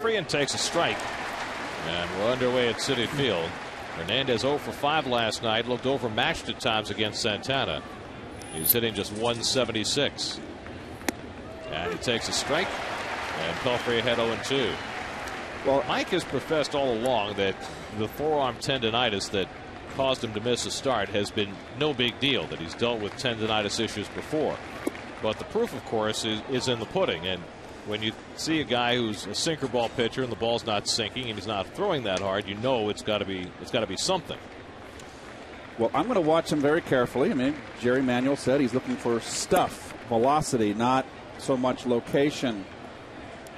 Pelfrey and takes a strike. And we're underway at Citi Field. Hernandez 0 for 5 last night. Looked overmatched at times against Santana. He's hitting just 176. And he takes a strike. And Pelfrey ahead 0-2. Well, Mike has professed all along that the forearm tendonitis that caused him to miss a start has been no big deal, that he's dealt with tendonitis issues before. But the proof, of course, is in the pudding. And when you see a guy who's a sinker ball pitcher and the ball's not sinking and he's not throwing that hard, you know it's got to be something. Well, I'm going to watch him very carefully. I mean, Jerry Manuel said he's looking for stuff, velocity, not so much location.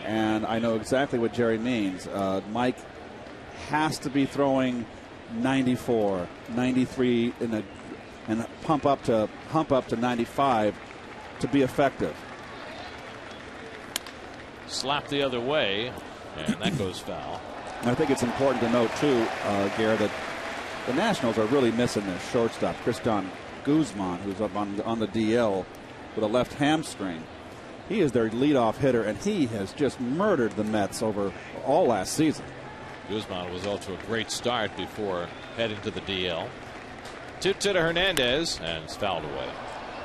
And I know exactly what Jerry means. Mike has to be throwing 94, 93 and hump up to 95 to be effective. Slap the other way, and that goes foul. And I think it's important to note too, Gare, that the Nationals are really missing their shortstop, Christian Guzman, who's up on the DL with a left hamstring. He is their leadoff hitter, and he has just murdered the Mets over all last season. Guzman was off to a great start before heading to the DL. 2-2 to Hernandez, and it's fouled away.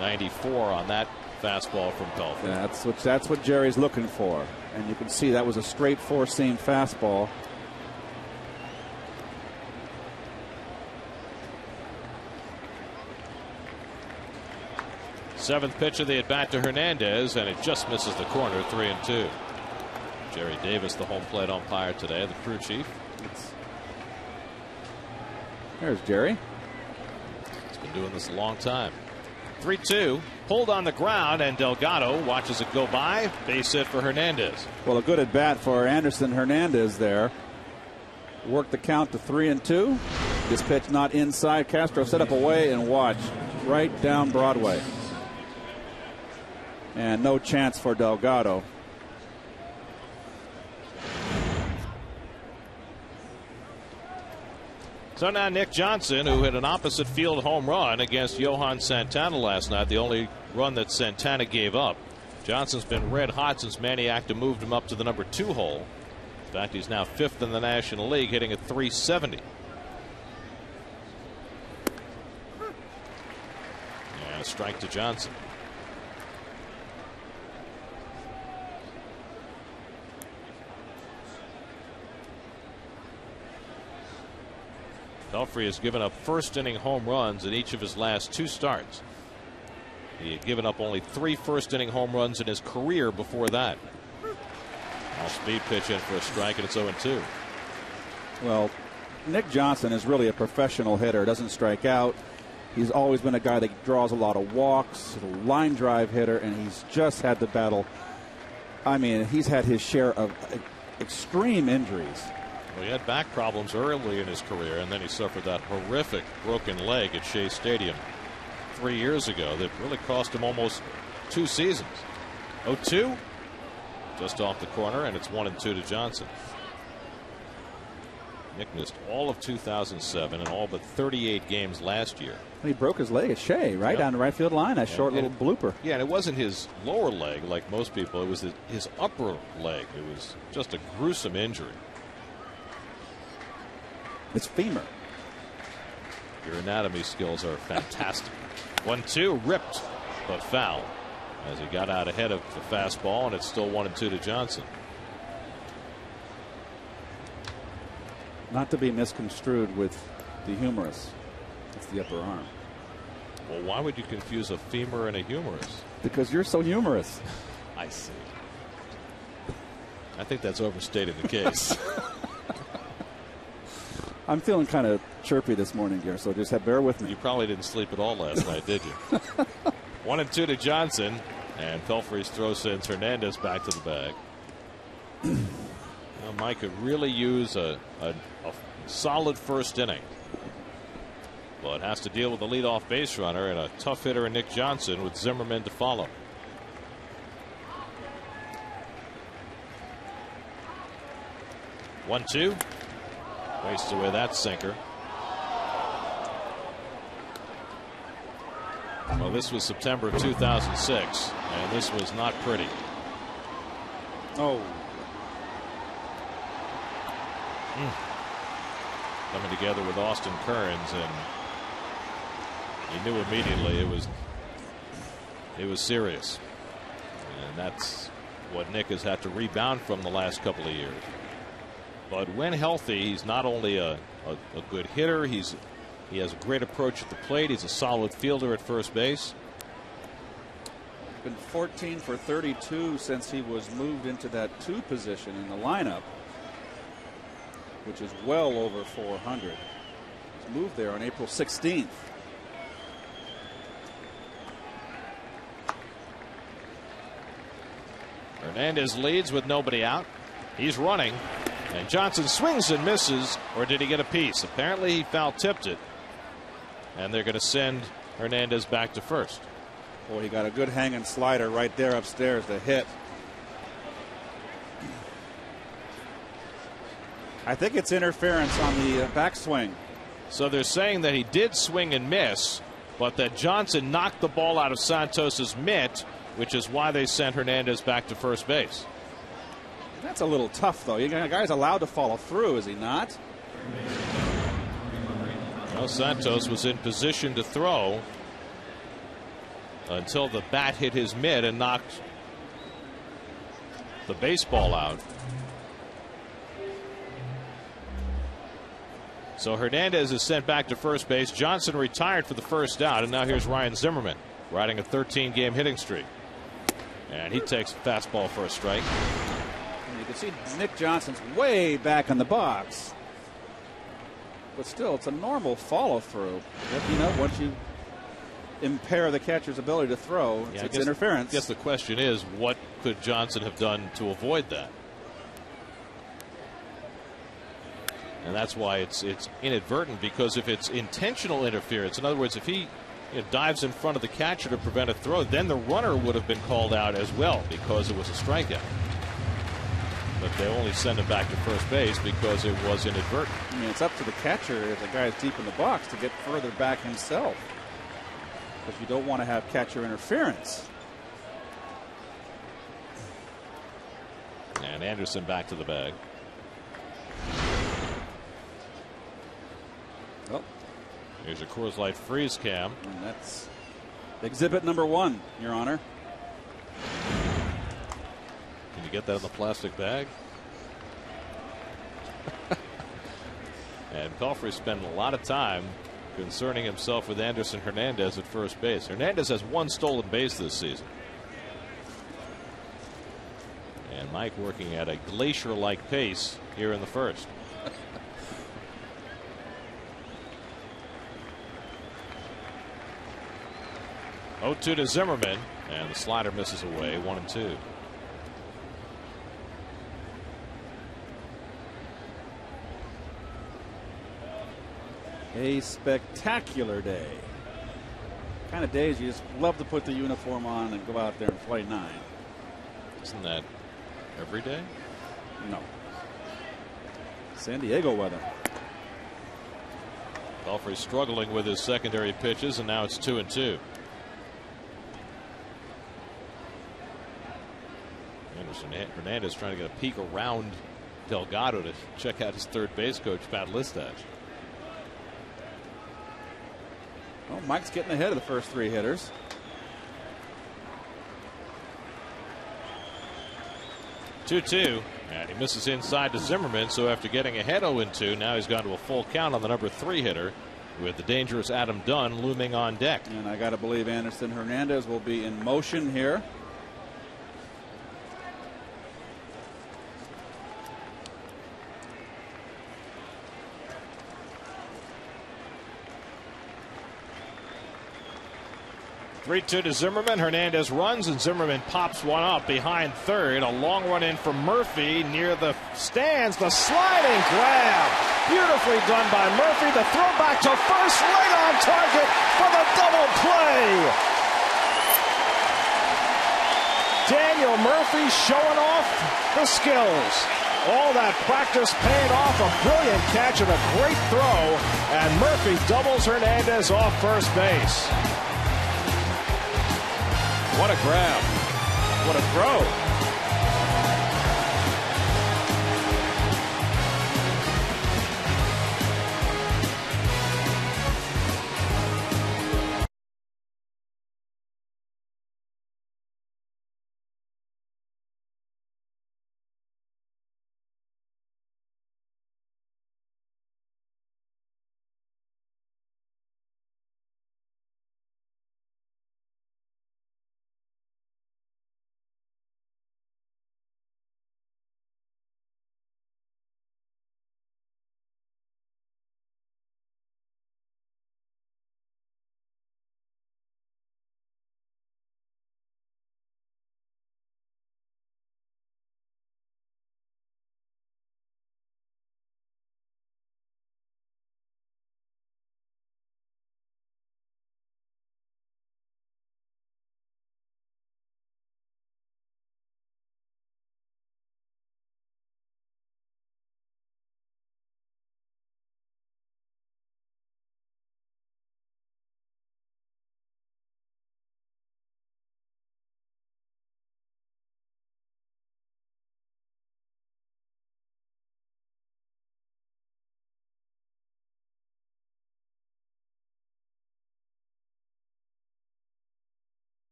94 on that fastball from Pelfrey. That's what Jerry's looking for, and you can see that was a straight four-seam fastball. Seventh pitch of the at-bat to Hernandez, and it just misses the corner. 3-2. Jerry Davis, the home plate umpire today, the crew chief. There's Jerry. He's been doing this a long time. 3-2. Pulled on the ground, and Delgado watches it go by. Base hit for Hernandez. Well, a good at-bat for Anderson Hernandez there. Worked the count to 3-2. This pitch not inside. Castro set up away and watch right down Broadway. And no chance for Delgado. So now Nick Johnson, who hit an opposite field home run against Johan Santana last night, the only run that Santana gave up. Johnson's been red hot since Manny Acta moved him up to the number 2 hole. In fact, he's now 5th in the National League, hitting at .370. And a strike to Johnson. Pelfrey has given up first-inning home runs in each of his last 2 starts. He had given up only 3 first-inning home runs in his career before that. All-speed pitch in for a strike, and it's 0-2. Well, Nick Johnson is really a professional hitter. Doesn't strike out. He's always been a guy that draws a lot of walks, a line drive hitter, and he's just had to battle. I mean, he's had his share of extreme injuries. Well, he had back problems early in his career, and then he suffered that horrific broken leg at Shea Stadium 3 years ago that really cost him almost 2 seasons. 0-2, just off the corner, and it's 1-2 to Johnson. Nick missed all of 2007 and all but 38 games last year. He broke his leg at Shea, right down the right field line. That short little blooper. Yeah, and it wasn't his lower leg like most people. It was his upper leg. It was just a gruesome injury. It's femur. Your anatomy skills are fantastic. 1-2, ripped, but foul as he got out ahead of the fastball, and it's still 1-2 to Johnson. Not to be misconstrued with the humerus. It's the upper arm. Well, why would you confuse a femur and a humerus? Because you're so humorous. I see. I think that's overstating the case. I'm feeling kind of chirpy this morning, Gare, so just bear with me. You probably didn't sleep at all last night, did you? 1-2 to Johnson, and Pelfrey's throw sends Hernandez back to the bag. Well, Mike could really use a solid first inning, but has to deal with the leadoff base runner and a tough hitter in Nick Johnson with Zimmerman to follow. One-two. Wastes away that sinker. Well, this was September of 2006, and this was not pretty. Oh. Coming together with Austin Kearns, and he knew immediately it was serious. And that's what Nick has had to rebound from the last couple of years. But when healthy, he's not only a good hitter, he has a great approach at the plate. He's a solid fielder at first base. Been 14 for 32 since he was moved into that 2 position in the lineup, which is well over 400. He's moved there on April 16th. Hernandez leads with nobody out. He's running, and Johnson swings and misses, or did he get a piece? Apparently he foul tipped it, and they're going to send Hernandez back to first. Boy, he got a good hanging slider right there upstairs to hit. I think it's interference on the backswing. So they're saying that he did swing and miss, but that Johnson knocked the ball out of Santos's mitt, which is why they sent Hernandez back to first base. That's a little tough, though. The guy's allowed to follow through, is he not? Well, Santos was in position to throw until the bat hit his mitt and knocked the baseball out. So Hernandez is sent back to first base. Johnson retired for the first out, and now here's Ryan Zimmerman riding a 13-game hitting streak. And he takes a fastball for a strike. And you can see Nick Johnson's way back in the box. But still, it's a normal follow-through. Once you impair the catcher's ability to throw, it's interference. I guess the question is, what could Johnson have done to avoid that? And that's why it's inadvertent, because if it's intentional interference, in other words, if he dives in front of the catcher to prevent a throw, then the runner would have been called out as well because it was a strikeout. But they only send him back to first base because it was inadvertent. I mean, it's up to the catcher if the guy's deep in the box to get further back himself, because you don't want to have catcher interference. And Anderson back to the bag. Well, here's a Coors Light freeze cam. And that's exhibit number 1, Your Honor. Can you get that in the plastic bag? And Pelfrey spent a lot of time concerning himself with Anderson Hernandez at first base. Hernandez has 1 stolen base this season. And Mike working at a glacier-like pace here in the first. 0-2 to Zimmerman, and the slider misses away. 1-2. A spectacular day. Kind of days you just love to put the uniform on and go out there and play 9. Isn't that every day? No. San Diego weather. Pelfrey struggling with his secondary pitches, and now it's 2-2. Anderson Hernandez trying to get a peek around Delgado to check out his third base coach, Pat Listach. Well, Mike's getting ahead of the first 3 hitters. Two, and he misses inside to Zimmerman. So after getting ahead 0-2, now he's gone to a full count on the number 3 hitter, with the dangerous Adam Dunn looming on deck. And I got to believe Anderson Hernandez will be in motion here. Three-2 to Zimmerman. Hernandez runs, and Zimmerman pops one up behind third. A long run in from Murphy near the stands. The sliding grab. Beautifully done by Murphy. The throw back to first. Right on target for the double play. Daniel Murphy showing off the skills. All that practice paid off. A brilliant catch and a great throw. And Murphy doubles Hernandez off first base. What a grab. What a throw.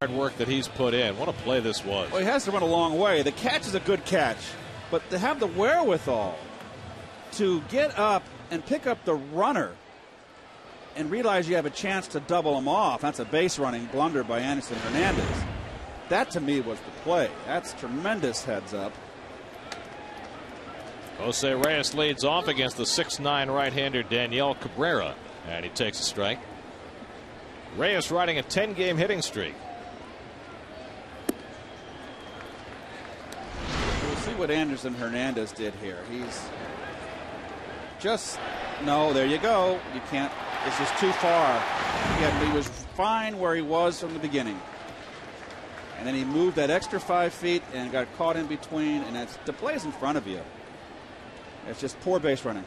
hard work that he's put in. What a play this was. Well, he has to run a long way. The catch is a good catch, but to have the wherewithal to get up and pick up the runner and realize you have a chance to double him off. That's a base running blunder by Anderson Hernandez. That to me was the play. That's tremendous heads up. Jose Reyes leads off against the 6'9" right-hander Daniel Cabrera, and he takes a strike. Reyes riding a 10-game hitting streak. We'll see what Anderson Hernandez did here. He's just, no, there you go. You can't, it's just too far. He was fine where he was from the beginning. And then he moved that extra 5 feet and got caught in between, and that's, the play's in front of you. It's just poor base running.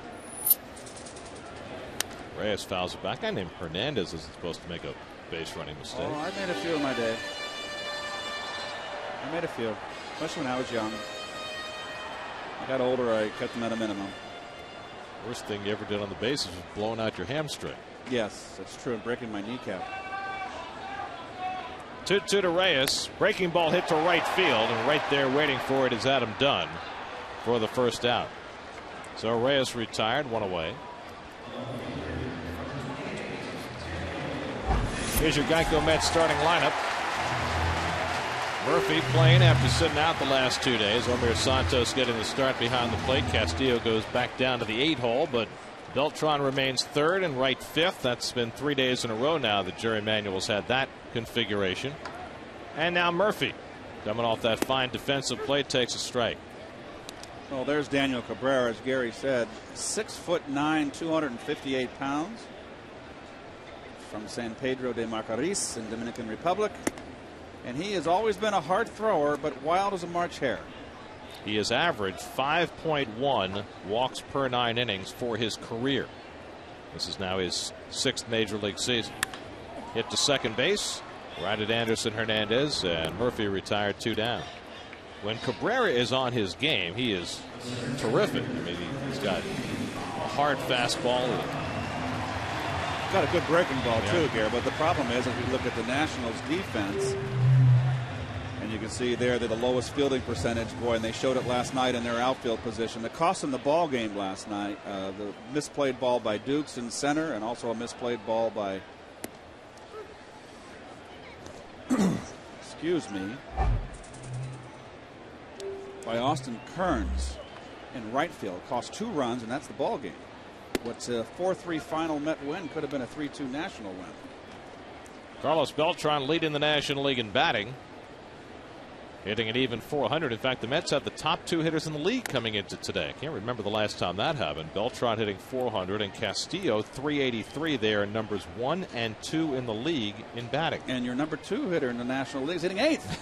Reyes fouls it back. A guy named Hernandez isn't supposed to make a base running mistake. Oh, I made a few in my day. I made a few, especially when I was young. I got older, I kept them at a minimum. Worst thing you ever did on the bases was blowing out your hamstring. Yes, that's true, and breaking my kneecap. 2-2 to Reyes. Breaking ball hit to right field, and right there waiting for it is Adam Dunn for the first out. So Reyes retired, one away. Here's your Geico Mets starting lineup. Murphy playing after sitting out the last 2 days. Omir Santos getting the start behind the plate. Castillo goes back down to the 8-hole, but Beltran remains third and right fifth. That's been 3 days in a row now that Jerry Manuel's had that configuration. And now Murphy, coming off that fine defensive play, takes a strike. Well, there's Daniel Cabrera, as Gary said, 6'9", 258 pounds, from San Pedro de Macorís in Dominican Republic. And he has always been a hard thrower, but wild as a March hare. He has averaged 5.1 walks per 9 innings for his career. This is now his 6th major league season. Hit to second base, right at Anderson Hernandez, and Murphy retired 2 down. When Cabrera is on his game, he is terrific. I mean, he's got a hard fastball. Got a good breaking ball too, Gary. But the problem is, if we look at the Nationals' defense, and you can see there they're the lowest fielding percentage. Boy, and they showed it last night in their outfield position. It cost them the ball game last night. The misplayed ball by Dukes in center, and also a misplayed ball by excuse me, by Austin Kearns in right field. Cost 2 runs, and that's the ball game. What's a 4-3 final Met win could have been a 3-2 National win. Carlos Beltran leading the National League in batting, hitting an even 400. In fact, the Mets have the top 2 hitters in the league coming into today. I can't remember the last time that happened. Beltran hitting 400 and Castillo 383. They are numbers 1 and 2 in the league in batting. And your number 2 hitter in the National League is hitting 8th.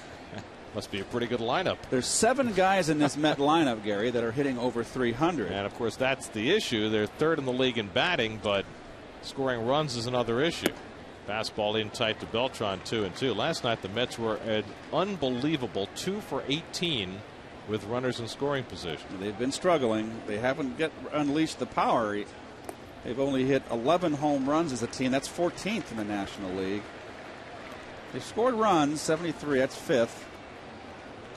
Must be a pretty good lineup. There's 7 guys in this Met lineup, Gary, that are hitting over 300. And of course, that's the issue. They're 3rd in the league in batting, but scoring runs is another issue. Fastball in tight to Beltran, 2-2. Last night, the Mets were an unbelievable 2 for 18 with runners in scoring position. They've been struggling. They haven't unleashed the power. They've only hit 11 home runs as a team. That's 14th in the National League. They've scored runs, 73. That's 5th.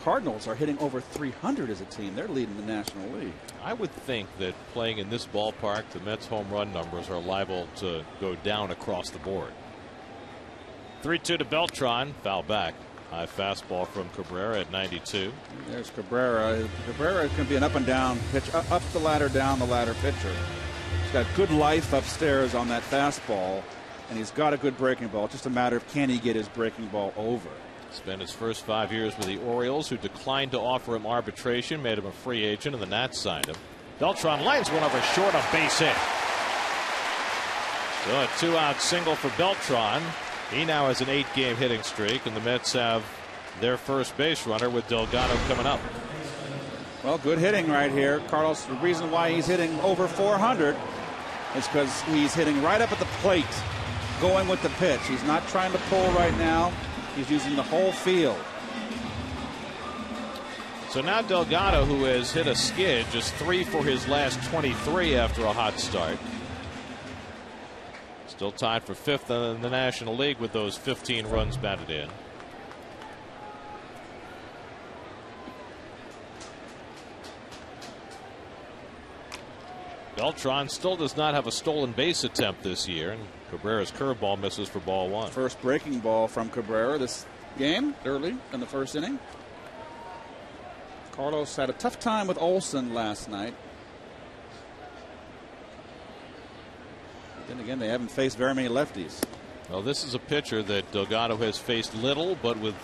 Cardinals are hitting over 300 as a team. They're leading the National League. I would think that playing in this ballpark, the Mets home run numbers are liable to go down across the board. 3-2 to Beltran. Foul back. High fastball from Cabrera at 92. There's Cabrera. Cabrera can be an up and down pitch, up the ladder, down the ladder pitcher. He's got good life upstairs on that fastball, and he's got a good breaking ball. It's just a matter of can he get his breaking ball over. Spent his first 5 years with the Orioles, who declined to offer him arbitration, made him a free agent, and the Nats signed him. Beltran lines one over short, a base hit. So a 2-out single for Beltran. He now has an 8-game hitting streak, and the Mets have their first base runner with Delgado coming up. Well, good hitting right here. Carlos, the reason why he's hitting over 400 is because he's hitting right up at the plate, going with the pitch. He's not trying to pull right now. He's using the whole field. So now Delgado, who has hit a skid, just 3 for his last 23 after a hot start. Still tied for 5th in the National League with those 15 runs batted in. Beltran still does not have a stolen base attempt this year, and Cabrera's curveball misses for ball one. First breaking ball from Cabrera this game, early in the first inning. Carlos had a tough time with Olsen last night. Then again, they haven't faced very many lefties. Well, this is a pitcher that Delgado has faced little, but with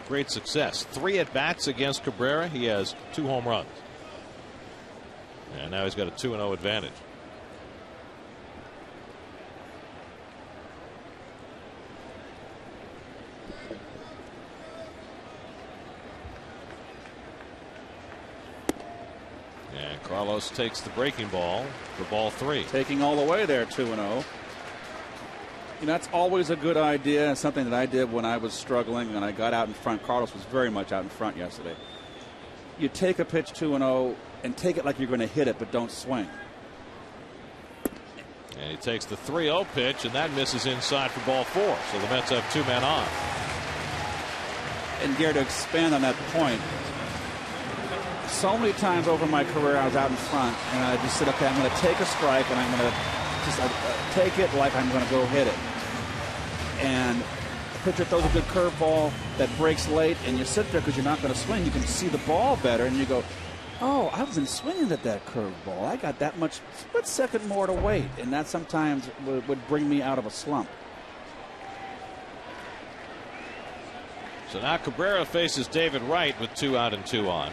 great success. 3 at-bats against Cabrera. He has 2 home runs. And now he's got a 2-0 advantage. And Carlos takes the breaking ball for ball 3. Taking all the way there, 2-0. You know, that's always a good idea, and something that I did when I was struggling and I got out in front. Carlos was very much out in front yesterday. You take a pitch 2-0 and take it like you're going to hit it, but don't swing. And he takes the 3-0 pitch, and that misses inside for ball 4. So the Mets have 2 men on. And Gary, to expand on that point, so many times over my career I was out in front, and I just said, okay, I'm going to take a strike, and I'm going to just take it like I'm going to go hit it. And the pitcher throws a good curveball that breaks late, and you sit there because you're not going to swing. You can see the ball better, and you go, oh, I've been swinging at that curveball. I got that much split second more to wait, and that sometimes would bring me out of a slump. So now Cabrera faces David Wright with 2 out and 2 on.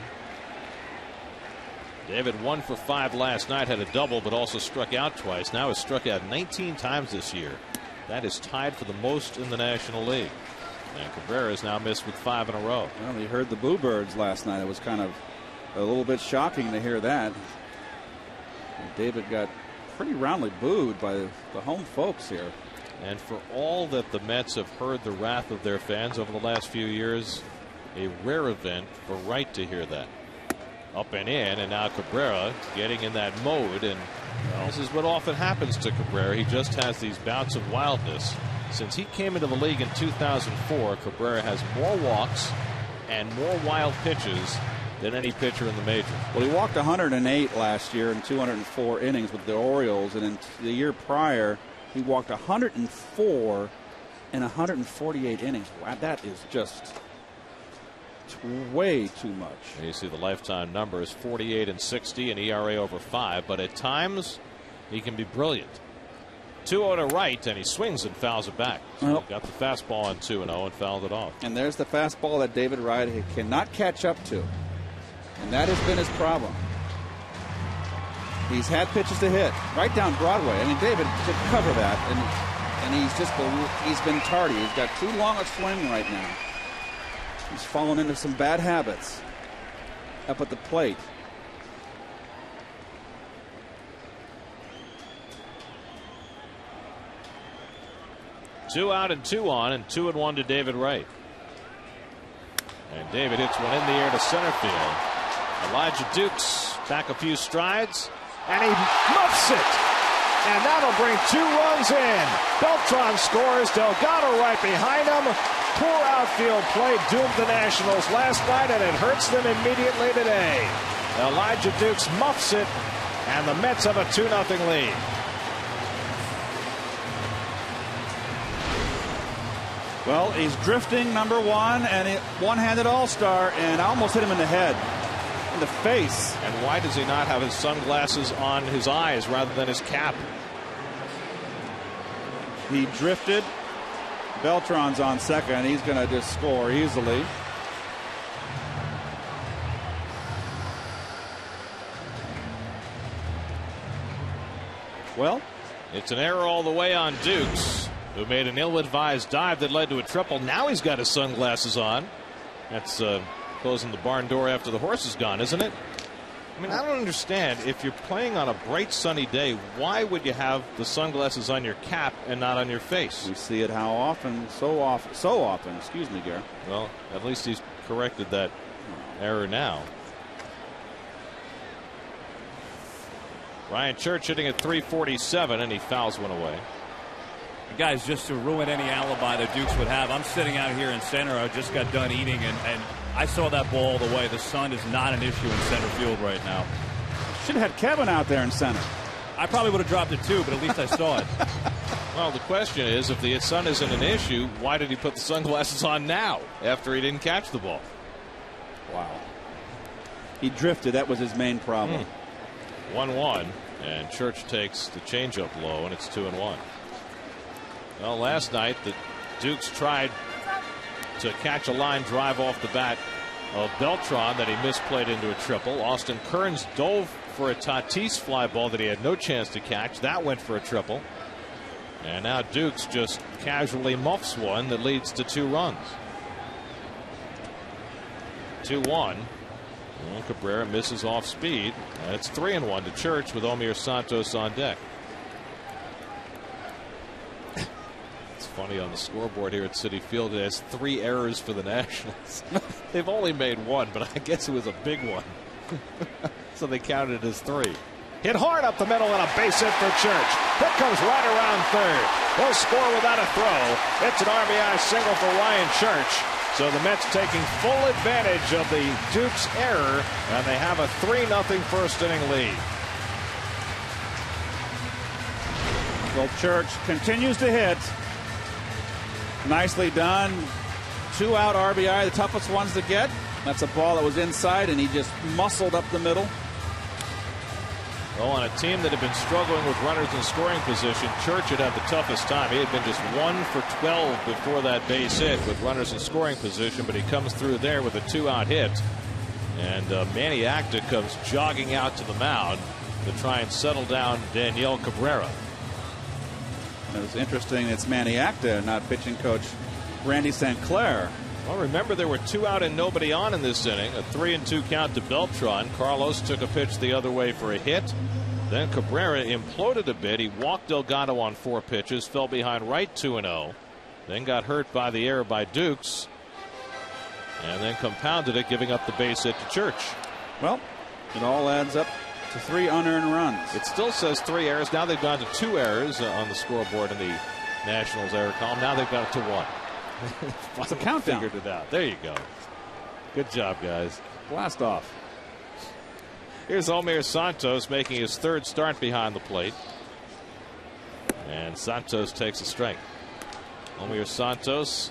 David 1 for 5 last night, had a double, but also struck out twice. Now has struck out 19 times this year. That is tied for the most in the National League. And Cabrera has now missed with 5 in a row. Well, he heard the Boo Birds last night. It was kind of a little bit shocking to hear that. And David got pretty roundly booed by the home folks here. And for all that the Mets have heard the wrath of their fans over the last few years, a rare event for Wright to hear that. Up and in, and now Cabrera getting in that mode, and this is what often happens to Cabrera. He just has these bouts of wildness. Since he came into the league in 2004, Cabrera has more walks and more wild pitches than any pitcher in the majors. Well, he walked 108 last year in 204 innings with the Orioles, and in the year prior he walked 104 in 148 innings. Wow, that is just way too much. And you see the lifetime numbers, 48 and 60, and ERA over 5, but at times he can be brilliant. 2-0 to Wright, and he swings and fouls it back. So he got the fastball on 2-0 and fouled it off. And there's the fastball that David Wright cannot catch up to, and that has been his problem. He's had pitches to hit right down Broadway. I mean, David should cover that, and he's been tardy. He's got too long a swing right now. He's fallen into some bad habits up at the plate. Two out and 2 on, and 2-1 to David Wright. And David hits one in the air to center field. Elijah Dukes back a few strides, and he muffs it. And that'll bring 2 runs in. Beltran scores, Delgado right behind him. Poor outfield play doomed the Nationals last night, and it hurts them immediately today. Elijah Dukes muffs it, and the Mets have a 2-0 lead. Well, he's drifting, number 1, and one-handed all-star, and I almost hit him in the head, in the face. And why does he not have his sunglasses on his eyes rather than his cap? He drifted. Beltran's on second. He's going to just score easily. Well, it's an error all the way on Dukes, who made an ill-advised dive that led to a triple. Now he's got his sunglasses on. That's closing the barn door after the horse is gone, isn't it? I mean, I don't understand. If you're playing on a bright sunny day, why would you have the sunglasses on your cap and not on your face? We see it how often, so often. Excuse me, Gary. Well, at least he's corrected that error now. Ryan Church hitting at 347, and he fouls one away. Guys, just to ruin any alibi that Dukes would have, I'm sitting out here in center. I just got done eating, and I saw that ball all the way. The sun is not an issue in center field right now. Should have had Kevin out there in center. I probably would have dropped it too, but at least I saw it. Well, the question is, if the sun isn't an issue, why did he put the sunglasses on now after he didn't catch the ball? Wow. He drifted. That was his main problem. 1-1, and Church takes the changeup low, and it's 2-1. Well, last night the Dukes tried to catch a line drive off the bat of Beltran that he misplayed into a triple. Austin Kearns dove for a Tatis fly ball that he had no chance to catch. That went for a triple. And now Dukes just casually muffs one that leads to 2 runs. 2-1. Cabrera misses off speed. And it's 3-1 to Church with Omir Santos on deck. It's funny, on the scoreboard here at Citi Field, it has 3 errors for the Nationals. They've only made 1, but I guess it was a big one. So they counted it as 3. Hit hard up the middle and a base hit for Church. Hit comes right around third. He'll score without a throw. It's an RBI single for Ryan Church. So the Mets taking full advantage of the Dukes' error, and they have a 3-0 first inning lead. Well, Church continues to hit. Nicely done. 2-out RBI, the toughest ones to get. That's a ball that was inside, and he just muscled up the middle. Well, on a team that had been struggling with runners in scoring position, Church had the toughest time. He had been just 1 for 12 before that base hit with runners in scoring position, but he comes through there with a 2-out hit. And Manny Acta comes jogging out to the mound to try and settle down Daniel Cabrera. And it was interesting, it's Manny Acta, not pitching coach Randy St. Clair. Well, remember, there were 2 out and nobody on in this inning. A 3-2 count to Beltran. Carlos took a pitch the other way for a hit. Then Cabrera imploded a bit. He walked Delgado on 4 pitches, fell behind right 2-0. Then got hurt by the error by Dukes. And then compounded it, giving up the base hit to Church. Well, it all adds up to 3 unearned runs. It still says 3 errors. Now they've gone to 2 errors on the scoreboard in the Nationals error column. Now they've got it to 1. It's a countdown. Figured it out. There you go. Good job, guys. Blast off. Here's Omir Santos making his 3rd start behind the plate. And Santos takes a strike. Omir Santos,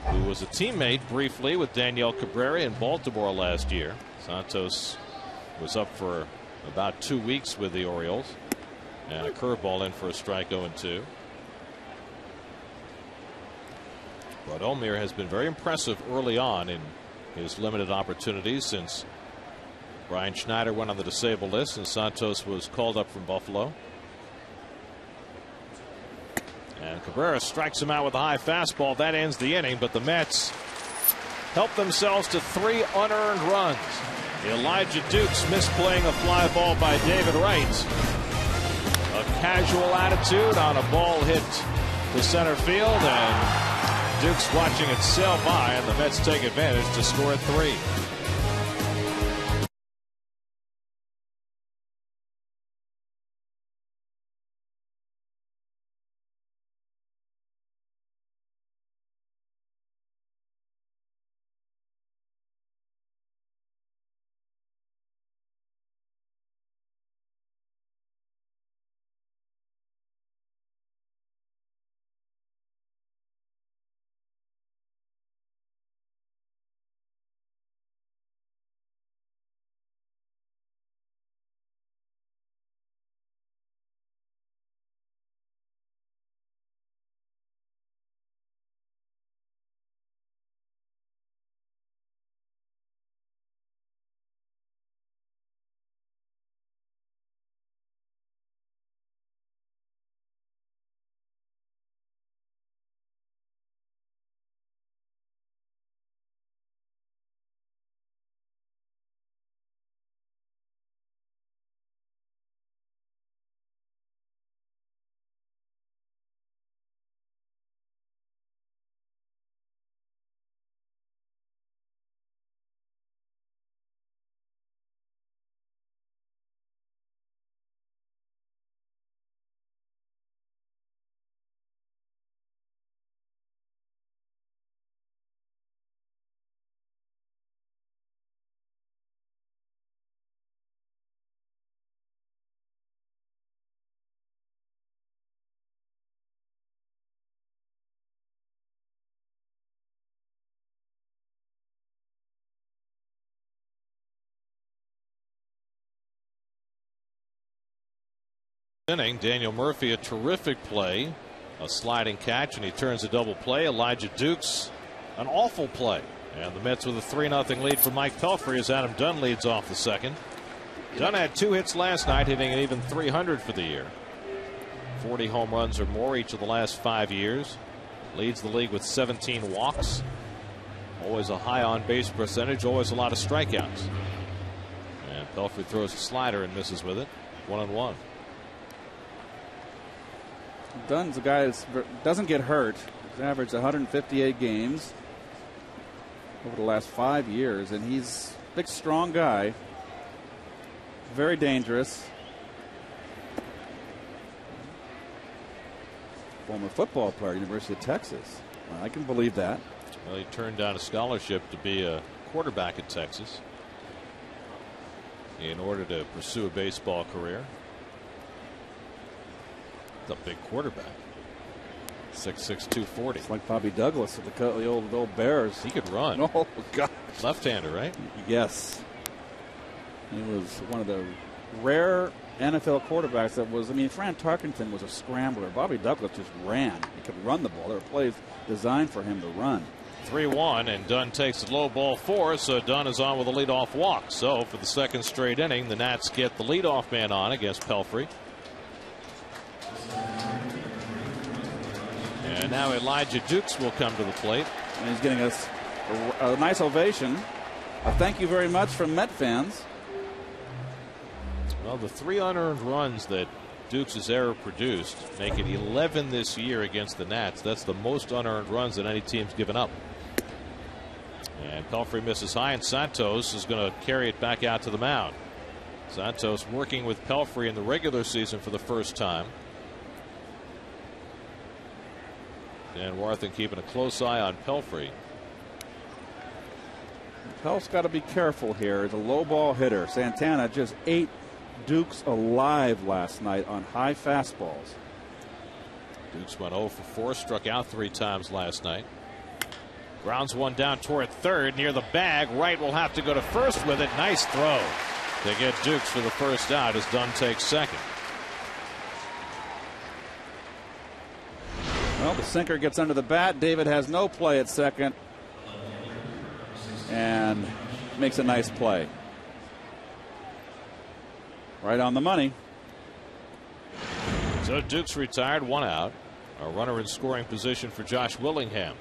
who was a teammate briefly with Daniel Cabrera in Baltimore last year. Santos was up for about 2 weeks with the Orioles. And a curveball in for a strike, 0-2. But Omir has been very impressive early on in his limited opportunities since Brian Schneider went on the disabled list and Santos was called up from Buffalo. And Cabrera strikes him out with a high fastball. That ends the inning, but the Mets help themselves to 3 unearned runs. Elijah Dukes misplaying a fly ball by David Wright. A casual attitude on a ball hit to center field, and Dukes watching it sail by, and the Mets take advantage to score at 3. inning. Daniel Murphy, a terrific play, a sliding catch, and he turns a double play. Elijah Dukes, an awful play. And the Mets with a 3-0 lead for Mike Pelfrey as Adam Dunn leads off the second. Dunn had 2 hits last night, hitting an even .300 for the year. 40 home runs or more each of the last 5 years. Leads the league with 17 walks. Always a high on base percentage, always a lot of strikeouts. And Pelfrey throws a slider and misses with it. 1-1. Dunn's a guy that doesn't get hurt. He's averaged 158 games over the last 5 years, and he's a big, strong guy. Very dangerous. Former football player, University of Texas. I can believe that. Well, he turned down a scholarship to be a quarterback at Texas in order to pursue a baseball career. It's a big quarterback. 6'6", 240. It's like Bobby Douglas of the old Bears. He could run. Oh, God. Left-hander, right? Yes. He was one of the rare NFL quarterbacks that was, Fran Tarkenton was a scrambler. Bobby Douglas just ran. He could run the ball. There were plays designed for him to run. 3-1, and Dunn takes the low ball 4, so Dunn is on with a leadoff walk. So for the second straight inning, the Nats get the leadoff man on against Pelfrey. And now Elijah Dukes will come to the plate. And he's getting us a nice ovation. A thank you very much from Met fans. Well, the 3 unearned runs that Dukes' error produced make it 11 this year against the Nats. That's the most unearned runs that any team's given up. And Pelfrey misses high, and Santos is going to carry it back out to the mound. Santos working with Pelfrey in the regular season for the first time. Dan Warthen keeping a close eye on Pelfrey. Pelf's got to be careful here. He's a low ball hitter. Santana just ate Dukes alive last night on high fastballs. Dukes went 0 for 4, struck out 3 times last night. Grounds one down toward third near the bag. Wright will have to go to first with it. Nice throw to get Dukes for the first out as Dunn takes second. Well, the sinker gets under the bat. David has no play at second and makes a nice play. Right on the money. So Dukes retired, 1 out. A runner in scoring position for Josh Willingham.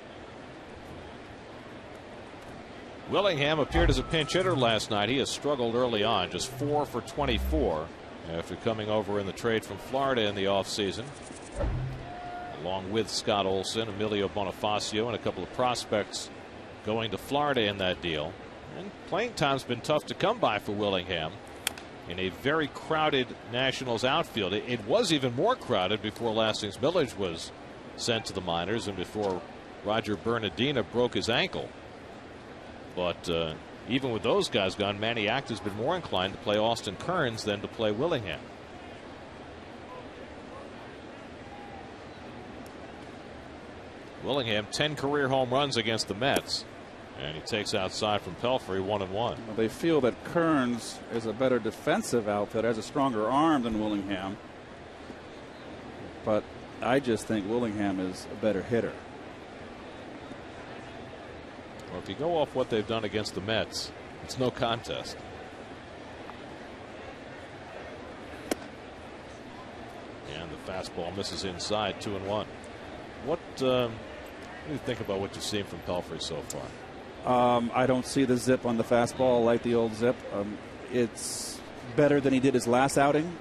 Willingham appeared as a pinch hitter last night. He has struggled early on, just 4 for 24 after coming over in the trade from Florida in the offseason. Along with Scott Olson, Emilio Bonifacio, and a couple of prospects going to Florida in that deal. And playing time's been tough to come by for Willingham in a very crowded Nationals outfield. It was even more crowded before Lastings Millage was sent to the minors and before Roger Bernardina broke his ankle. But even with those guys gone, Maniac has been more inclined to play Austin Kearns than to play Willingham. Willingham 10 career home runs against the Mets, and he takes outside from Pelfrey. 1-1. Well, they feel that Kearns is a better defensive outfit, has a stronger arm than Willingham, but I just think Willingham is a better hitter. Well, if you go off what they've done against the Mets, it's no contest. And the fastball misses inside. 2-1. What do you think about what you've seen from Pelfrey so far? I don't see the zip on the fastball. I like the old zip. It's better than he did his last outing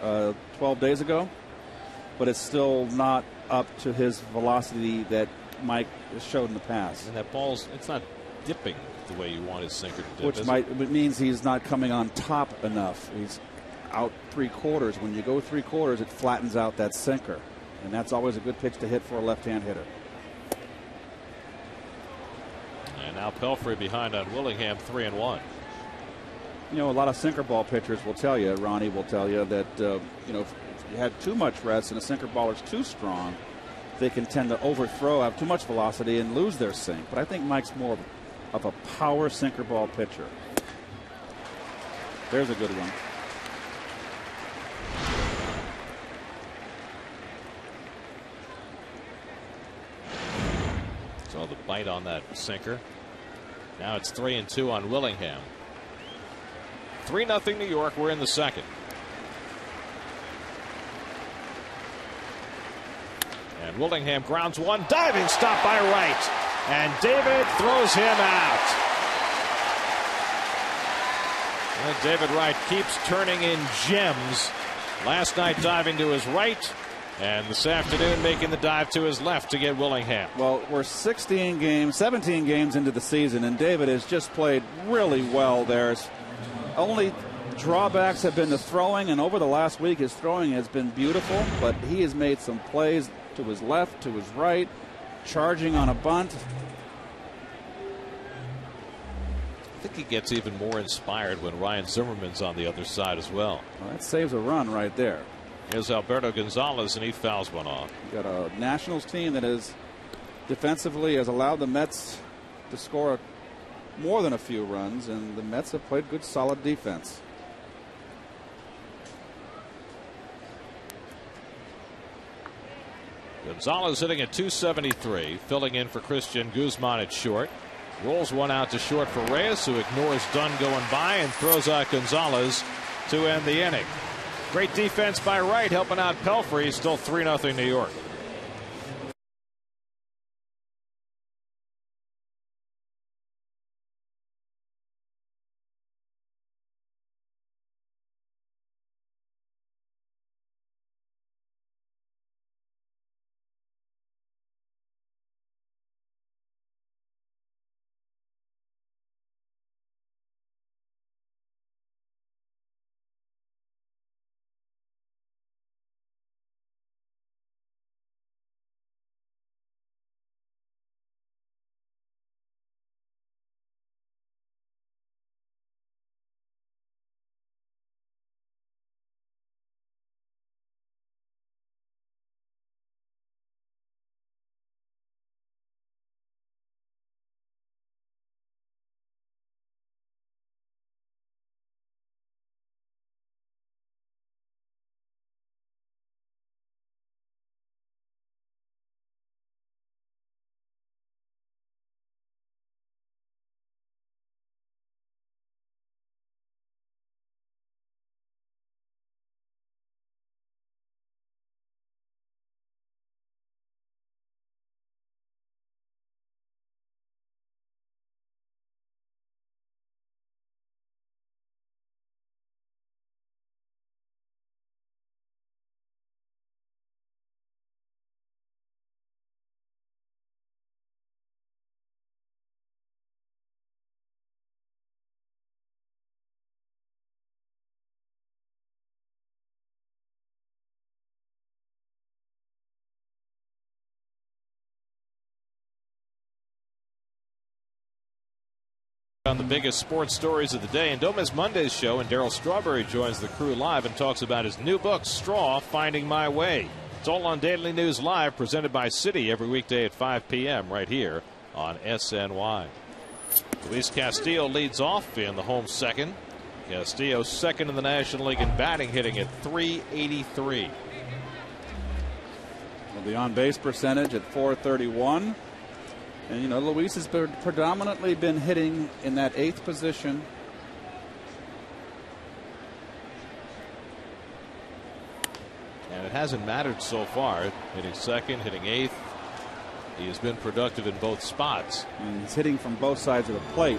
12 days ago, but it's still not up to his velocity that Mike has showed in the past. And that ball's, it's not dipping the way you want his sinker to dip. Which means he's not coming on top enough. He's out 3/4. When you go 3/4, it flattens out that sinker. And that's always a good pitch to hit for a left-hand hitter. And now Pelfrey behind on Willingham, 3-1. You know, a lot of sinker ball pitchers will tell you, Ronnie will tell you, that if you had too much rest and a sinker ball is too strong, they can tend to overthrow, have too much velocity, and lose their sink. But I think Mike's more of a power sinker ball pitcher. There's a good one. bite on that sinker. Now it's 3-2 on Willingham. 3-0 New York. We're in the second. And Willingham grounds one. Diving stop by Wright. And David throws him out. And David Wright keeps turning in gems. Last night diving to his right. And this afternoon making the dive to his left to get Willingham. Well, we're 17 games into the season, and David has just played really well there. His only drawbacks have been the throwing, and over the last week his throwing has been beautiful, but he has made some plays to his left, to his right, charging on a bunt. I think he gets even more inspired when Ryan Zimmerman's on the other side as well. Well, that saves a run right there. Here's Alberto Gonzalez, and he fouls one off. You got a Nationals team that is defensively has allowed the Mets to score more than a few runs, and the Mets have played good, solid defense. Gonzalez hitting at .273, filling in for Christian Guzman at short. Rolls one out to short for Reyes, who ignores Dunn going by and throws out Gonzalez to end the inning. Great defense by Wright, helping out Pelfrey. Still 3-0 New York. On the biggest sports stories of the day, and Gomez Monday's show, and Darryl Strawberry joins the crew live and talks about his new book, Straw, Finding My Way. It's all on Daily News Live, presented by Citi every weekday at 5 p.m. right here on SNY. Luis Castillo leads off in the home second. Castillo second in the National League in batting, hitting at .383. Well, the on-base percentage at .431. And, you know, Luis has predominantly been hitting in that 8th position. And it hasn't mattered so far. Hitting second, hitting 8th. He has been productive in both spots. And he's hitting from both sides of the plate.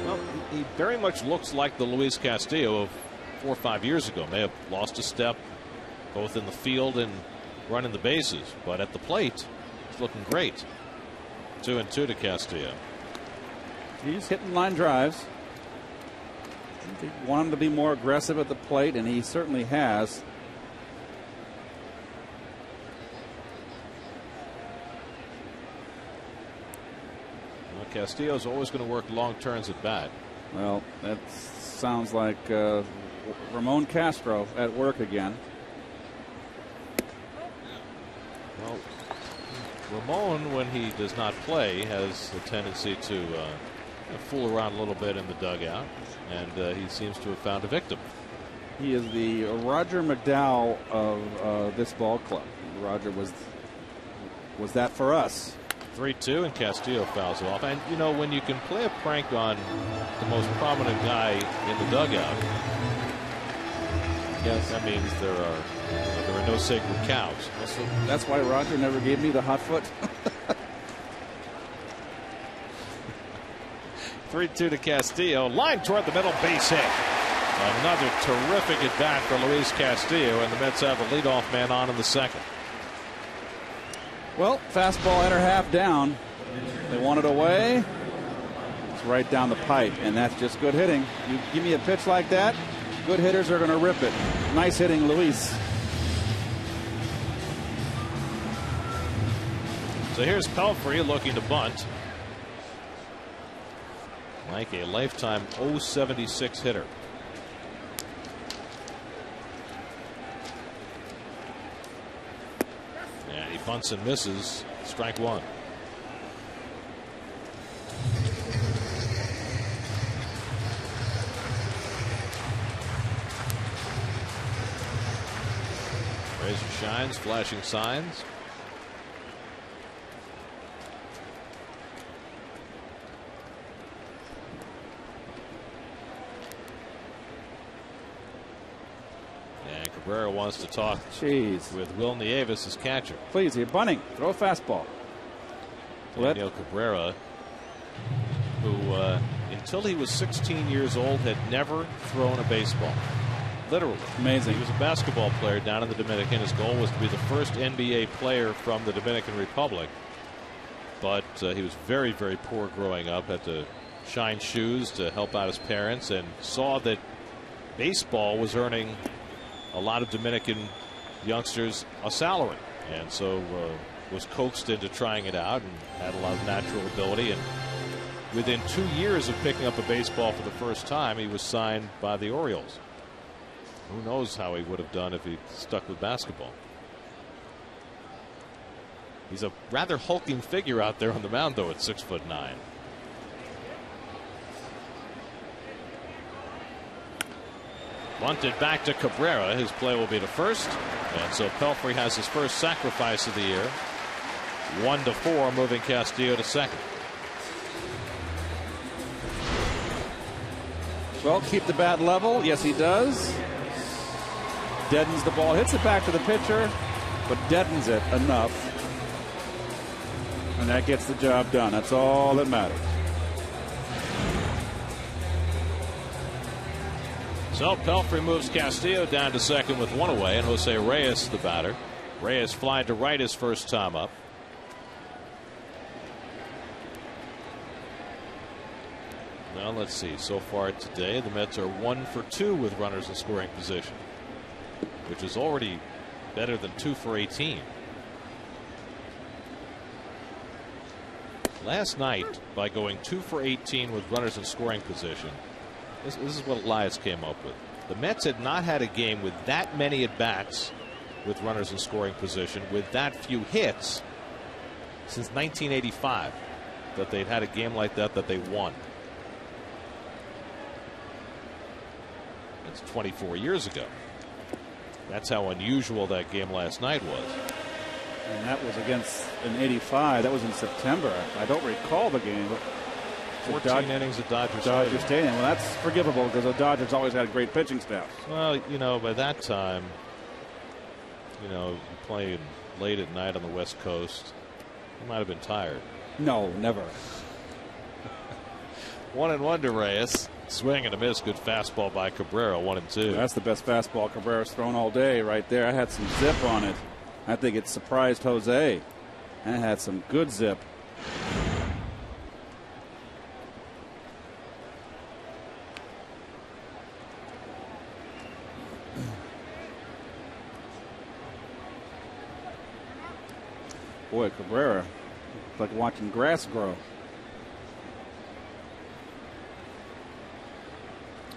Well, he very much looks like the Luis Castillo of 4 or 5 years ago. May have lost a step both in the field and running the bases, but at the plate, it's looking great. 2-2 to Castillo. He's hitting line drives. They want him to be more aggressive at the plate, and he certainly has. Well, Castillo's always going to work long turns at bat. Well, that sounds like Ramon Castro at work again. Well, Ramon, when he does not play, has a tendency to fool around a little bit in the dugout, and he seems to have found a victim. He is the Roger McDowell of this ball club. Roger was was that for us? 3-2, and Castillo fouls it off. And you know, when you can play a prank on the most prominent guy in the dugout, yes, that means there are no sacred cows. That's why Roger never gave me the hot foot. 3-2 to Castillo. Line toward the middle, base hit. Another terrific at bat for Luis Castillo, and the Mets have a leadoff man on in the second. Well, fastball enter half down. They want it away. It's right down the pipe, and that's just good hitting. You give me a pitch like that, good hitters are going to rip it. Nice hitting, Luis. So here's Pelfrey looking to bunt. Like a lifetime 076 hitter. And he bunts and misses. Strike one. Razor shines, flashing signs. Cabrera wants to talk with Will Nieves, his catcher. Please, you're bunting. Throw a fastball. Daniel Cabrera, who until he was 16 years old had never thrown a baseball. Literally. Amazing. He was a basketball player down in the Dominican. His goal was to be the first NBA player from the Dominican Republic. But he was very, very poor growing up. Had to shine shoes to help out his parents, and saw that baseball was earning a lot of Dominican youngsters a salary, and so was coaxed into trying it out and had a lot of natural ability. And within 2 years of picking up a baseball for the first time, he was signed by the Orioles. Who knows how he would have done if he stuck with basketball. He's a rather hulking figure out there on the mound, though, at 6'9". Bunted back to Cabrera. His play will be to first. And so Pelfrey has his first sacrifice of the year. 1-4, moving Castillo to second. Well, keep the bat level. Yes, he does. Deadens the ball. Hits it back to the pitcher, but deadens it enough. And that gets the job done. That's all that matters. So Pelfrey moves Castillo down to second with one away, and Jose Reyes the batter. Reyes flying to right his first time up. Well, let's see. So far today, the Mets are 1 for 2 with runners in scoring position, which is already better than 2 for 18. Last night, by going 2 for 18 with runners in scoring position, this is what Elias came up with. The Mets had not had a game with that many at-bats with runners in scoring position, with that few hits, since 1985, that they'd had a game like that they won. That's 24 years ago. That's how unusual that game last night was. And that was against in '85. That was in September. I don't recall the game. 14 innings at Dodger Stadium. Well, that's forgivable because the Dodgers always had a great pitching staff. Well, you know, by that time, you know, playing late at night on the West Coast, you might have been tired. No, never. 1-1 to Reyes. Swing and a miss. Good fastball by Cabrera. 1-2. That's the best fastball Cabrera's thrown all day right there. I had some zip on it. I think it surprised Jose. And it had some good zip. Boy, Cabrera, it's like watching grass grow.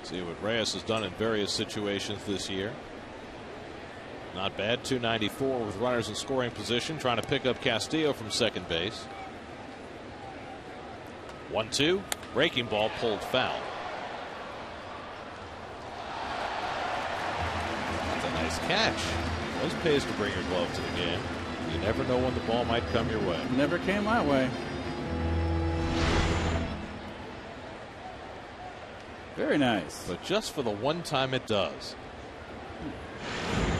See what Reyes has done in various situations this year. Not bad. 294 with runners in scoring position, trying to pick up Castillo from second base. 1-2. Breaking ball pulled foul. That's a nice catch. It always pays to bring your glove to the game. You never know when the ball might come your way. Never came my way. Very nice. But just for the one time it does.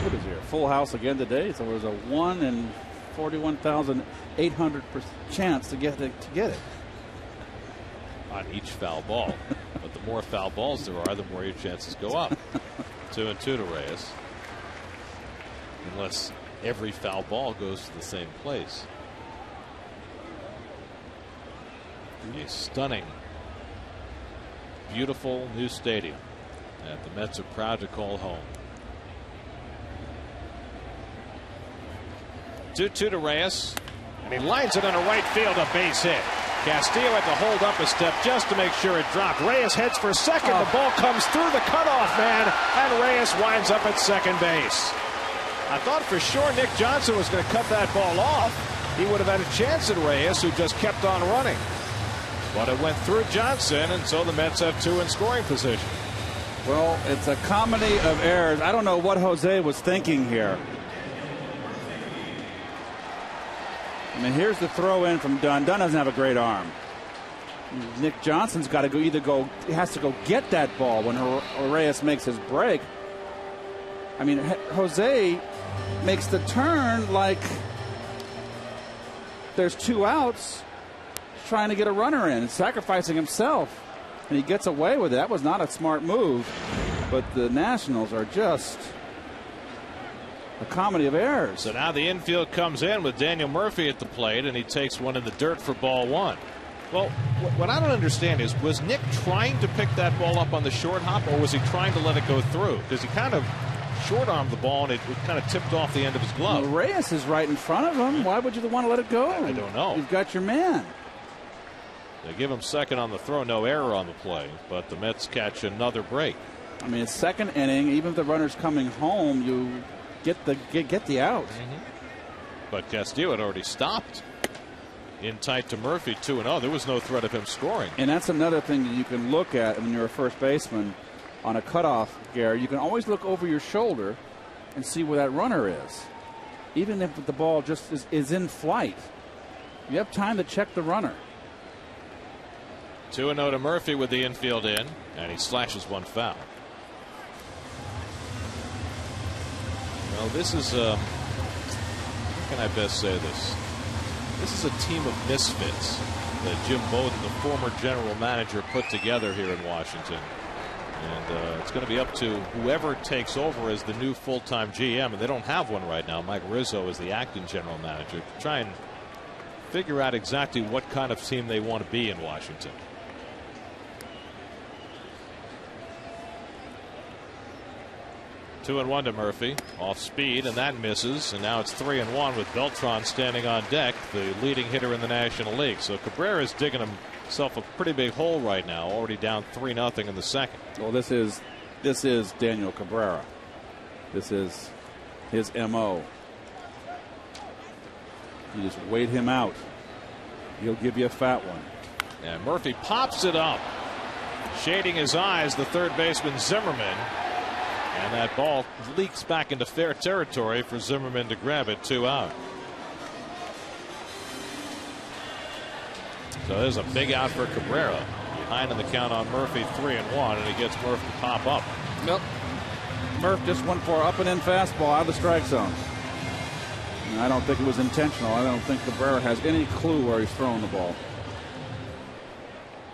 What is here? Full house again today. So there's a 1 in 41,800% chance to get it. On each foul ball. But the more foul balls there are, the more your chances go up. 2-2 to Reyes. Unless every foul ball goes to the same place. A stunning, beautiful new stadium that the Mets are proud to call home. 2-2 to Reyes. And he lines it on a right field, a base hit. Castillo had to hold up a step just to make sure it dropped. Reyes heads for second. The ball comes through the cutoff man, and Reyes winds up at second base. I thought for sure Nick Johnson was going to cut that ball off. He would have had a chance at Reyes, who just kept on running. But it went through Johnson, and so the Mets have 2 in scoring position. Well, it's a comedy of errors. I don't know what Jose was thinking here. I mean, here's the throw in from Dunn. Dunn doesn't have a great arm. Nick Johnson's got to he has to go get that ball when Reyes makes his break. I mean, Jose makes the turn like there's 2 outs, trying to get a runner in, sacrificing himself, and he gets away with it. That was not a smart move, but the Nationals are just a comedy of errors. So now the infield comes in with Daniel Murphy at the plate, and he takes one in the dirt for ball 1. Well, what I don't understand is, was Nick trying to pick that ball up on the short hop, or was he trying to let it go through? Because he kind of short-armed the ball, and it kind of tipped off the end of his glove. Well, Reyes is right in front of him. Why would you want to let it go? I don't know. You've got your man. They give him second on the throw, no error on the play, but the Mets catch another break. I mean, it's second inning. Even if the runner's coming home, you get the out. But Castillo had already stopped in tight to Murphy, 2-0. There was no threat of him scoring. And that's another thing that you can look at when you're a first baseman on a cutoff, Gary. You can always look over your shoulder and see where that runner is. Even if the ball just is in flight, you have time to check the runner. 2-0 to Murphy with the infield in, and he slashes one foul. Well, this is how can I best say this? This is a team of misfits that Jim Bowden, the former general manager, put together here in Washington. And it's going to be up to whoever takes over as the new full-time GM, and they don't have one right now. Mike Rizzo is the acting general manager, to try and figure out exactly what kind of team they want to be in Washington. Two and one to Murphy, off speed, and that misses. And now it's 3-1 with Beltran standing on deck, the leading hitter in the National League. So Cabrera's digging himself a pretty big hole right now, already down 3-0 in the second. Well, this is Daniel Cabrera. This is his MO. You just wait him out. He'll give you a fat one. And Murphy pops it up, shading his eyes, the third baseman Zimmerman. And that ball leaks back into fair territory for Zimmerman to grab it, 2 out. So there's a big out for Cabrera. Behind in the count on Murphy, 3-1, and he gets Murph to pop up. Nope. Murph just went for an up and in fastball out of the strike zone. And I don't think it was intentional. I don't think Cabrera has any clue where he's throwing the ball.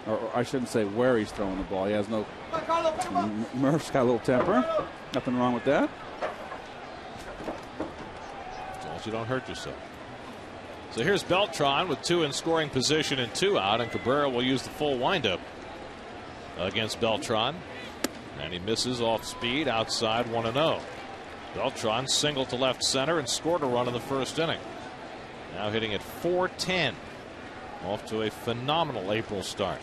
Or I shouldn't say where he's throwing the ball. He has no. Murph's got a little temper. Nothing wrong with that. As long as you don't hurt yourself. So here's Beltran with 2 in scoring position and 2 out, and Cabrera will use the full windup against Beltran. And he misses off speed outside, 1-0. Beltran singled to left center and scored a run in the first inning. Now hitting at .410. Off to a phenomenal April start.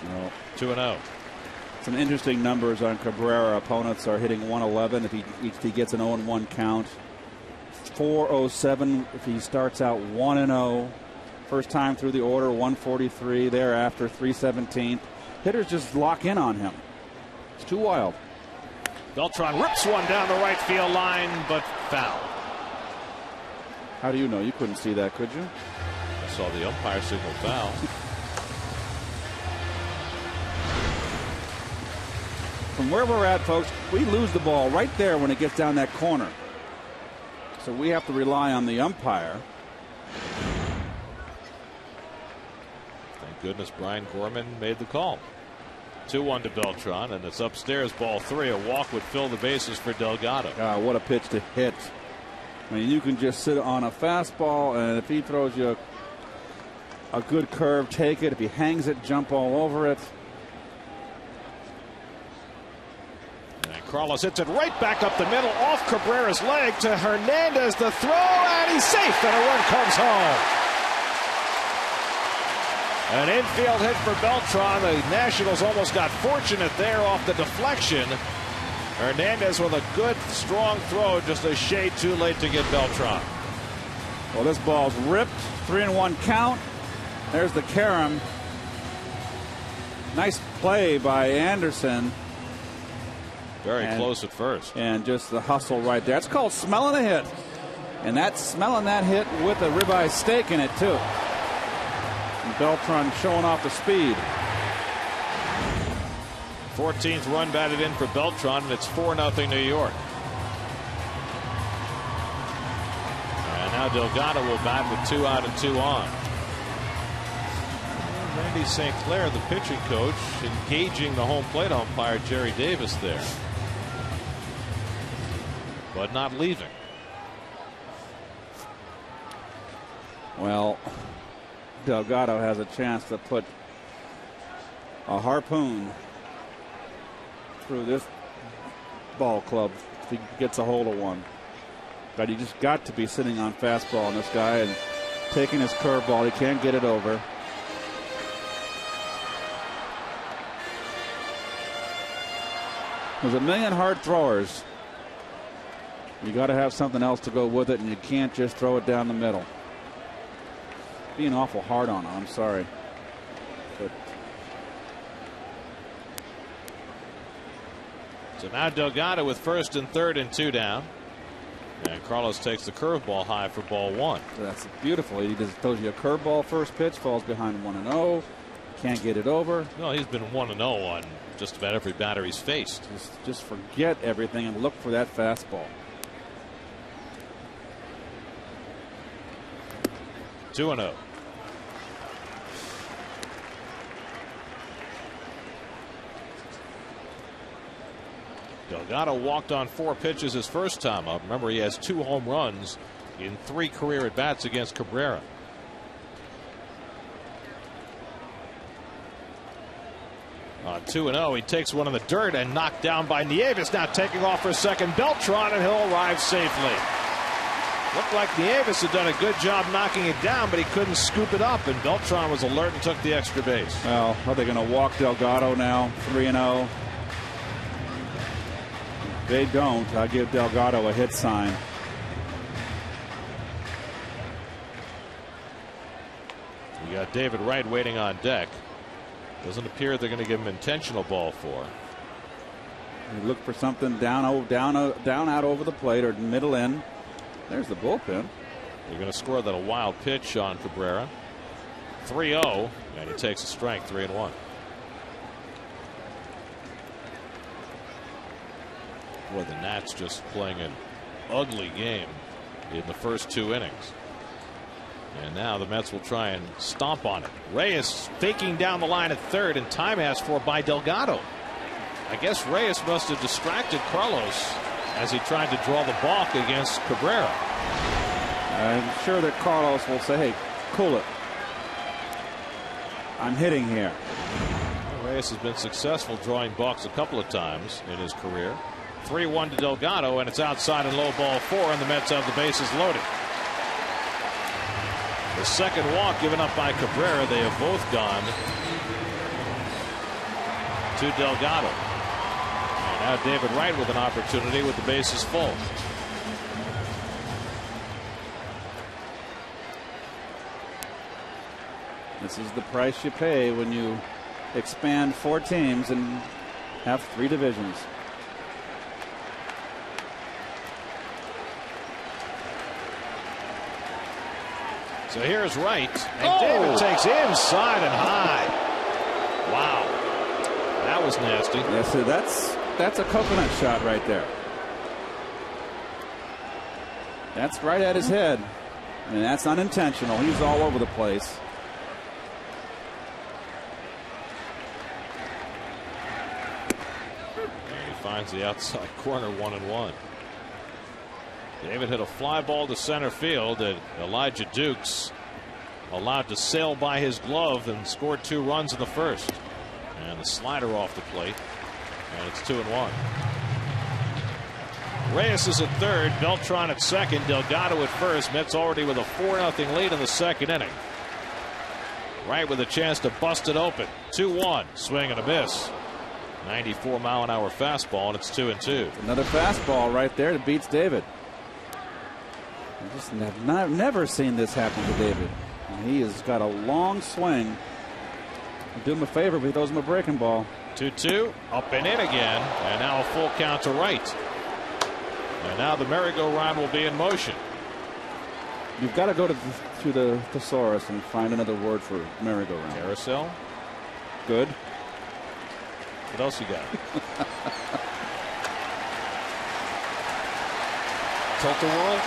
No. 2-0. Some interesting numbers on Cabrera. Opponents are hitting 111 if he gets an 0-1 count. 407 if he starts out 1-0. First time through the order, 143. Thereafter, 317. Hitters just lock in on him. It's too wild. Beltran rips one down the right field line, but foul. How do you know? You couldn't see that, could you? I saw the umpire signal foul. From where we're at, folks, we lose the ball right there when it gets down that corner. So we have to rely on the umpire. Thank goodness Brian Gorman made the call. 2-1 to Beltran, and it's upstairs, ball 3. A walk would fill the bases for Delgado. God, what a pitch to hit. I mean, you can just sit on a fastball, and if he throws you a good curve, take it. If he hangs it, jump all over it. And Carlos hits it right back up the middle, off Cabrera's leg to Hernandez. The throw, and he's safe, and a run comes home. An infield hit for Beltran. The Nationals almost got fortunate there off the deflection. Hernandez with a good, strong throw, just a shade too late to get Beltran. Well, this ball's ripped. 3-1 count. There's the carom. Nice play by Anderson. Very close at first. And just the hustle right there. It's called smelling a hit. And that's smelling that hit with a ribeye steak in it, too. And Beltran showing off the speed. 14th run batted in for Beltran, and it's 4-0 New York. And now Delgado will bat with 2 out and 2 on. Randy St. Clair, the pitching coach, engaging the home plate umpire Jerry Davis there, but not leaving. Well, Delgado has a chance to put a harpoon through this ball club if he gets a hold of one. But he just got to be sitting on fastball on this guy and taking his curveball. He can't get it over. There's a million hard throwers. You got to have something else to go with it, and you can't just throw it down the middle. Being awful hard on him, I'm sorry. But so now Delgado with 1st and 3rd and 2 down. And Carlos takes the curveball high for ball 1. That's beautiful. He just throws you a curveball first pitch, falls behind 1-0. Can't get it over. No, he's been 1-0 on just about every batter he's faced. Just forget everything and look for that fastball. 2-0. Delgado walked on 4 pitches his first time up. Remember, he has 2 home runs in 3 career at bats against Cabrera. On 2-0, he takes one in the dirt and knocked down by Nieves. Now taking off for second, Beltran, and he'll arrive safely. Looked like Nieves had done a good job knocking it down, but he couldn't scoop it up, and Beltran was alert and took the extra base. Well, are they going to walk Delgado now? 3-0. They don't. I give Delgado a hit sign. You got David Wright waiting on deck. Doesn't appear they're going to give him intentional ball 4. You look for something down out over the plate or middle in. There's the bullpen. They're going to score that a wild pitch on Cabrera. 3-0, and he takes a strike. 3-1. Boy, the Nats just playing an ugly game in the first 2 innings. And now the Mets will try and stomp on it. Reyes faking down the line at 3rd, and time asked for by Delgado. I guess Reyes must have distracted Carlos as he tried to draw the balk against Cabrera. I'm sure that Carlos will say, hey, cool it. I'm hitting here. Reyes has been successful drawing balks a couple of times in his career. 3-1 to Delgado, and it's outside and low ball 4, and the Mets have the bases loaded. The second walk given up by Cabrera. They have both gone to Delgado. And now David Wright with an opportunity with the bases full. This is the price you pay when you expand 4 teams and have 3 divisions. So here's Wright, and David takes inside and high. Wow, that was nasty. Yes, so that's a coconut shot right there. That's right at his head, and that's unintentional. He's all over the place. And he finds the outside corner, 1-1. David hit a fly ball to center field that Elijah Dukes allowed to sail by his glove and scored 2 runs in the first. And the slider off the plate, and it's 2-1. Reyes is at third, Beltran at second, Delgado at first. Mets already with a 4-0 lead in the second inning. Wright with a chance to bust it open. 2-1, swing and a miss. 94-mile-an-hour fastball, and it's 2-2. Another fastball right there that beats David. I've never seen this happen to David. He has got a long swing. Do him a favor, but he throws him a breaking ball. 2-2, up and in again, and now a full count to Wright. And now the merry-go-round will be in motion. You've got to go to the thesaurus and find another word for merry-go-round. Carousel. Good. What else you got? Tilt-a-whirl.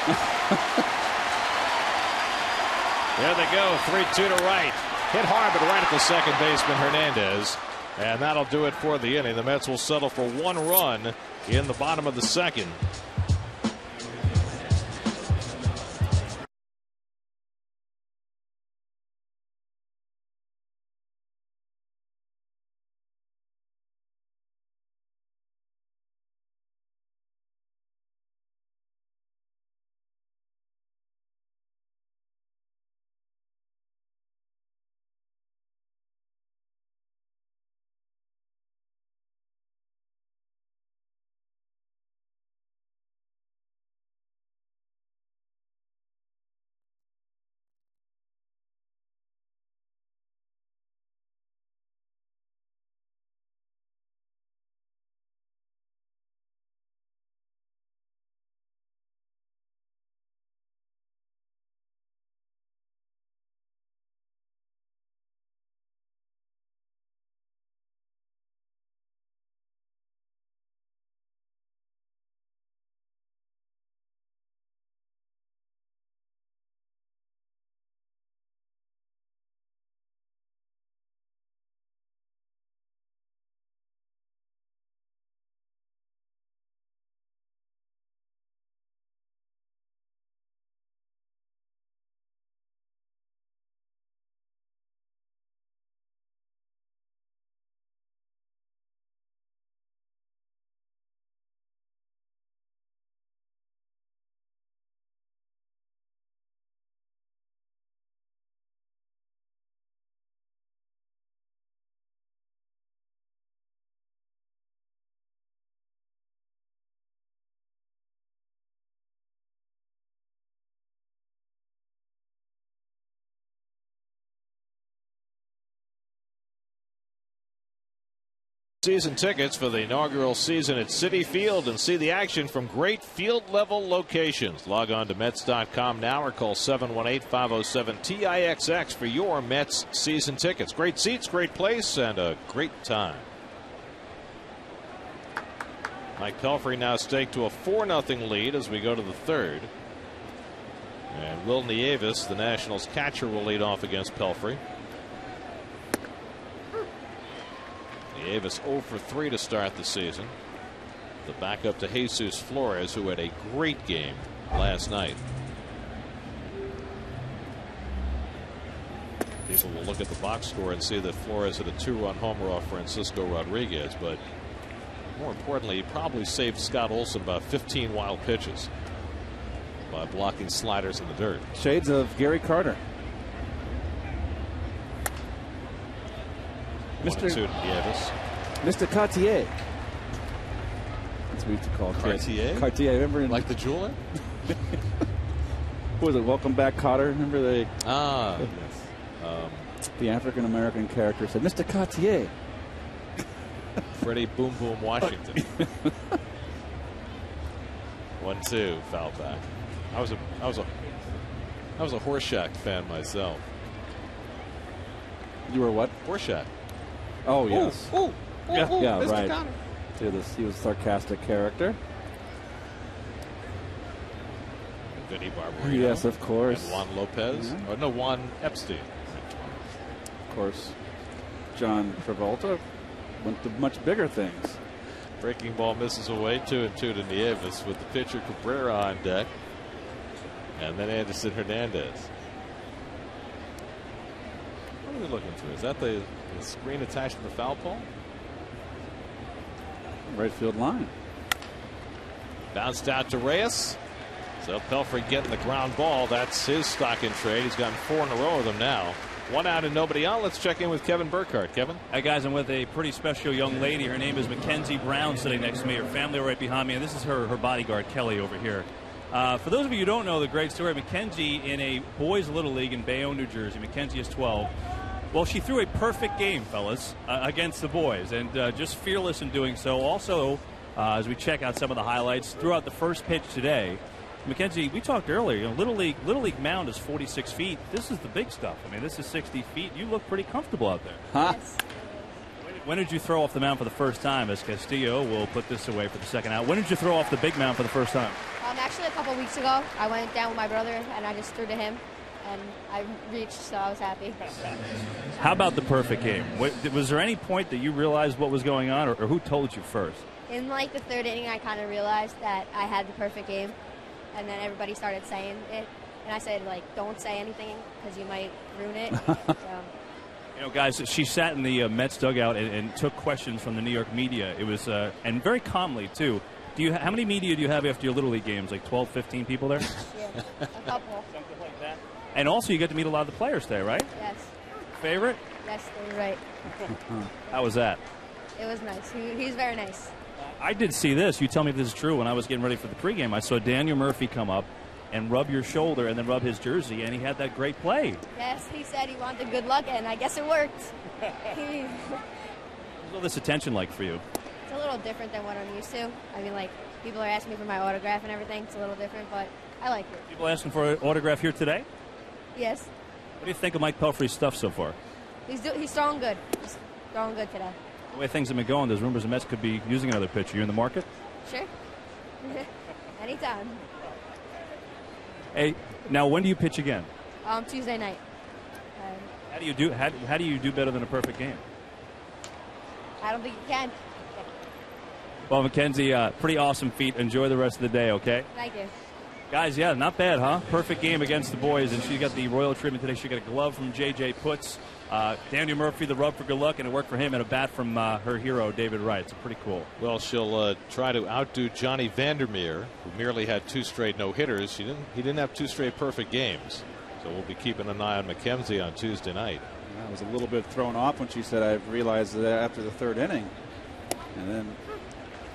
There they go, 3-2 to Wright. Hit hard, but right at the second baseman, Hernandez. And that'll do it for the inning. The Mets will settle for 1 run in the bottom of the second. Season tickets for the inaugural season at Citi Field and see the action from great field level locations. Log on to Mets.com now or call 718-507-TIXX for your Mets season tickets. Great seats, great place, and a great time. Mike Pelfrey now staked to a 4-0 lead as we go to the third. And Will Nieves, the Nationals catcher, will lead off against Pelfrey. Nieves 0 for 3 to start the season. The backup to Jesus Flores, who had a great game last night. People will look at the box score and see that Flores hit a 2-run homer off Francisco Rodriguez, but more importantly, he probably saved Scott Olson about 15 wild pitches by blocking sliders in the dirt. Shades of Gary Carter. Mr. Cartier. That's what we used to call Cartier. Cartier, remember? Like the jeweler? Who was it? Welcome Back, Kotter. Remember the yes. The African American character said, "Mr. Cartier." Freddie Boom Boom Washington. 1-2, foul back. I was a Horseshack fan myself. You were what? Horseshack. Oh, yes. Yeah, right. Connor. He was a sarcastic character. Vinny Barbarino. Yes, of course. And Juan Lopez. Yeah. Or no, Juan Epstein. Of course, John Travolta went to much bigger things. Breaking ball misses away, 2-2 to Nieves with the pitcher Cabrera on deck. And then Anderson Hernandez. What are we looking through? Is that the screen attached to the foul pole? Right field line. Bounced out to Reyes. So Pelfrey getting the ground ball. That's his stock in trade. He's gotten 4 in a row of them now. 1 out and nobody out. Let's check in with Kevin Burkhardt. Kevin? Hi, guys. I'm with a pretty special young lady. Her name is Mackenzie Brown, sitting next to me. Her family right behind me. And this is her bodyguard, Kelly, over here. For those of you who don't know the great story, Mackenzie in a boys' little league in Bayonne, New Jersey. Mackenzie is 12. Well, she threw a perfect game, fellas, against the boys, and just fearless in doing so. Also, as we check out some of the highlights, threw out the first pitch today. Mackenzie, we talked earlier, Little League mound is 46 feet. This is the big stuff. I mean, this is 60 feet. You look pretty comfortable out there. Huh? Yes. When did you throw off the mound for the first time? As Castillo will put this away for the second out. When did you throw off the big mound for the first time? Actually, a couple weeks ago, I went down with my brother, and I just threw to him, and I reached, so I was happy. How about the perfect game? Was there any point that you realized what was going on, or who told you first? In, like, the third inning, I kind of realized that I had the perfect game, and then everybody started saying it, and I said, like, don't say anything, because you might ruin it. So. Guys, she sat in the Mets dugout and took questions from the New York media. It was, and very calmly, too. How many media do you have after your Little League games? Like 12, 15 people there? Yeah, a couple. Something like that. And also, you get to meet a lot of the players there, right? Yes. Favorite? Yes, you're right. How was that? It was nice. He's very nice. I did see this. You tell me if this is true. When I was getting ready for the pregame, I saw Daniel Murphy come up and rub your shoulder and then rub his jersey, and he had that great play. Yes, he said he wanted good luck, and I guess it worked. What's all this attention like for you? It's a little different than what I'm used to. I mean, like, people are asking me for my autograph and everything. It's a little different, but I like it. People asking for an autograph here today? Yes. What do you think of Mike Pelfrey's stuff so far? He's throwing good. He's throwing good today. The way things have been going, there's rumors the Mets could be using another pitcher. You in the market? Sure. Anytime. Hey, now when do you pitch again? Tuesday night. How do you do better than a perfect game? I don't think you can. Well, Mackenzie, pretty awesome feat. Enjoy the rest of the day, okay? Thank you. Guys, yeah, not bad, huh? Perfect game against the boys, and she got the royal treatment today. She got a glove from J.J. Putz, Daniel Murphy, the rub for good luck, and it worked for him, and a bat from her hero, David Wright. It's pretty cool. Well, she'll try to outdo Johnny Vandermeer, who merely had 2 straight no-hitters. He didn't have 2 straight perfect games. So we'll be keeping an eye on Mackenzie on Tuesday night. I was a little bit thrown off when she said, I realized that after the third inning. And then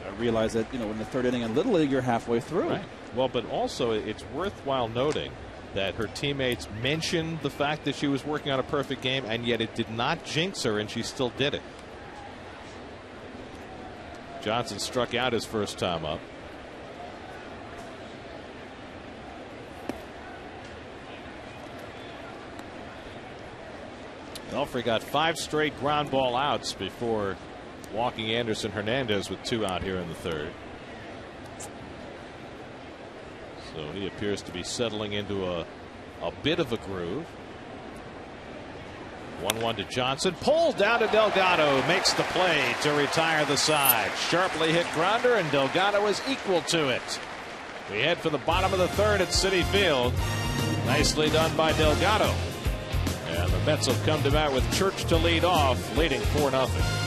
I realized that, in the third inning in Little League, you're halfway through. Right. Well, but also it's worthwhile noting that her teammates mentioned the fact that she was working on a perfect game, and yet it did not jinx her, and she still did it. Johnson struck out his first time up. Pelfrey got 5 straight ground ball outs before walking Anderson Hernandez with 2 out here in the third. So he appears to be settling into a bit of a groove. 1-1 to Johnson. Pulled down to Delgado. Makes the play to retire the side. Sharply hit grounder, and Delgado is equal to it. We head for the bottom of the third at Citi Field. Nicely done by Delgado. And the Mets have come to bat with Church to lead off, leading 4-0.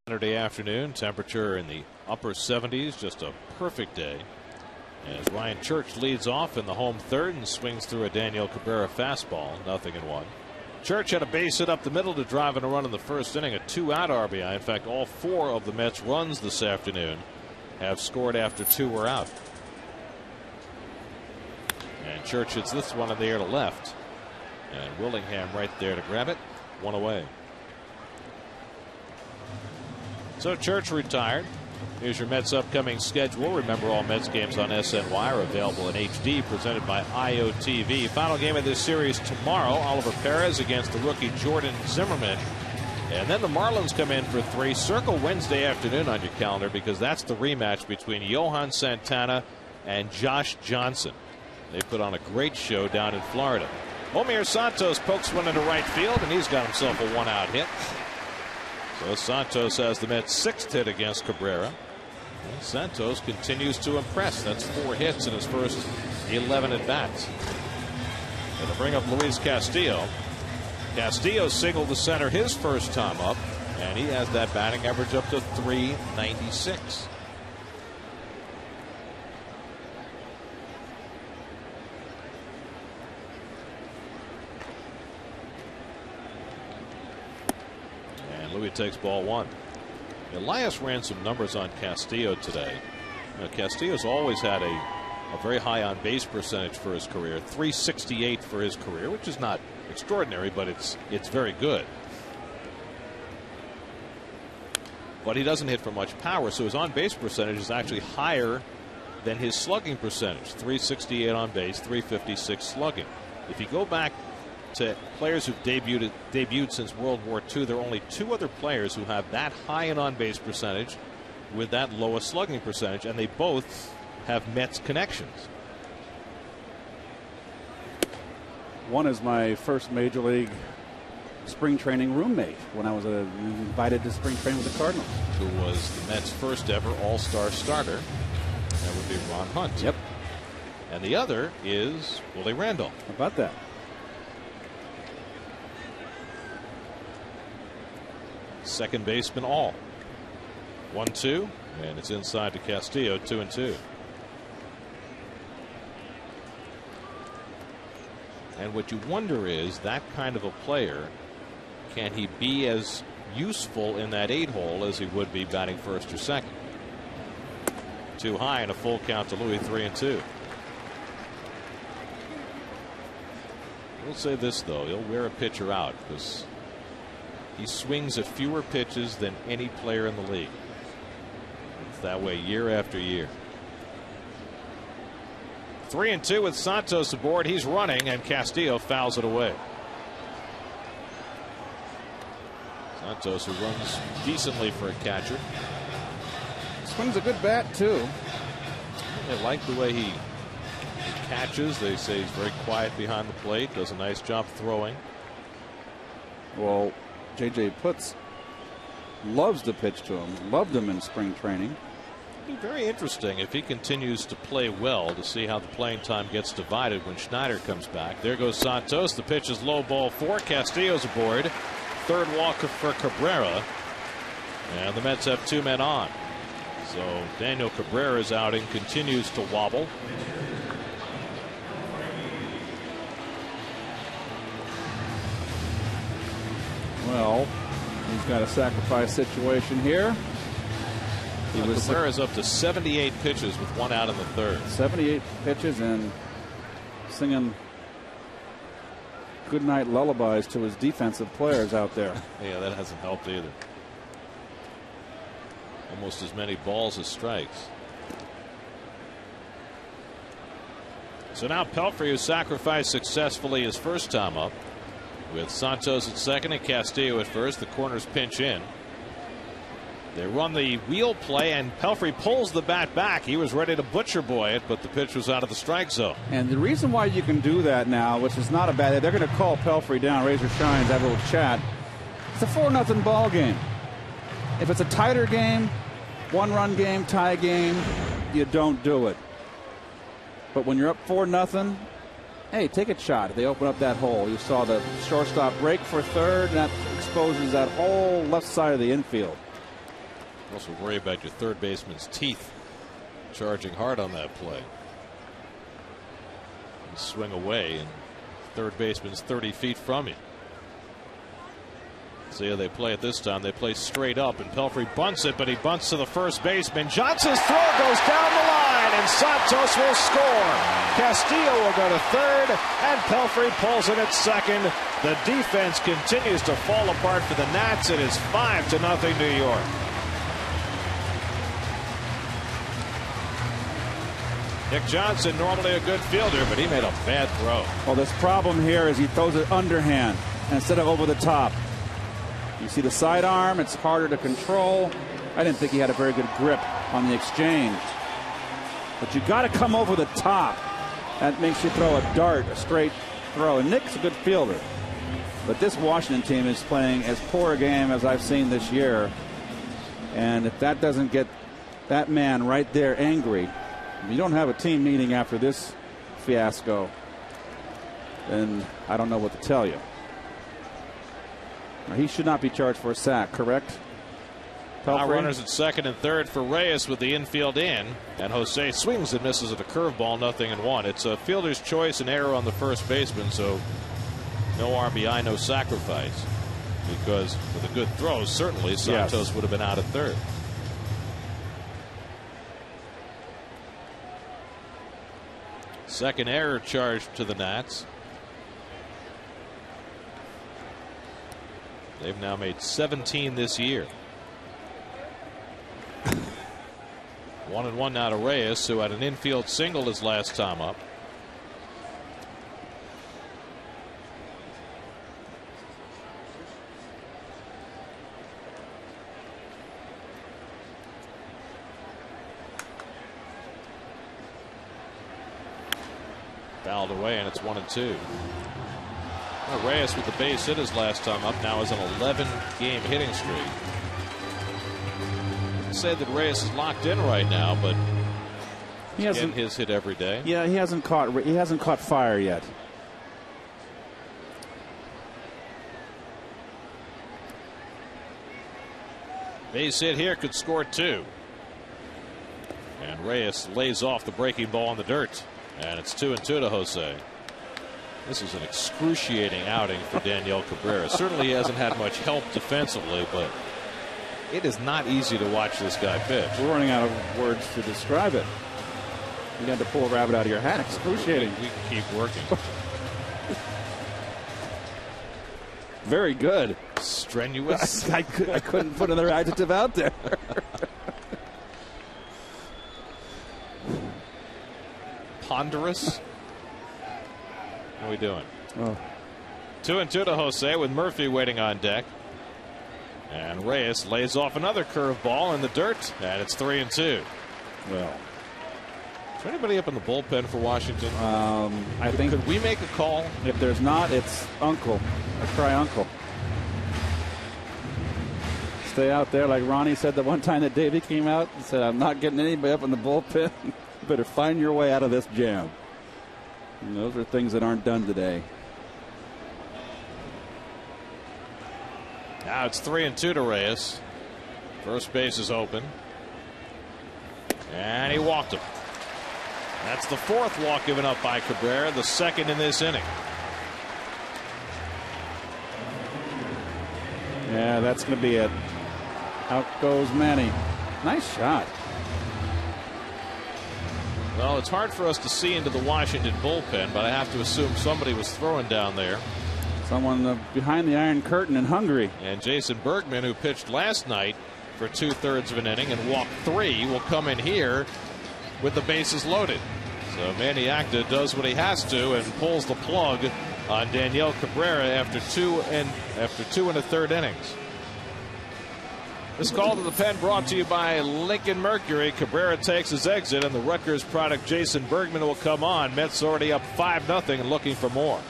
Saturday afternoon, temperature in the upper 70s, just a perfect day. As Ryan Church leads off in the home third and swings through a Daniel Cabrera fastball, 0-1. Church had a base hit up the middle to drive in a run in the first inning, a 2-out RBI. In fact, all 4 of the Mets' runs this afternoon have scored after 2 were out. And Church hits this one in the air to left. And Willingham right there to grab it. 1 away. So Church retired. Here's your Mets upcoming schedule. Remember, all Mets games on SNY are available in HD, presented by IOTV. Final game of this series tomorrow, Oliver Perez against the rookie Jordan Zimmerman. And then the Marlins come in for 3. Circle Wednesday afternoon on your calendar, because that's the rematch between Johan Santana and Josh Johnson. They put on a great show down in Florida. Homir Santos pokes one into right field, and he's got himself a 1-out hit. So Santos has the Mets' 6th hit against Cabrera. And Santos continues to impress. That's 4 hits in his first 11 at-bats. And to bring up Luis Castillo. Castillo singled to center his first time up, and he has that batting average up to .396. Louis takes ball 1. Elias ran some numbers on Castillo today. Castillo's always had a very high on base percentage for his career, .368 for his career, which is not extraordinary, but it's very good. But he doesn't hit for much power, so his on base percentage is actually higher than his slugging percentage. .368 on base, .356 slugging. If you go back to players who've debuted since World War II, there are only 2 other players who have that high an on-base percentage with that lowest slugging percentage, and they both have Mets connections. One is my first Major League spring training roommate when I was invited to spring training with the Cardinals. Who was the Mets' first ever All-Star starter. That would be Ron Hunt. Yep. And the other is Willie Randolph. How about that? Second baseman all. 1-2, and it's inside to Castillo, 2-2. And what you wonder is, that kind of a player, can he be as useful in that 8-hole as he would be batting first or second? Too high, and a full count to Louis, 3-2. We'll say this, though, he'll wear a pitcher out, because he swings at fewer pitches than any player in the league. It's that way year after year. 3-2 with Santos aboard. He's running, and Castillo fouls it away. Santos, who runs decently for a catcher. Swings a good bat, too. They like the way he catches. They say he's very quiet behind the plate. Does a nice job throwing. Well, J.J. Putz loves to pitch to him. Loved him in spring training. It'll be very interesting if he continues to play well, to see how the playing time gets divided when Schneider comes back. There goes Santos. The pitch is low, ball 4. Castillo's aboard. Third walk for Cabrera. And the Mets have 2 men on. So Daniel Cabrera's outing continues to wobble. Well, he's got a sacrifice situation here. Cabrera's up to 78 pitches with 1 out in the third. 78 pitches and singing goodnight lullabies to his defensive players out there. Yeah, that hasn't helped either. Almost as many balls as strikes. So now Pelfrey, who sacrificed successfully his first time up, with Santos at second and Castillo at first. The corners pinch in. They run the wheel play, and Pelfrey pulls the bat back. He was ready to butcher boy it, but the pitch was out of the strike zone. And the reason why you can do that now, which is not a bad, they're going to call Pelfrey down, Razor Shines, have a little chat. It's a 4-0 ball game. If it's a tighter game, 1-run game, tie game, you don't do it. But when you're up 4-0, hey, take a shot. They open up that hole. You saw the shortstop break for third, and that exposes that whole left side of the infield. Also worry about your third baseman's teeth charging hard on that play. You swing away, and third baseman's 30 feet from you. See how they play it this time. They play straight up, and Pelfrey bunts it, but he bunts to the first baseman. Johnson's throw goes down the line, and Santos will score. Castillo will go to third, and Pelfrey pulls it at second. The defense continues to fall apart for the Nats. It is 5-0 New York. Nick Johnson, normally a good fielder, but he made a bad throw. Well, this problem here is he throws it underhand instead of over the top. You see the sidearm, it's harder to control. I didn't think he had a very good grip on the exchange. But you got to come over the top. That makes you throw a dart, a straight throw. And Nick's a good fielder. But this Washington team is playing as poor a game as I've seen this year. And if that doesn't get that man right there angry, if you don't have a team meeting after this fiasco, then I don't know what to tell you. Now, he should not be charged for a sack, correct? Now runners at second and third for Reyes with the infield in, and Jose swings and misses at a curveball, 0-1. It's a fielder's choice and error on the first baseman, so no RBI, no sacrifice, because with a good throw, certainly Santos would have been out at third. Second error charged to the Nats. They've now made 17 this year. 1-1 now to Reyes, who had an infield single his last time up. Fouled away, and it's 1-2. Well, Reyes with the base hit his last time up now is an 11-game hitting streak. I'd say that Reyes is locked in right now, but he hasn't his hit every day. Yeah, he hasn't caught fire yet. Base hit here could score 2. And Reyes lays off the breaking ball in the dirt. And it's 2-2 to Jose. This is an excruciating outing for Daniel Cabrera. Certainly he hasn't had much help defensively, but it is not easy to watch this guy pitch. We're running out of words to describe it. You had to pull a rabbit out of your hat. Excruciating. We can keep working. Very good. Strenuous. I couldn't put another adjective out there. Ponderous. What are we doing? Oh. 2-2 to Jose with Murphy waiting on deck. And Reyes lays off another curveball in the dirt, and it's 3-2. Well, is there anybody up in the bullpen for Washington? I think. Could we make a call? If there's not, it's Uncle. I cry Uncle. Stay out there, like Ronnie said the one time that Davey came out and said, "I'm not getting anybody up in the bullpen. You better find your way out of this jam." And those are things that aren't done today. Now it's 3-2 to Reyes. First base is open. And he walked him. That's the fourth walk given up by Cabrera, the second in this inning. Yeah, that's going to be it. Out goes Manny. Nice shot. Well, it's hard for us to see into the Washington bullpen, but I have to assume somebody was throwing down there. Someone behind the Iron Curtain and hungry. And Jason Bergman, who pitched last night for 2/3 of an inning and walked 3, will come in here with the bases loaded. So Manny Acta does what he has to and pulls the plug on Daniel Cabrera after 2 1/3 innings. This call to the pen brought to you by Lincoln Mercury. Cabrera takes his exit, and the Rutgers product Jason Bergman will come on. Mets already up 5-0 and looking for more.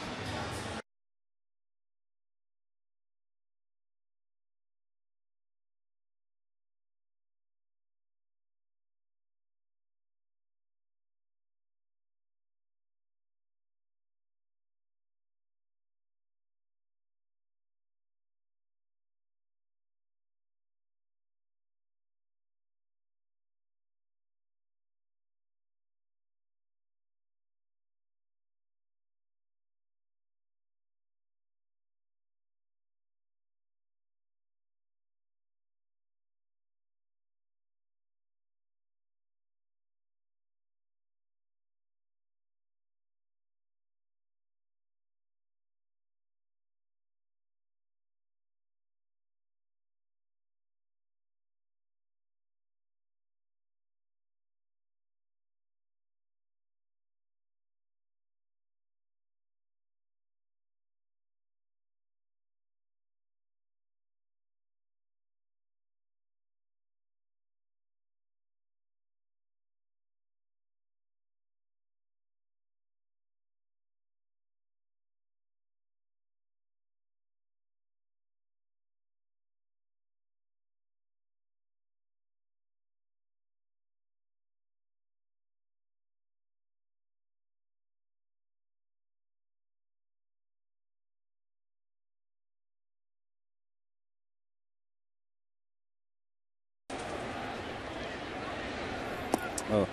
Oh.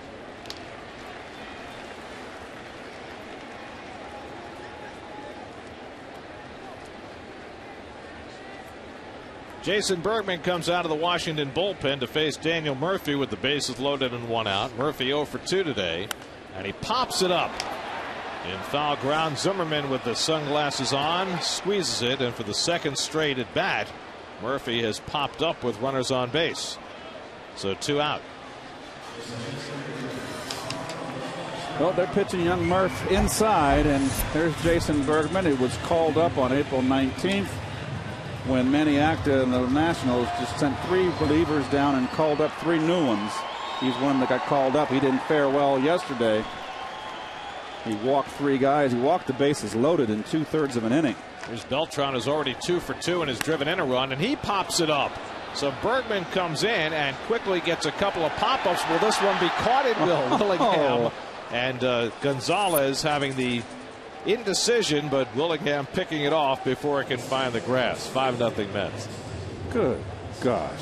Jason Bergman comes out of the Washington bullpen to face Daniel Murphy with the bases loaded and 1 out. Murphy 0 for 2 today, and he pops it up in foul ground. Zimmerman with the sunglasses on squeezes it, and for the second straight at bat, Murphy has popped up with runners on base. So 2 out. Well, they're pitching young Murph inside, and there's Jason Bergman, who was called up on April 19th when Manny Acta and the Nationals just sent 3 relievers down and called up 3 new ones. He's one that got called up. He didn't fare well yesterday. He walked 3 guys. He walked the bases loaded in 2/3 of an inning. Here's Beltran, is already 2 for 2 and has driven in a run, and he pops it up. So Bergman comes in and quickly gets a couple of pop-ups. Will this one be caught? It will. Willingham and Gonzalez having the indecision, but Willingham picking it off before it can find the grass. 5-0 Mets. Good gosh.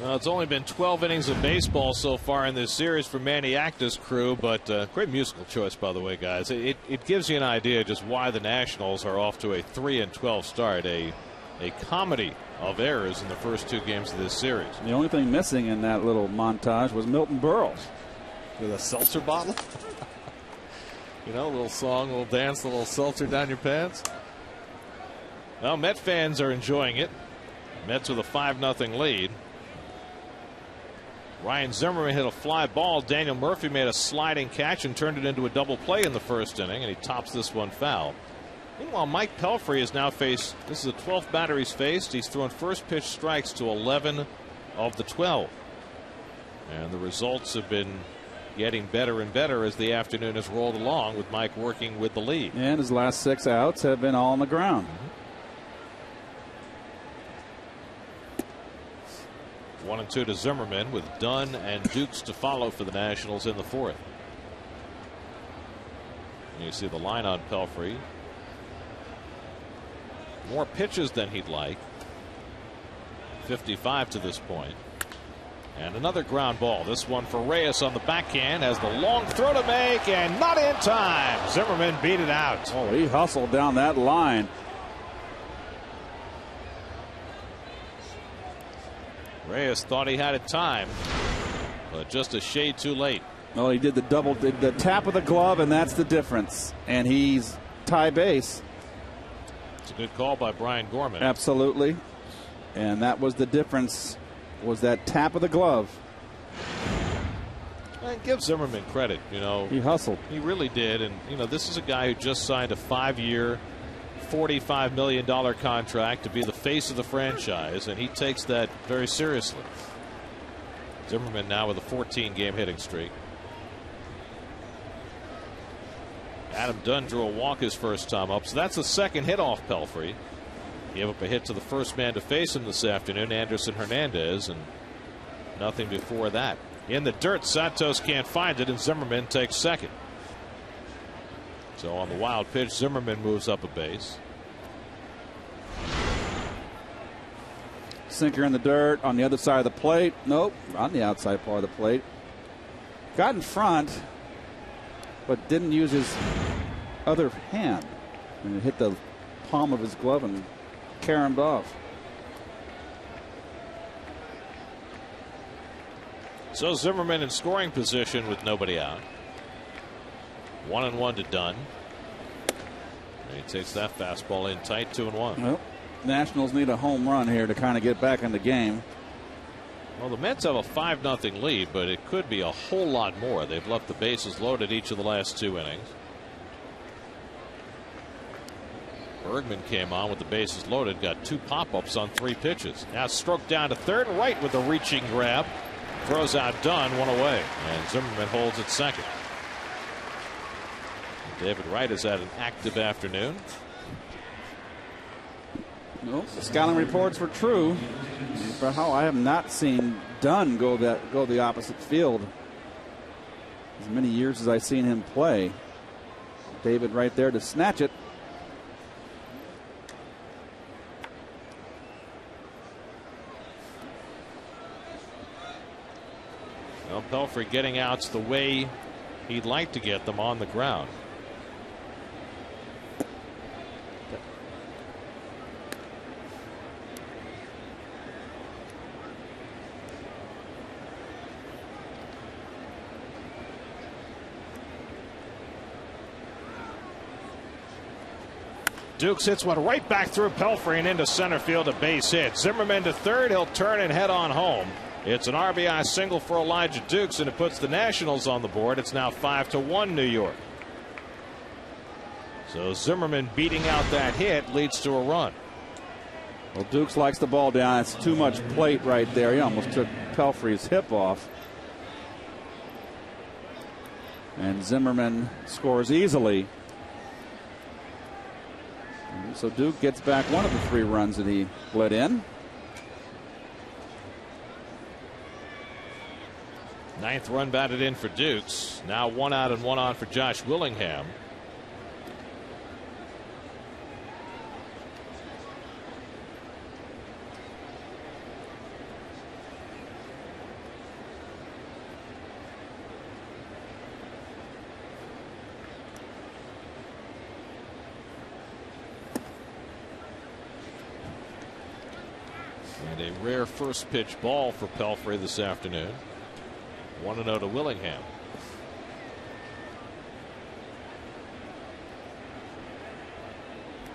It's only been 12 innings of baseball so far in this series for Manny Acta's crew, but great musical choice, by the way, guys. It gives you an idea just why the Nationals are off to a 3-12 start. A comedy of errors in the first 2 games of this series. The only thing missing in that little montage was Milton Berle with a seltzer bottle. You know, a little song, a little dance, a little seltzer down your pants. Well, Met fans are enjoying it. Mets with a 5-0 lead. Ryan Zimmerman hit a fly ball. Daniel Murphy made a sliding catch and turned it into a double play in the first inning, and he tops this one foul. Meanwhile, Mike Pelfrey has now faced, this is the 12th batter he's faced. He's thrown first pitch strikes to 11 of the 12. And the results have been getting better and better as the afternoon has rolled along, with Mike working with the lead. And his last 6 outs have been all on the ground. 1-2 to Zimmerman, with Dunn and Dukes to follow for the Nationals in the 4th. And you see the line on Pelfrey. More pitches than he'd like. 55 to this point. And another ground ball. This one for Reyes on the backhand, has the long throw to make, and not in time. Zimmerman beat it out. Oh, he hustled down that line. Reyes thought he had it timed, but just a shade too late. Well, he did the tap of the glove, and that's the difference. And he's tie base. It's a good call by Brian Gorman. Absolutely. And that was the difference was that tap of the glove. And give Zimmerman credit. You know, he hustled. He really did. And you know, this is a guy who just signed a 5-year, $45 million contract to be the face of the franchise, and he takes that very seriously. Zimmerman now with a 14-game hitting streak. Adam Dunn drew a walk his first time up, so that's the second hit off Pelfrey. He gave up a hit to the first man to face him this afternoon, Anderson Hernandez, and nothing before that. In the dirt, Santos can't find it, and Zimmerman takes second. So on the wild pitch, Zimmerman moves up a base. Sinker in the dirt on the other side of the plate. Nope, on the outside part of the plate. Got in front, but didn't use his other hand. And it hit the palm of his glove and caromed off. So Zimmerman in scoring position with nobody out. 1-1 to Dunn. And he takes that fastball in tight, 2-1. Well, Nationals need a home run here to kind of get back in the game. Well, the Mets have a 5-0 lead, but it could be a whole lot more. They've left the bases loaded each of the last 2 innings. Bergman came on with the bases loaded, got 2 pop-ups on 3 pitches. Now struck down to third, right with the reaching grab. Throws out Dunn, 1 away, and Zimmerman holds at second. David Wright has had an active afternoon. Nope, the scouting reports were true. For how I have not seen Dunn go the opposite field as many years as I've seen him play. David right there to snatch it. Well, Pelfrey getting outs the way he'd like to get them, on the ground. Dukes hits one right back through Pelfrey and into center field, a base hit. Zimmerman to third. He'll turn and head on home. It's an RBI single for Elijah Dukes, and it puts the Nationals on the board. It's now 5-1 New York. So Zimmerman beating out that hit leads to a run. Well, Dukes likes the ball down. It's too much plate right there. He almost took Pelfrey's hip off. And Zimmerman scores easily. So Duke gets back one of the 3 runs that he let in. 9th run batted in for Dukes. Now 1 out and 1 on for Josh Willingham. And a rare first pitch ball for Pelfrey this afternoon. 1-0 to Willingham.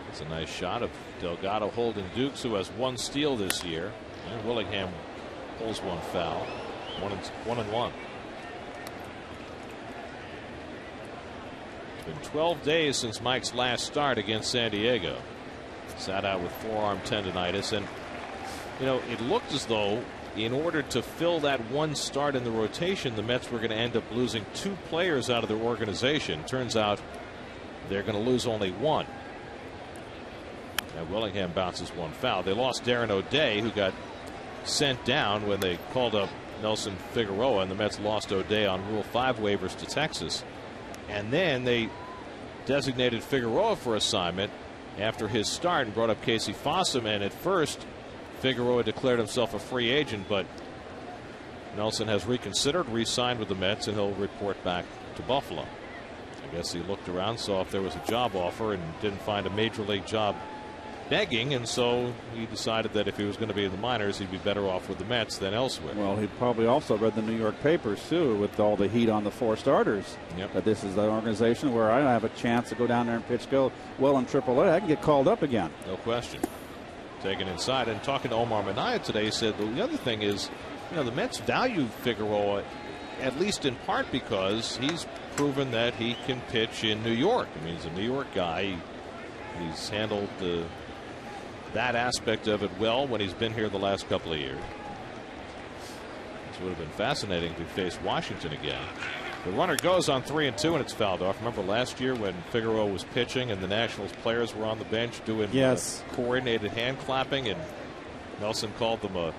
It's a nice shot of Delgado holding Dukes, who has 1 steal this year. And Willingham pulls 1 foul. 1-1. It's been 12 days since Mike's last start against San Diego. Sat out with forearm tendonitis, and you know, it looked as though in order to fill that 1 start in the rotation, the Mets were going to end up losing 2 players out of their organization. Turns out they're going to lose only 1. And Willingham bounces 1 foul. They lost Darren O'Day, who got sent down when they called up Nelson Figueroa, and the Mets lost O'Day on Rule 5 waivers to Texas. And then they designated Figueroa for assignment after his start and brought up Casey Fossum. And at first, Figueroa declared himself a free agent, but Nelson has reconsidered, re-signed with the Mets, and he'll report back to Buffalo. I guess he looked around, saw if there was a job offer, and didn't find a major league job begging, and so he decided that if he was going to be in the minors, he'd be better off with the Mets than elsewhere. Well, he probably also read the New York papers, too, with all the heat on the 4 starters. Yep. That this is the organization where I have a chance to go down there and pitch well in AAA. I can get called up again. No question. taken inside. And talking to Omar Minaya today, he said the other thing is, the Mets value Figueroa, at least in part because he's proven that he can pitch in New York. I mean, he's a New York guy. He's handled that aspect of it well when he's been here the last couple of years. This would have been fascinating if he faced Washington again. The runner goes on 3-2 and it's fouled off. Remember last year when Figueroa was pitching and the Nationals players were on the bench doing coordinated hand clapping, and Nelson called them a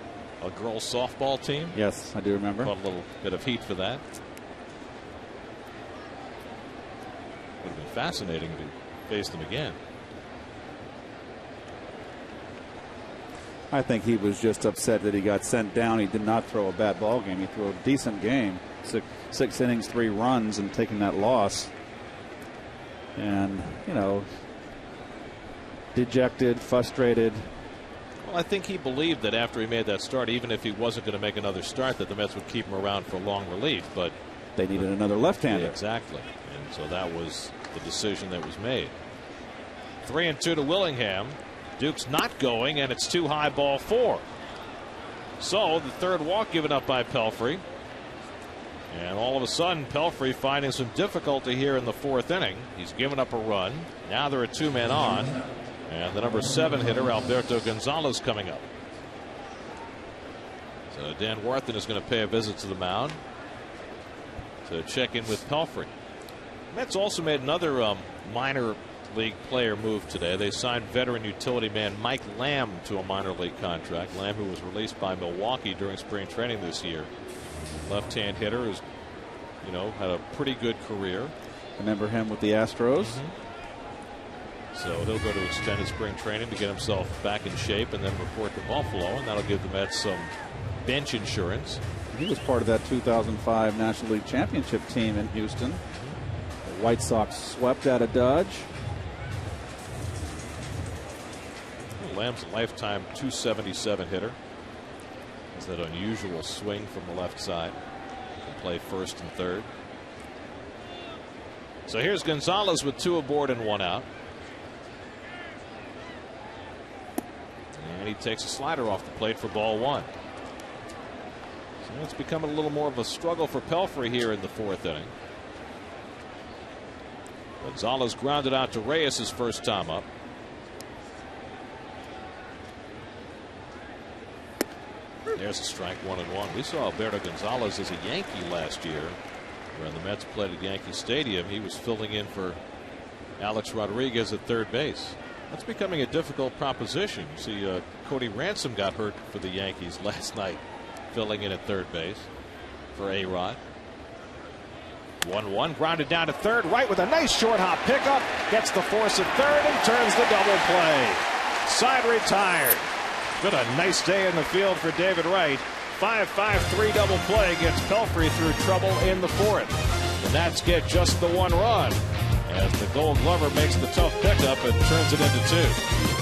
girls softball team? Yes, I do remember. Caught a little bit of heat for that. Would have been fascinating to face them again. I think he was just upset that he got sent down. He did not throw a bad ball game. He threw a decent game. Six innings, 3 runs, and taking that loss. And, dejected, frustrated. Well, I think he believed that after he made that start, even if he wasn't going to make another start, that the Mets would keep him around for long relief. But they needed another left-hander. Yeah, exactly. And so that was the decision that was made. 3-2 to Willingham. Duke's not going, and it's too high, ball 4. So the third walk given up by Pelfrey. And all of a sudden, Pelfrey finding some difficulty here in the 4th inning. He's given up a run. Now there are 2 men on. And the number 7 hitter, Alberto Gonzalez, coming up. So Dan Warthen is going to pay a visit to the mound to check in with Pelfrey. Mets also made another minor league player move today. They signed veteran utility man Mike Lamb to a minor league contract. Lamb, who was released by Milwaukee during spring training this year. Left-hand hitter who's, had a pretty good career. Remember him with the Astros? So he'll go to extended spring training to get himself back in shape and then report to Buffalo, and that'll give the Mets some bench insurance. He was part of that 2005 National League Championship team in Houston. The White Sox swept out of Dodge. Lamb's a lifetime .277 hitter. It's that unusual swing from the left side. Can play first and third. So here's Gonzalez with 2 aboard and 1 out. And he takes a slider off the plate for ball 1. So it's becoming a little more of a struggle for Pelfrey here in the 4th inning. Gonzalez grounded out to Reyes his first time up. There's a strike, 1-1. We saw Alberto Gonzalez as a Yankee last year when the Mets played at Yankee Stadium. He was filling in for Alex Rodriguez at third base. That's becoming a difficult proposition. See, Cody Ransom got hurt for the Yankees last night, filling in at third base for A-Rod. 1-1, grounded down to third, right with a nice short hop pickup, gets the force at third and turns the double play. Side retired. Been a nice day in the field for David Wright. 5-5-3 double play gets Pelfrey through trouble in the 4th. The Nats get just the 1 run as the Gold Glover makes the tough pickup and turns it into 2.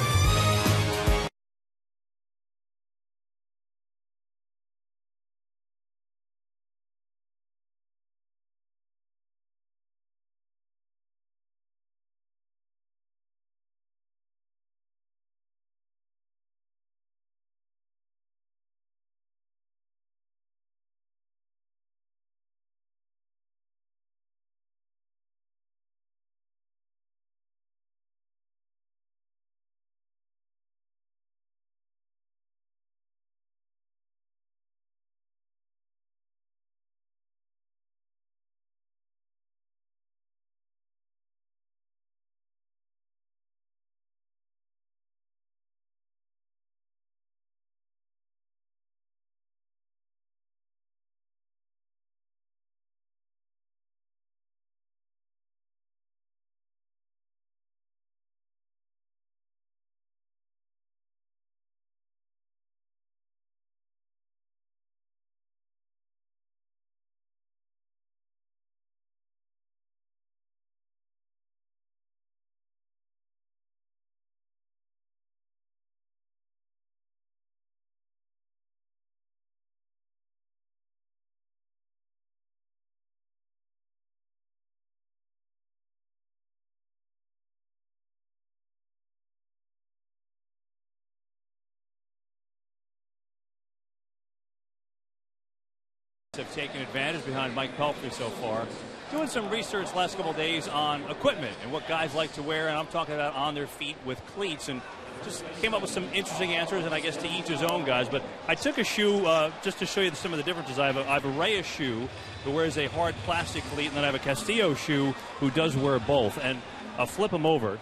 have taken advantage behind Mike Pelfrey so far. Doing some research last couple of days on equipment and what guys like to wear, and I'm talking about on their feet with cleats, and just came up with some interesting answers, and I guess to each his own, guys. But I took a shoe just to show you some of the differences. I have a Reyes shoe who wears a hard plastic cleat, and then I have a Castillo shoe who does wear both. And I'll flip them over,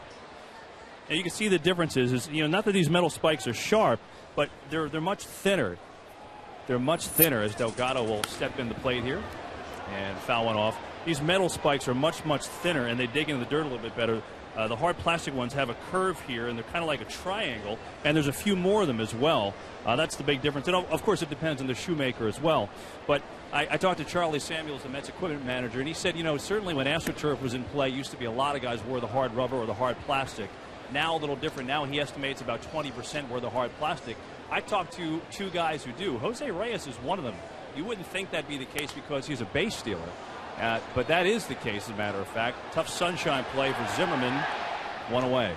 and you can see the differences. Is, not that these metal spikes are sharp, but they're much thinner. They're much thinner as Delgado will step in the plate here and foul one off. These metal spikes are much, much thinner, and they dig into the dirt a little bit better. The hard plastic ones have a curve here, and they're kind of like a triangle, and there's a few more of them as well. That's the big difference. And, of course, it depends on the shoemaker as well. But I talked to Charlie Samuels, the Mets equipment manager, and he said, certainly when AstroTurf was in play, used to be a lot of guys wore the hard rubber or the hard plastic. Now a little different. Now he estimates about 20% wear the hard plastic. I talked to two guys who do. Jose Reyes is one of them. You wouldn't think that'd be the case because he's a base stealer. But that is the case, as a matter of fact. Tough sunshine play for Zimmerman. One away.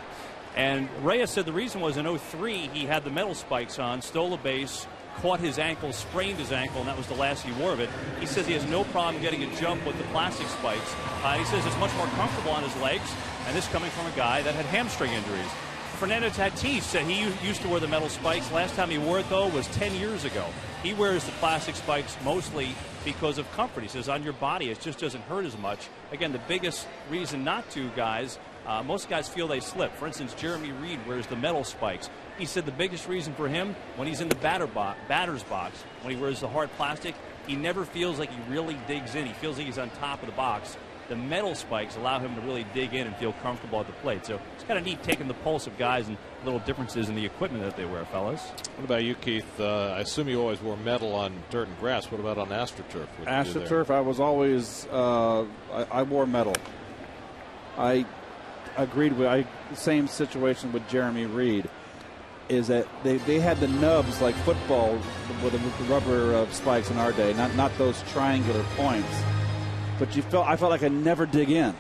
And Reyes said the reason was in 2003 he had the metal spikes on, stole a base, caught his ankle, sprained his ankle, and that was the last he wore of it. He says he has no problem getting a jump with the plastic spikes. He says it's much more comfortable on his legs, and this coming from a guy that had hamstring injuries. Fernando Tatis said he used to wear the metal spikes. Last time he wore it, though, was 10 years ago. He wears the plastic spikes mostly because of comfort. He says on your body, it just doesn't hurt as much. Again, the biggest reason not to, guys, most guys feel they slip. For instance, Jeremy Reed wears the metal spikes. He said the biggest reason for him, when he's in the batter's box, when he wears the hard plastic, he never feels like he really digs in. He feels like he's on top of the box. The metal spikes allow him to really dig in and feel comfortable at the plate. So it's kind of neat taking the pulse of guys and little differences in the equipment that they wear, fellas. What about you, Keith? I assume you always wore metal on dirt and grass. What about on AstroTurf? AstroTurf, I was always, I wore metal. I agreed with, the same situation with Jeremy Reed, is that they had the nubs like football with the rubber spikes in our day, not those triangular points. But I felt like I never dig in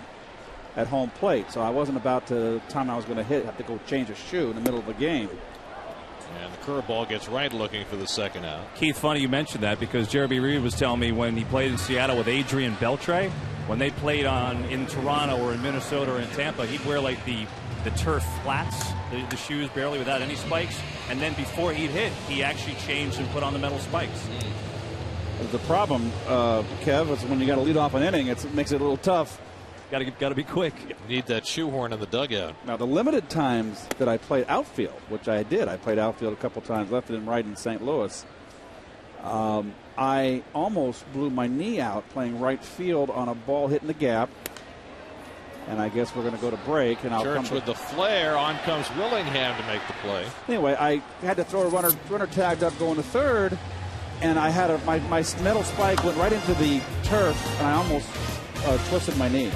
at home plate, so I wasn't about to time I was going to have to go change a shoe in the middle of the game. And the curveball gets right looking for the second out. Keith, funny you mentioned that because Jeremy Reed was telling me when he played in Seattle with Adrian Beltre, when they played in Toronto or in Minnesota or in Tampa, he'd wear like the turf flats, the shoes barely without any spikes, and then before he'd hit, he actually changed and put on the metal spikes. The problem, Kev, is when you got to lead off an inning, it makes it a little tough. Got to be quick. You need that shoehorn in the dugout. Now, the limited times that I played outfield, which I did, I played outfield a couple times, left and right in St. Louis. I almost blew my knee out playing right field on a ball hitting the gap. And I guess we're going to go to break. And I'll Church come with the flare. On comes Willingham to make the play. Anyway, I had to throw a runner tagged up going to third. And I had my metal spike went right into the turf, and I almost twisted my knee.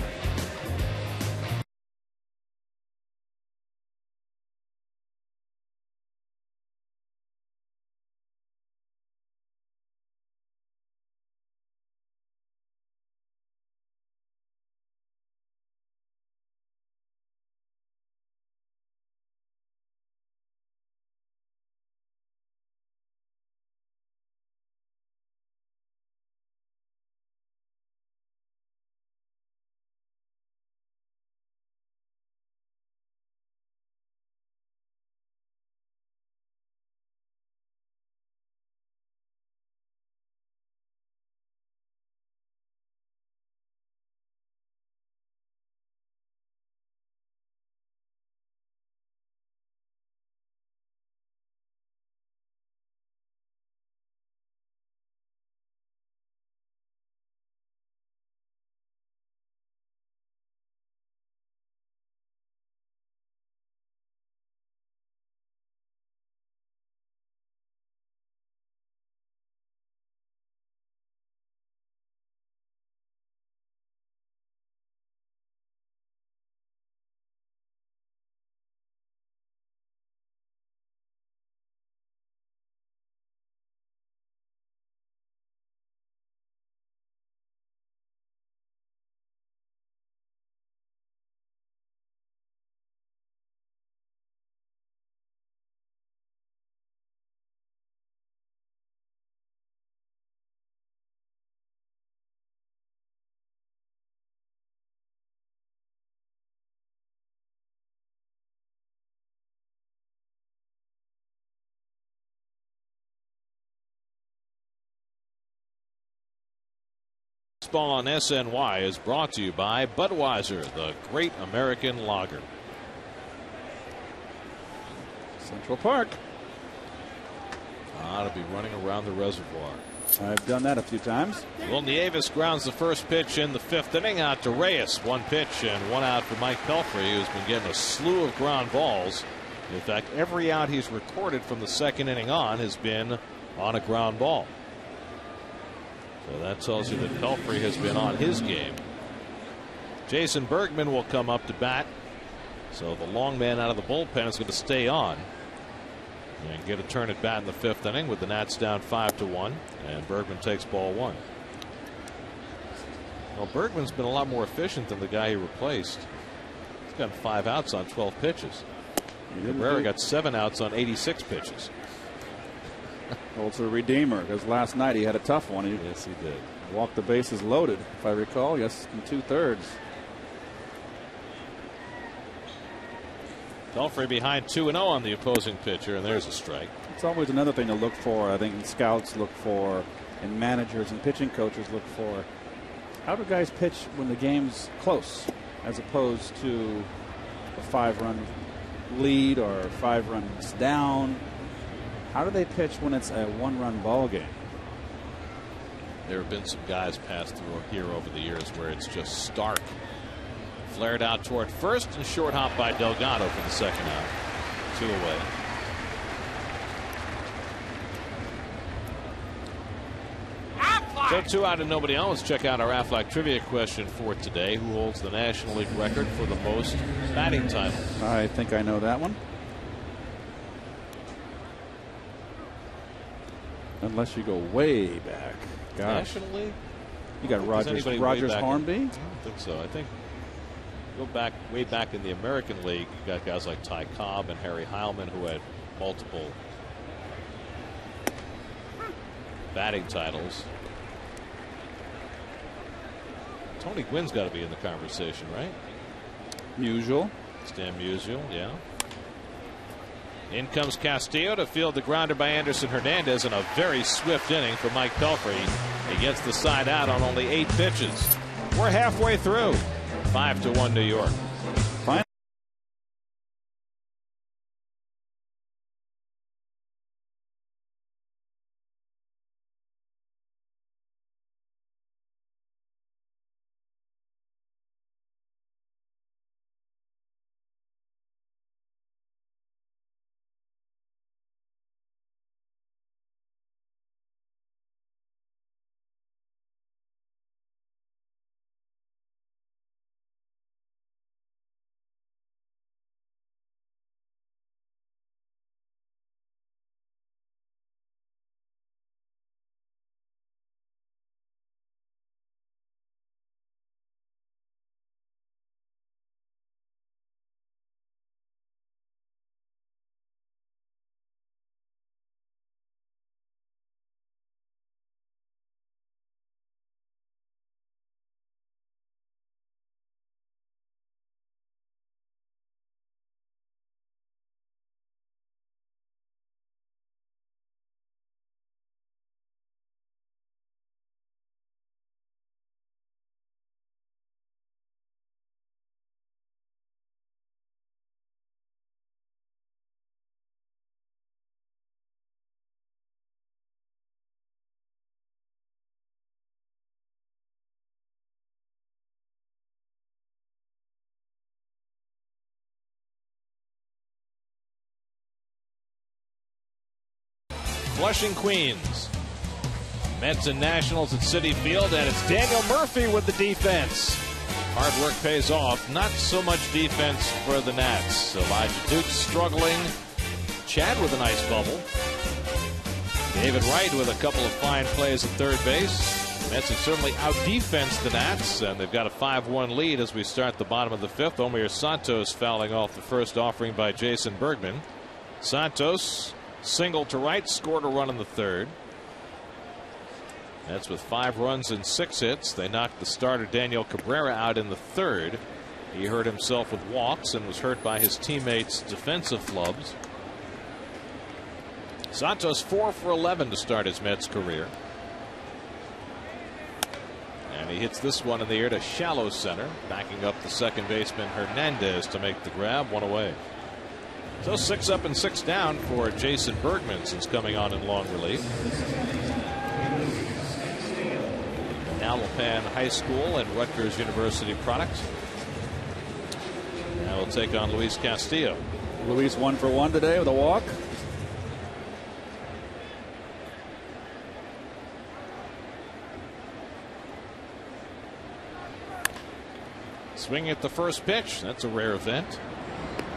Baseball on SNY is brought to you by Budweiser, the great American lager. Central Park. To be running around the reservoir. I've done that a few times. Will Nieves grounds the first pitch in the 5th inning out to Reyes. 1 pitch and 1 out for Mike Pelfrey, who's been getting a slew of ground balls. In fact, every out he's recorded from the 2nd inning on has been on a ground ball. So that tells you that Pelfrey has been on his game. Jason Bergman will come up to bat. So the long man out of the bullpen is going to stay on and get a turn at bat in the 5th inning with the Nats down 5-1, and Bergman takes ball 1. Well, Bergman's been a lot more efficient than the guy he replaced. He's gotten 5 outs on 12 pitches. Cabrera got 7 outs on 86 pitches. Well, it's a redeemer because last night he had a tough one. Yes, he did. Walked the bases loaded, if I recall. Yes, in 2/3. Pelfrey behind 2-0 on the opposing pitcher, and there's a strike. It's always another thing to look for. I think scouts look for, and managers and pitching coaches look for. How do guys pitch when the game's close, as opposed to a 5-run lead or 5 runs down? How do they pitch when it's a 1-run ball game? There have been some guys passed through here over the years where it's just stark. Flared out toward first and short hop by Delgado for the 2nd out. 2 away. So 2 out and nobody else. Check out our Aflac trivia question for today. Who holds the National League record for the most batting titles? I think I know that one. Unless you go way back. Gosh. National League? You got Rogers Hornby? I don't think so. I think go back way back in the American League, you got guys like Ty Cobb and Harry Heilman who had multiple batting titles. Tony Gwynn's got to be in the conversation, right? Musial. Stan Musial, yeah. In comes Castillo to field the grounder by Anderson Hernandez in a very swift inning for Mike Pelfrey. He gets the side out on only 8 pitches. We're halfway through. 5-1 New York. Fine. Flushing, Queens. Mets and Nationals at Citi Field, and it's Daniel Murphy with the defense. Hard work pays off. Not so much defense for the Nats. Elijah Duke struggling. Chad with a nice bubble. David Wright with a couple of fine plays at third base. Mets have certainly out-defensed the Nats, and they've got a 5-1 lead as we start the bottom of the 5th. Omir Santos fouling off the first offering by Jason Bergman. Santos single to right, scored a run in the 3rd. That's with 5 runs and 6 hits. They knocked the starter Daniel Cabrera out in the 3rd. He hurt himself with walks and was hurt by his teammates' defensive flubs. Santos 4 for 11 to start his Mets career. And he hits this one in the air to shallow center, backing up the second baseman Hernandez to make the grab, 1 away. So 6 up and 6 down for Jason Bergman since coming on in long relief. Bullpen High School and Rutgers University product. Now we'll take on Luis Castillo. Luis 1 for 1 today with a walk. Swinging at the first pitch. That's a rare event.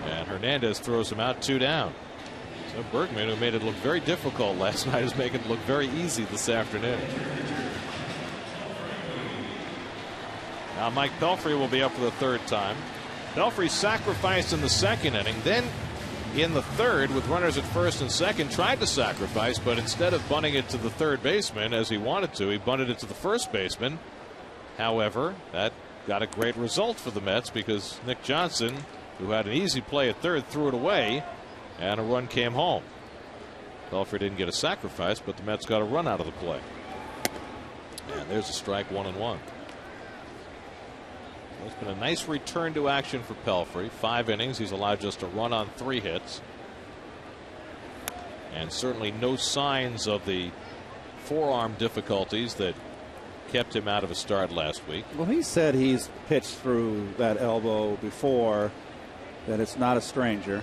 And Hernandez throws him out, 2 down. So Bergman, who made it look very difficult last night, is making it look very easy this afternoon. Now Mike Pelfrey will be up for the 3rd time. Pelfrey sacrificed in the 2nd inning. Then in the 3rd, with runners at 1st and 2nd, tried to sacrifice, but instead of bunting it to the 3rd baseman as he wanted to, he bunted it to the 1st baseman. However, that got a great result for the Mets because Nick Johnson, who had an easy play at 3rd, threw it away, and a run came home. Pelfrey didn't get a sacrifice, but the Mets got a run out of the play. And there's a strike, 1-1. It's been a nice return to action for Pelfrey. 5 innings. He's allowed just a run on 3 hits. And certainly no signs of the forearm difficulties that kept him out of a start last week. Well, he said he's pitched through that elbow before, that it's not a stranger.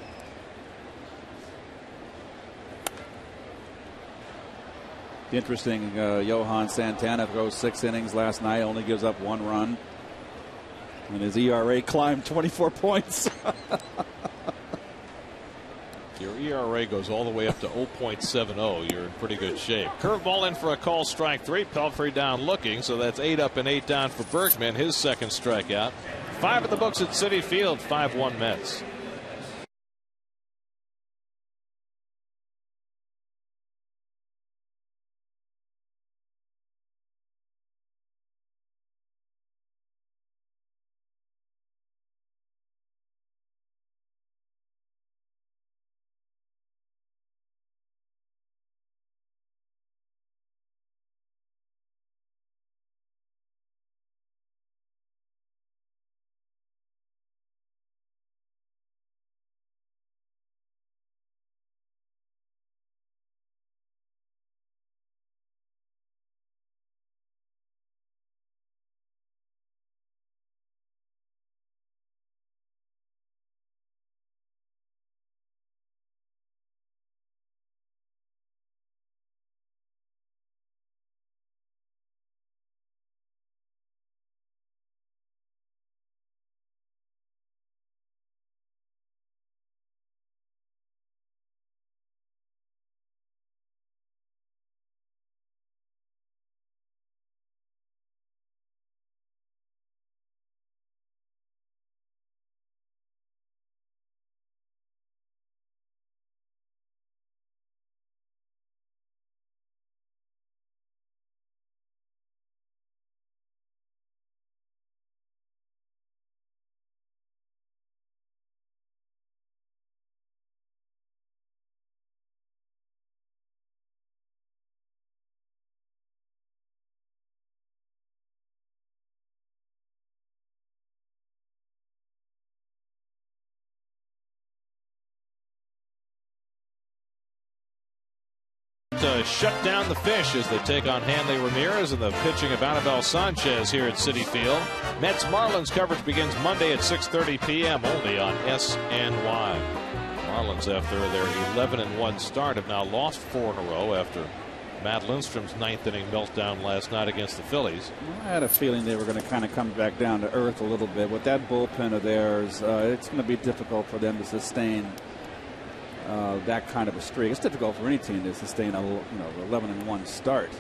Interesting, Johan Santana throws 6 innings last night, only gives up 1 run. And his ERA climbed 24 points. Your ERA goes all the way up to 0.70. You're in pretty good shape. Curveball in for a call, strike 3. Pelfrey down looking, so that's 8 up and 8 down for Bergman, his 2nd strikeout. 5 at the books at Citi Field, 5-1 Mets. To shut down the fish as they take on Hanley Ramirez and the pitching of Anibal Sanchez here at Citi Field. Mets Marlins coverage begins Monday at 6:30 p.m. only on SNY. Marlins, after their 11-1 start, have now lost 4 in a row after Matt Lindstrom's 9th inning meltdown last night against the Phillies. I had a feeling they were going to kind of come back down to earth a little bit with that bullpen of theirs. It's going to be difficult for them to sustain that kind of a streak. It's difficult for any team to sustain a 11-1 start.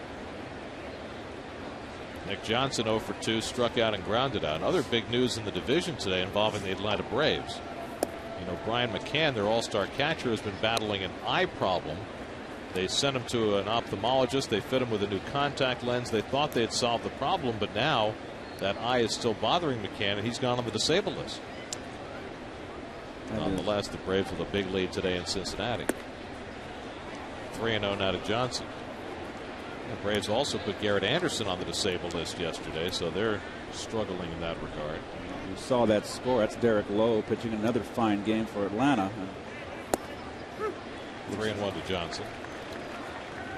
Nick Johnson 0 for 2, struck out and grounded out. Other big news in the division today involving the Atlanta Braves. Brian McCann, their all-star catcher, has been battling an eye problem. They sent him to an ophthalmologist. They fit him with a new contact lens. They thought they had solved the problem, but now that eye is still bothering McCann, and he's gone on the disabled list. Nonetheless, the Braves with a big lead today in Cincinnati. 3-0 now to Johnson. The Braves also put Garrett Anderson on the disabled list yesterday, so they're struggling in that regard. You saw that score. That's Derek Lowe pitching another fine game for Atlanta. 3-1 to Johnson.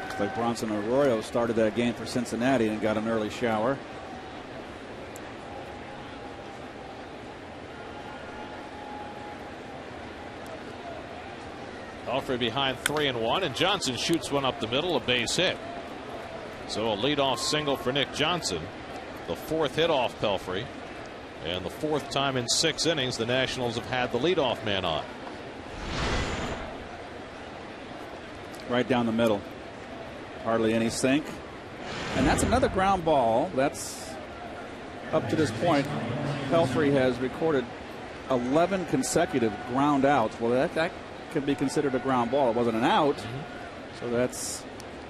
Looks like Bronson Arroyo started that game for Cincinnati and got an early shower. Pelfrey behind 3-1, and Johnson shoots one up the middle, a base hit. So a leadoff single for Nick Johnson, the 4th hit off Pelfrey, and the 4th time in 6 innings the Nationals have had the leadoff man on. Right down the middle. Hardly any sink. And that's another ground ball. That's up to this point. Pelfrey has recorded 11 consecutive ground outs. Well, that could be considered a ground ball. It wasn't an out. So that's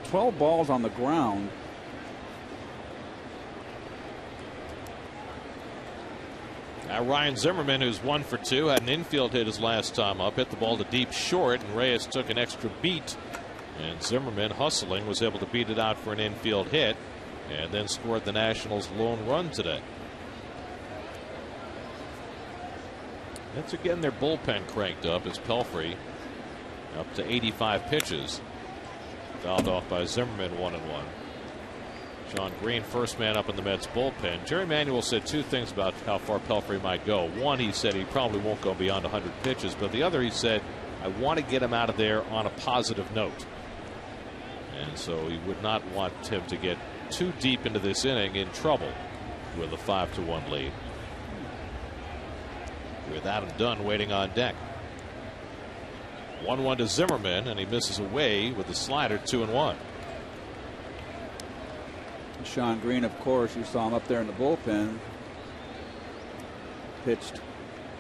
12 balls on the ground. Now Ryan Zimmerman, who's 1 for 2, had an infield hit his last time up, hit the ball to deep short, and Reyes took an extra beat. And Zimmerman, hustling, was able to beat it out for an infield hit and then scored the Nationals' lone run today. That's again their bullpen cranked up as Pelfrey up to 85 pitches. Fouled off by Zimmerman, 1-1. Sean Green, first man up in the Mets bullpen. Jerry Manuel said 2 things about how far Pelfrey might go. One, he said he probably won't go beyond 100 pitches, but the other, he said, I want to get him out of there on a positive note. And so he would not want him to get too deep into this inning in trouble with a 5-1 lead. With Adam Dunn waiting on deck. 1-1 to Zimmerman, and he misses away with the slider, 2-1. Sean Green, of course, you saw him up there in the bullpen. Pitched,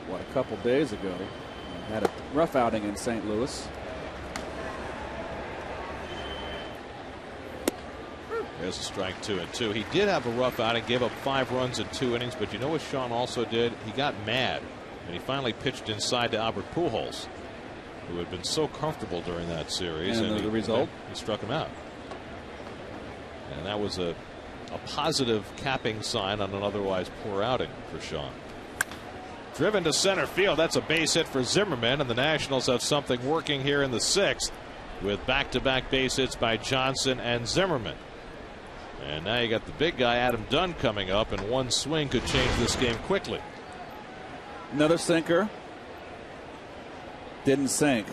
what, a couple days ago. Had a rough outing in St. Louis. There's a strike, 2-2. He did have a rough outing, gave up 5 runs in 2 innings, but you know what Sean also did? He got mad, and he finally pitched inside to Albert Pujols, who had been so comfortable during that series. And the result? He struck him out. And that was a positive capping sign on an otherwise poor outing for Sean. Driven to center field. That's a base hit for Zimmerman, and the Nationals have something working here in the 6th with back-to-back base hits by Johnson and Zimmerman. And now you got the big guy Adam Dunn coming up, and one swing could change this game quickly. Another sinker. Didn't sink.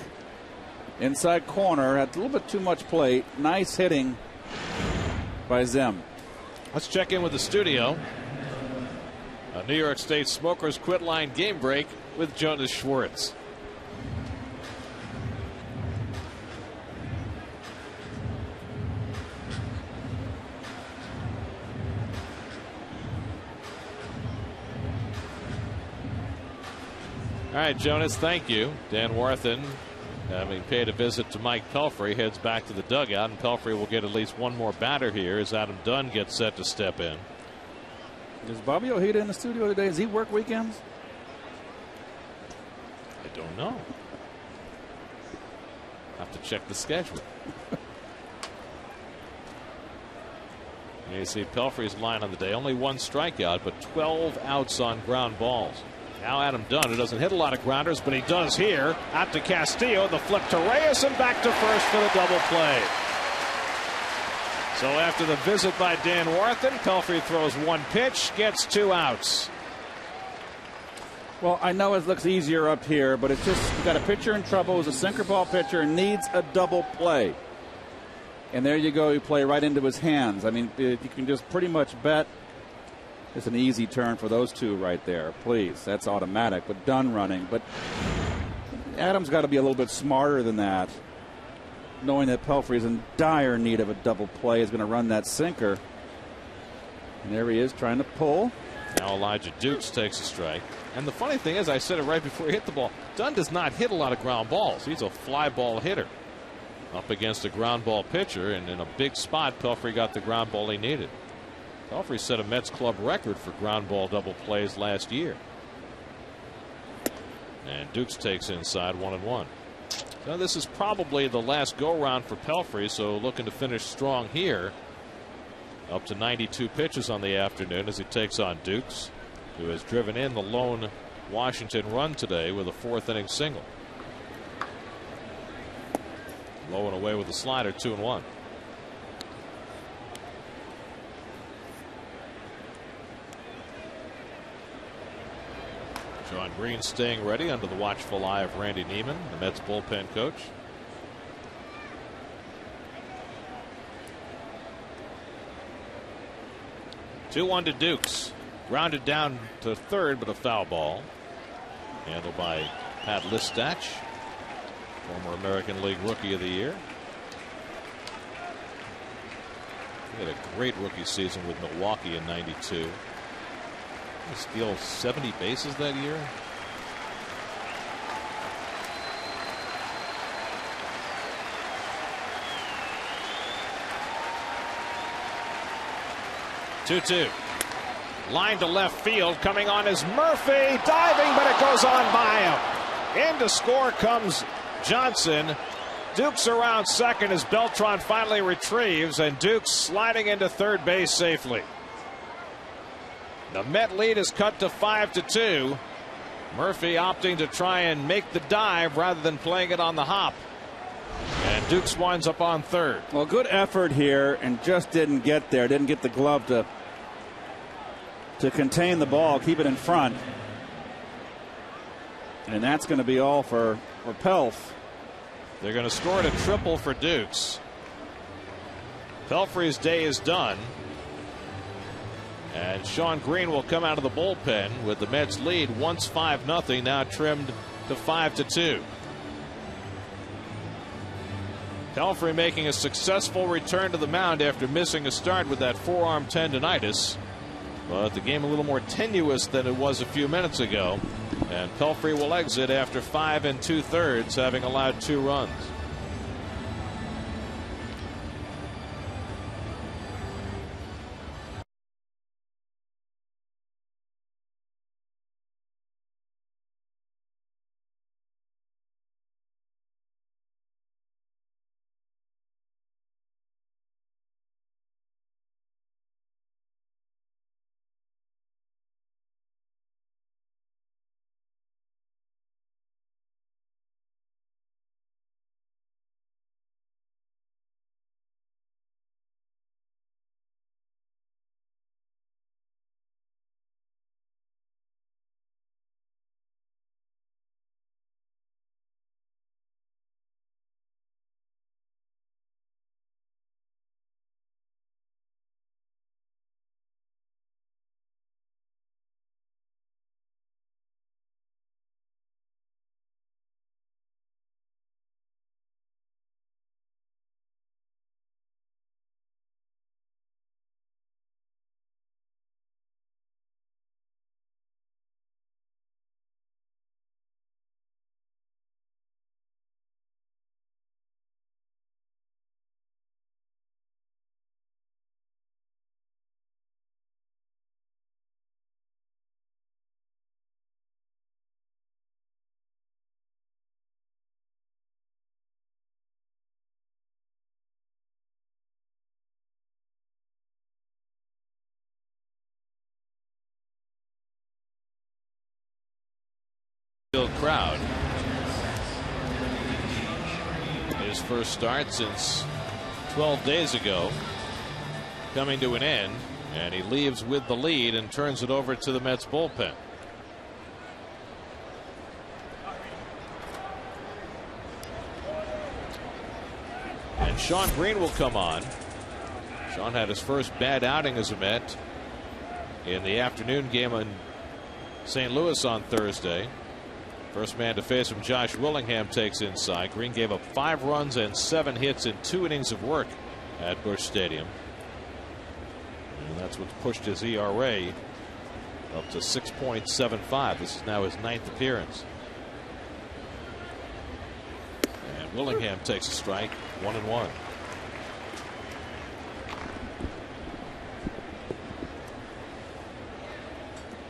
Inside corner, had a little bit too much plate. Nice hitting by Zim. Let's check in with the studio. A New York State Smokers Quit Line game break with Jonas Schwartz. All right, Jonas, thank you. Dan Warthen, having paid a visit to Mike Pelfrey, heads back to the dugout, and Pelfrey will get at least one more batter here as Adam Dunn gets set to step in. Is Bobby Ojeda in the studio today? Does he work weekends? I don't know. Have to check the schedule. You see Pelfrey's line on the day. Only 1 strikeout, but 12 outs on ground balls. Now Adam Dunn, who doesn't hit a lot of grounders, but he does here. Out to Castillo, the flip to Reyes, and back to first for the double play. So after the visit by Dan Warthen, Pelfrey throws 1 pitch, gets 2 outs. Well, I know it looks easier up here, but it's just, you got a pitcher in trouble, who's a sinker ball pitcher, needs a double play. And there you go, you play right into his hands. I mean, you can just pretty much bet it's an easy turn for those 2 right there. Please, that's automatic, but Dunn running. But Adam's got to be a little bit smarter than that, knowing that Pelfrey's in dire need of a double play, is going to run that sinker. And there he is trying to pull. Now Elijah Dukes takes a strike. And the funny thing is, I said it right before he hit the ball, Dunn does not hit a lot of ground balls. He's a fly ball hitter up against a ground ball pitcher, and in a big spot Pelfrey got the ground ball he needed. Pelfrey set a Mets club record for ground ball double plays last year. And Dukes takes inside, 1-1. Now this is probably the last go round for Pelfrey, so looking to finish strong here up to 92 pitches on the afternoon as he takes on Dukes, who has driven in the lone Washington run today with a 4th inning single. Low and away with the slider, 2-1. John Green staying ready under the watchful eye of Randy Neiman, the Mets bullpen coach. Two-1 to Dukes. Grounded down to third, but a foul ball. Handled by Pat Listach, former American League Rookie of the Year. He had a great rookie season with Milwaukee in '92. He steals 70 bases that year. Two-two. Line to left field. Coming on is Murphy. Diving, but it goes on by him. In to score comes Johnson. Dukes around second as Beltran finally retrieves, and Dukes sliding into third base safely. The Met lead is cut to 5-2. Murphy opting to try and make the dive rather than playing it on the hop. And Dukes winds up on third. Well, good effort here, and just didn't get there. Didn't get the glove to contain the ball, keep it in front. And that's going to be all for Pelf. They're going to score a triple for Dukes. Pelfrey's day is done. And Sean Green will come out of the bullpen with the Mets lead once 5-0, now trimmed to 5-2. Pelfrey making a successful return to the mound after missing a start with that forearm tendonitis. But the game a little more tenuous than it was a few minutes ago. And Pelfrey will exit after 5 2/3, having allowed 2 runs. Crowd. His first start since 12 days ago coming to an end, and he leaves with the lead and turns it over to the Mets bullpen. And Sean Green will come on. Sean had his first bad outing as a Met in the afternoon game in St. Louis on Thursday. First man to face him, Josh Willingham, takes inside. Green gave up 5 runs and 7 hits in 2 innings of work at Busch Stadium. And that's what's pushed his ERA up to 6.75. This is now his 9th appearance. And Willingham takes a strike, 1-1.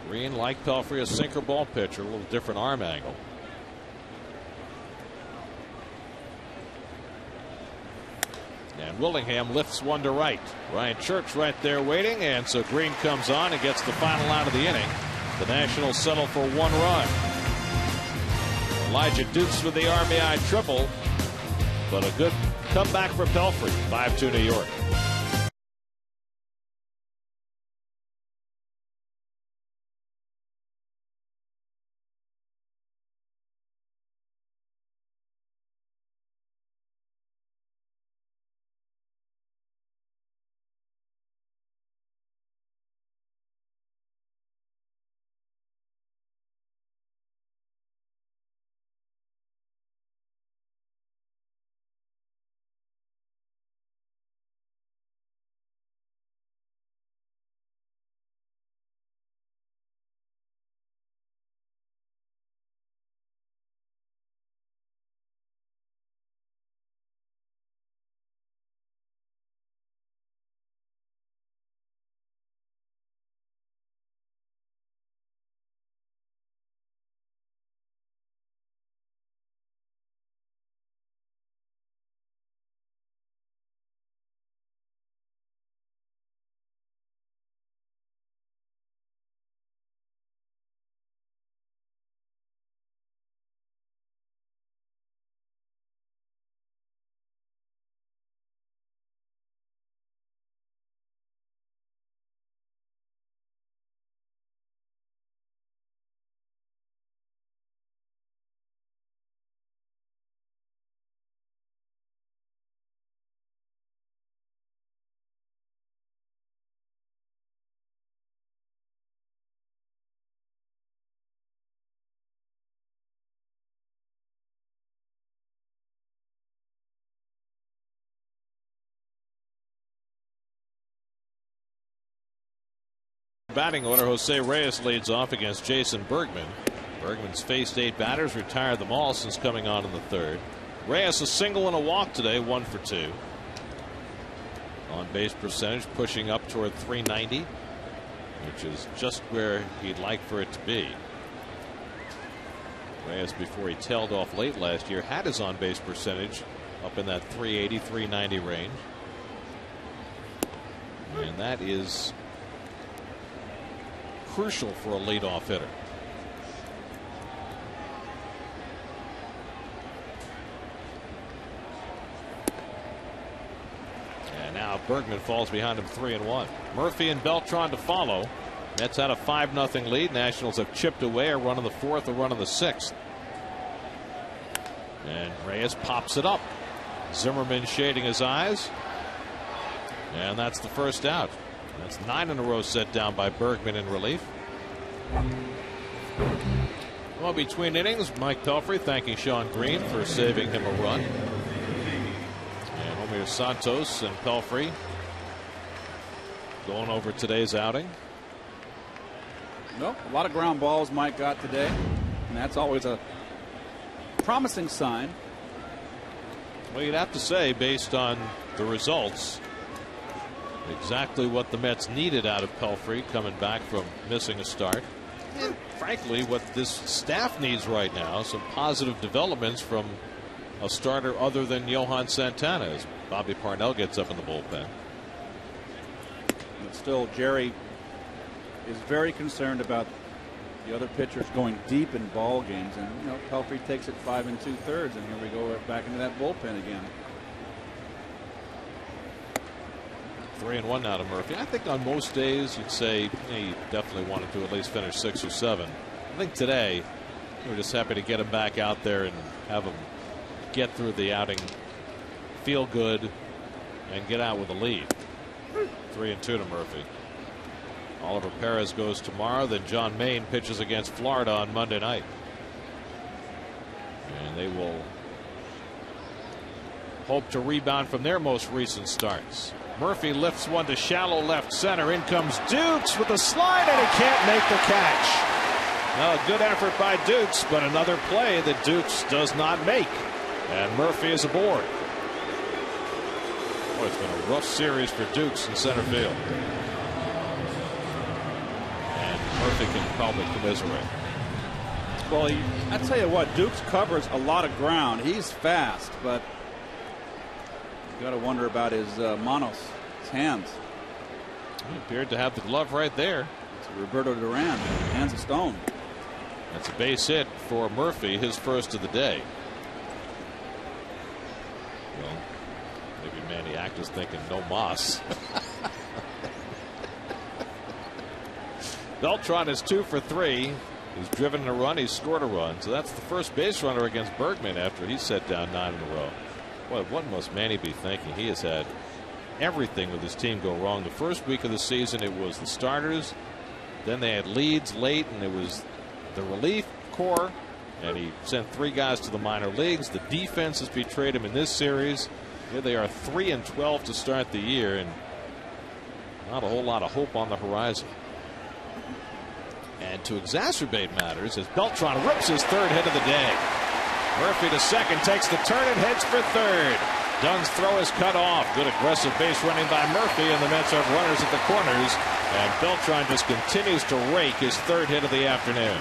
Green, like Pelfrey, a sinker ball pitcher, a little different arm angle. And And Willingham lifts one to right. Ryan Church right there waiting, and so Green comes on and gets the final out of the inning. The Nationals settle for 1 run. Elijah Dukes with the RBI triple, but a good comeback for Pelfrey. 5-2 New York. Batting order, Jose Reyes leads off against Jason Bergman. Bergman's faced 8 batters, retired them all since coming on in the 3rd. Reyes a single and a walk today, 1 for 2. On base percentage pushing up toward .390, which is just where he'd like for it to be. Reyes, before he tailed off late last year, had his on base percentage up in that .380, .390 range. And that is crucial for a leadoff hitter. And now Bergman falls behind him 3-1. Murphy and Beltran to follow. Mets had a 5-0 lead. Nationals have chipped away a run in the 4th, a run in the 6th. And Reyes pops it up. Zimmerman shading his eyes. And that's the first out. That's 9 in a row set down by Bergman in relief. Well, between innings, Mike Pelfrey thanking Sean Green for saving him a run. And Omir Santos and Pelfrey going over today's outing. Well, a lot of ground balls Mike got today, and that's always a promising sign. Well, you'd have to say, based on the results, exactly what the Mets needed out of Pelfrey coming back from missing a start. And frankly, what this staff needs right now, some positive developments from a starter other than Johan Santana as Bobby Parnell gets up in the bullpen. But still, Jerry is very concerned about the other pitchers going deep in ball games. And, you know, Pelfrey takes it 5 2/3, and here we go back into that bullpen again. 3-1 now to Murphy. I think on most days you'd say you definitely wanted to at least finish 6 or 7. I think today we're just happy to get him back out there and have him get through the outing, feel good, and get out with a lead. 3-2 to Murphy. Oliver Perez goes tomorrow. Then John Maine pitches against Florida on Monday night. And they will hope to rebound from their most recent starts. Murphy lifts one to shallow left center. In comes Dukes with a slide, and he can't make the catch. Now, a good effort by Dukes, but another play that Dukes does not make. And Murphy is aboard. Boy, it's been a rough series for Dukes in center field. And Murphy can probably commiserate. Well, I tell you what, Dukes covers a lot of ground. He's fast, but got to wonder about his manos, his hands. He appeared to have the glove right there. It's Roberto Duran, hands of stone. That's a base hit for Murphy, his first of the day. Well, maybe Manny Acta's thinking no mas. Beltran is 2 for 3. He's driven a run. He's scored a run. So that's the first base runner against Bergman after he set down 9 in a row. Boy, what must Manny be thinking? He has had everything with his team go wrong. The first week of the season, it was the starters. Then they had leads late, and it was the relief corps. And he sent 3 guys to the minor leagues. The defense has betrayed him in this series. Here they are 3-12 to start the year, and not a whole lot of hope on the horizon. And to exacerbate matters, as Beltran rips his 3rd hit of the day. Murphy to second, takes the turn and heads for 3rd. Dunn's throw is cut off. Good aggressive base running by Murphy, and the Mets have runners at the corners. And Beltran just continues to rake his 3rd hit of the afternoon.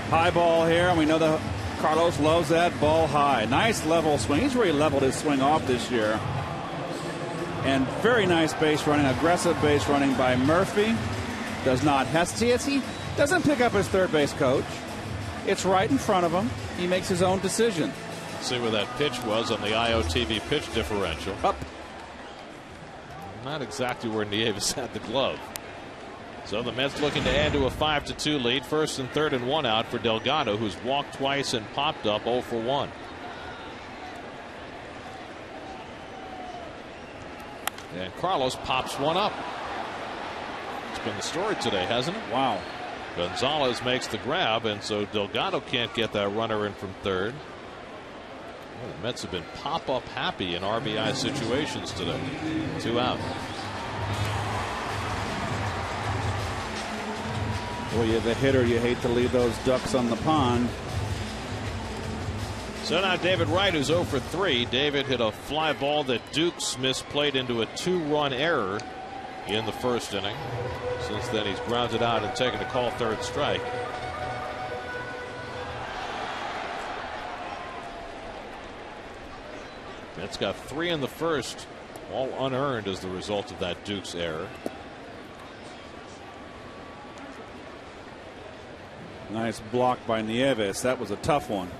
High ball here, and we know that Carlos loves that ball high. Nice level swing. He's really leveled his swing off this year. And very nice base running, aggressive base running by Murphy. Does not hesitate. He doesn't pick up his third base coach. It's right in front of him. He makes his own decision. See where that pitch was on the IOTV pitch differential. Up. Not exactly where Nieves had the glove. So the Mets looking to add to a 5-2 lead. 1st and 3rd and 1 out for Delgado, who's walked twice and popped up 0 for 1. And Carlos pops one up. It's been the story today, hasn't it? Wow. Gonzalez makes the grab, and so Delgado can't get that runner in from 3rd. Well, the Mets have been pop-up happy in RBI situations today. 2 out. Well, you're the hitter. You hate to leave those ducks on the pond. So now David Wright, who's 0 for 3. David hit a fly ball that Dukes misplayed into a 2-run error in the 1st inning. Since then, he's grounded out and taken a call 3rd strike. Mets got 3 in the 1st, all unearned as the result of that Dukes error. Nice block by Nieves. That was a tough one.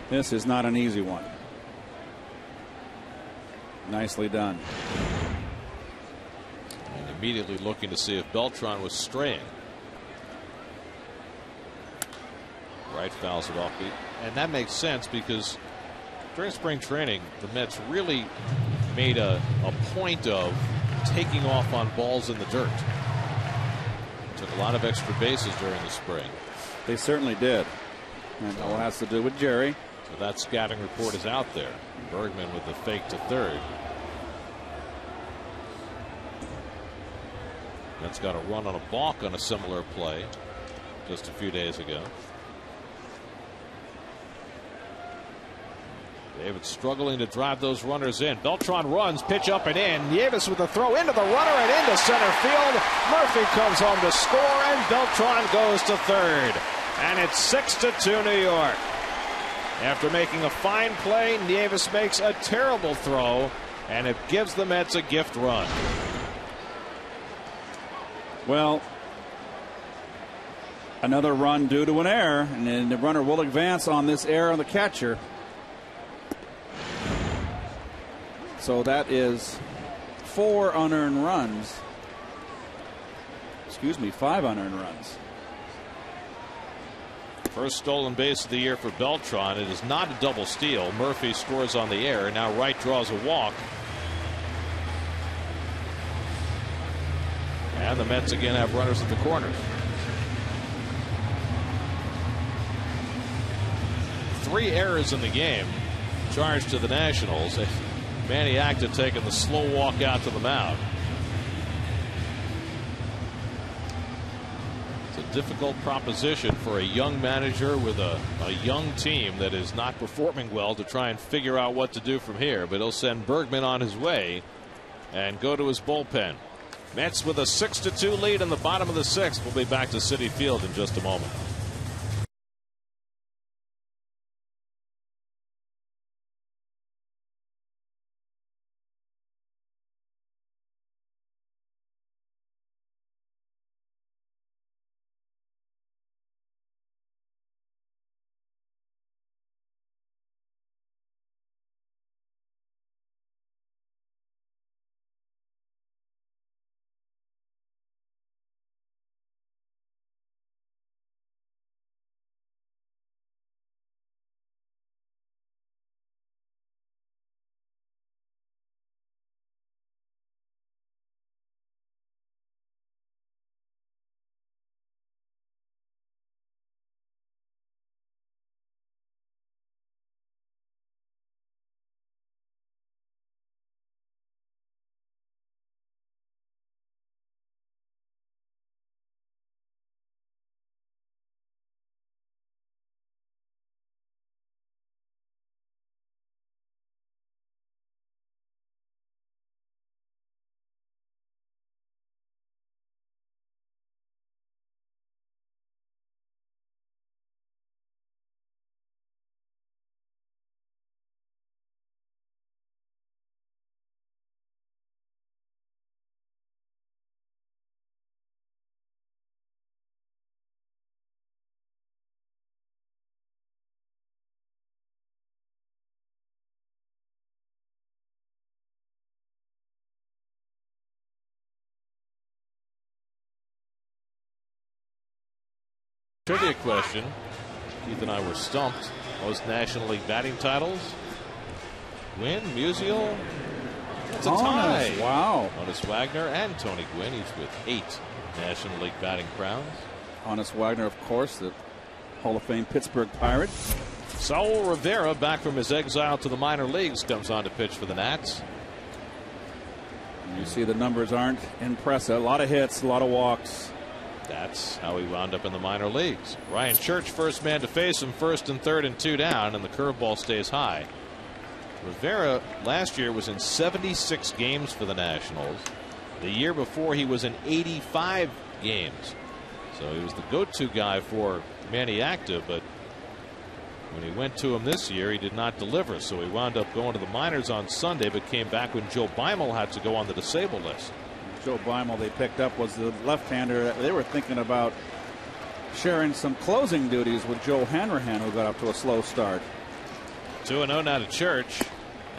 This is not an easy one. Nicely done. And immediately looking to see if Beltran was straying. Wright fouls it off. And that makes sense because during spring training, the Mets really made a point of taking off on balls in the dirt. Took a lot of extra bases during the spring. They certainly did. And all has to do with Jerry. So that scouting report is out there. Bergman with the fake to 3rd. That's got a run on a balk on a similar play just a few days ago. David struggling to drive those runners in. Beltran runs, pitch up and in. Nieves with the throw into the runner and into center field. Murphy comes home to score, and Beltran goes to 3rd. And it's 6-2 New York. After making a fine play, Nieves makes a terrible throw, and it gives the Mets a gift run. Well, another run due to an error, and then the runner will advance on this error on the catcher. So that is 4 unearned runs. Excuse me, 5 unearned runs. First stolen base of the year for Beltran. It is not a double steal. Murphy scores on the air. Now Wright draws a walk. And the Mets again have runners at the corners. 3 errors in the game charged to the Nationals. Manny Acta taking the slow walk out to the mound. It's a difficult proposition for a young manager with a young team that is not performing well to try and figure out what to do from here. But he'll send Bergman on his way and go to his bullpen. Mets with a 6-2 lead in the bottom of the 6th. We'll be back to Citi Field in just a moment. Trivia question. Keith and I were stumped. Most National League batting titles. Gwynn, Musial. It's a tie. Wow. Honus Wagner and Tony Gwynn, each with 8 National League batting crowns. Honus Wagner, of course, the Hall of Fame Pittsburgh Pirate. Saul Rivera, back from his exile to the minor leagues, comes on to pitch for the Nats. You see the numbers aren't impressive. A lot of hits, a lot of walks. That's how he wound up in the minor leagues. Ryan Church, first man to face him, first and third and 2 down, and the curveball stays high. Rivera last year was in 76 games for the Nationals. The year before, he was in 85 games. So he was the go-to guy for Manny Acta, but when he went to him this year, he did not deliver. So he wound up going to the minors on Sunday, but came back when Joe Beimel had to go on the disabled list. Joe Beimel they picked up was the left-hander. They were thinking about sharing some closing duties with Joe Hanrahan, who got up to a slow start. 2-0 now to Church,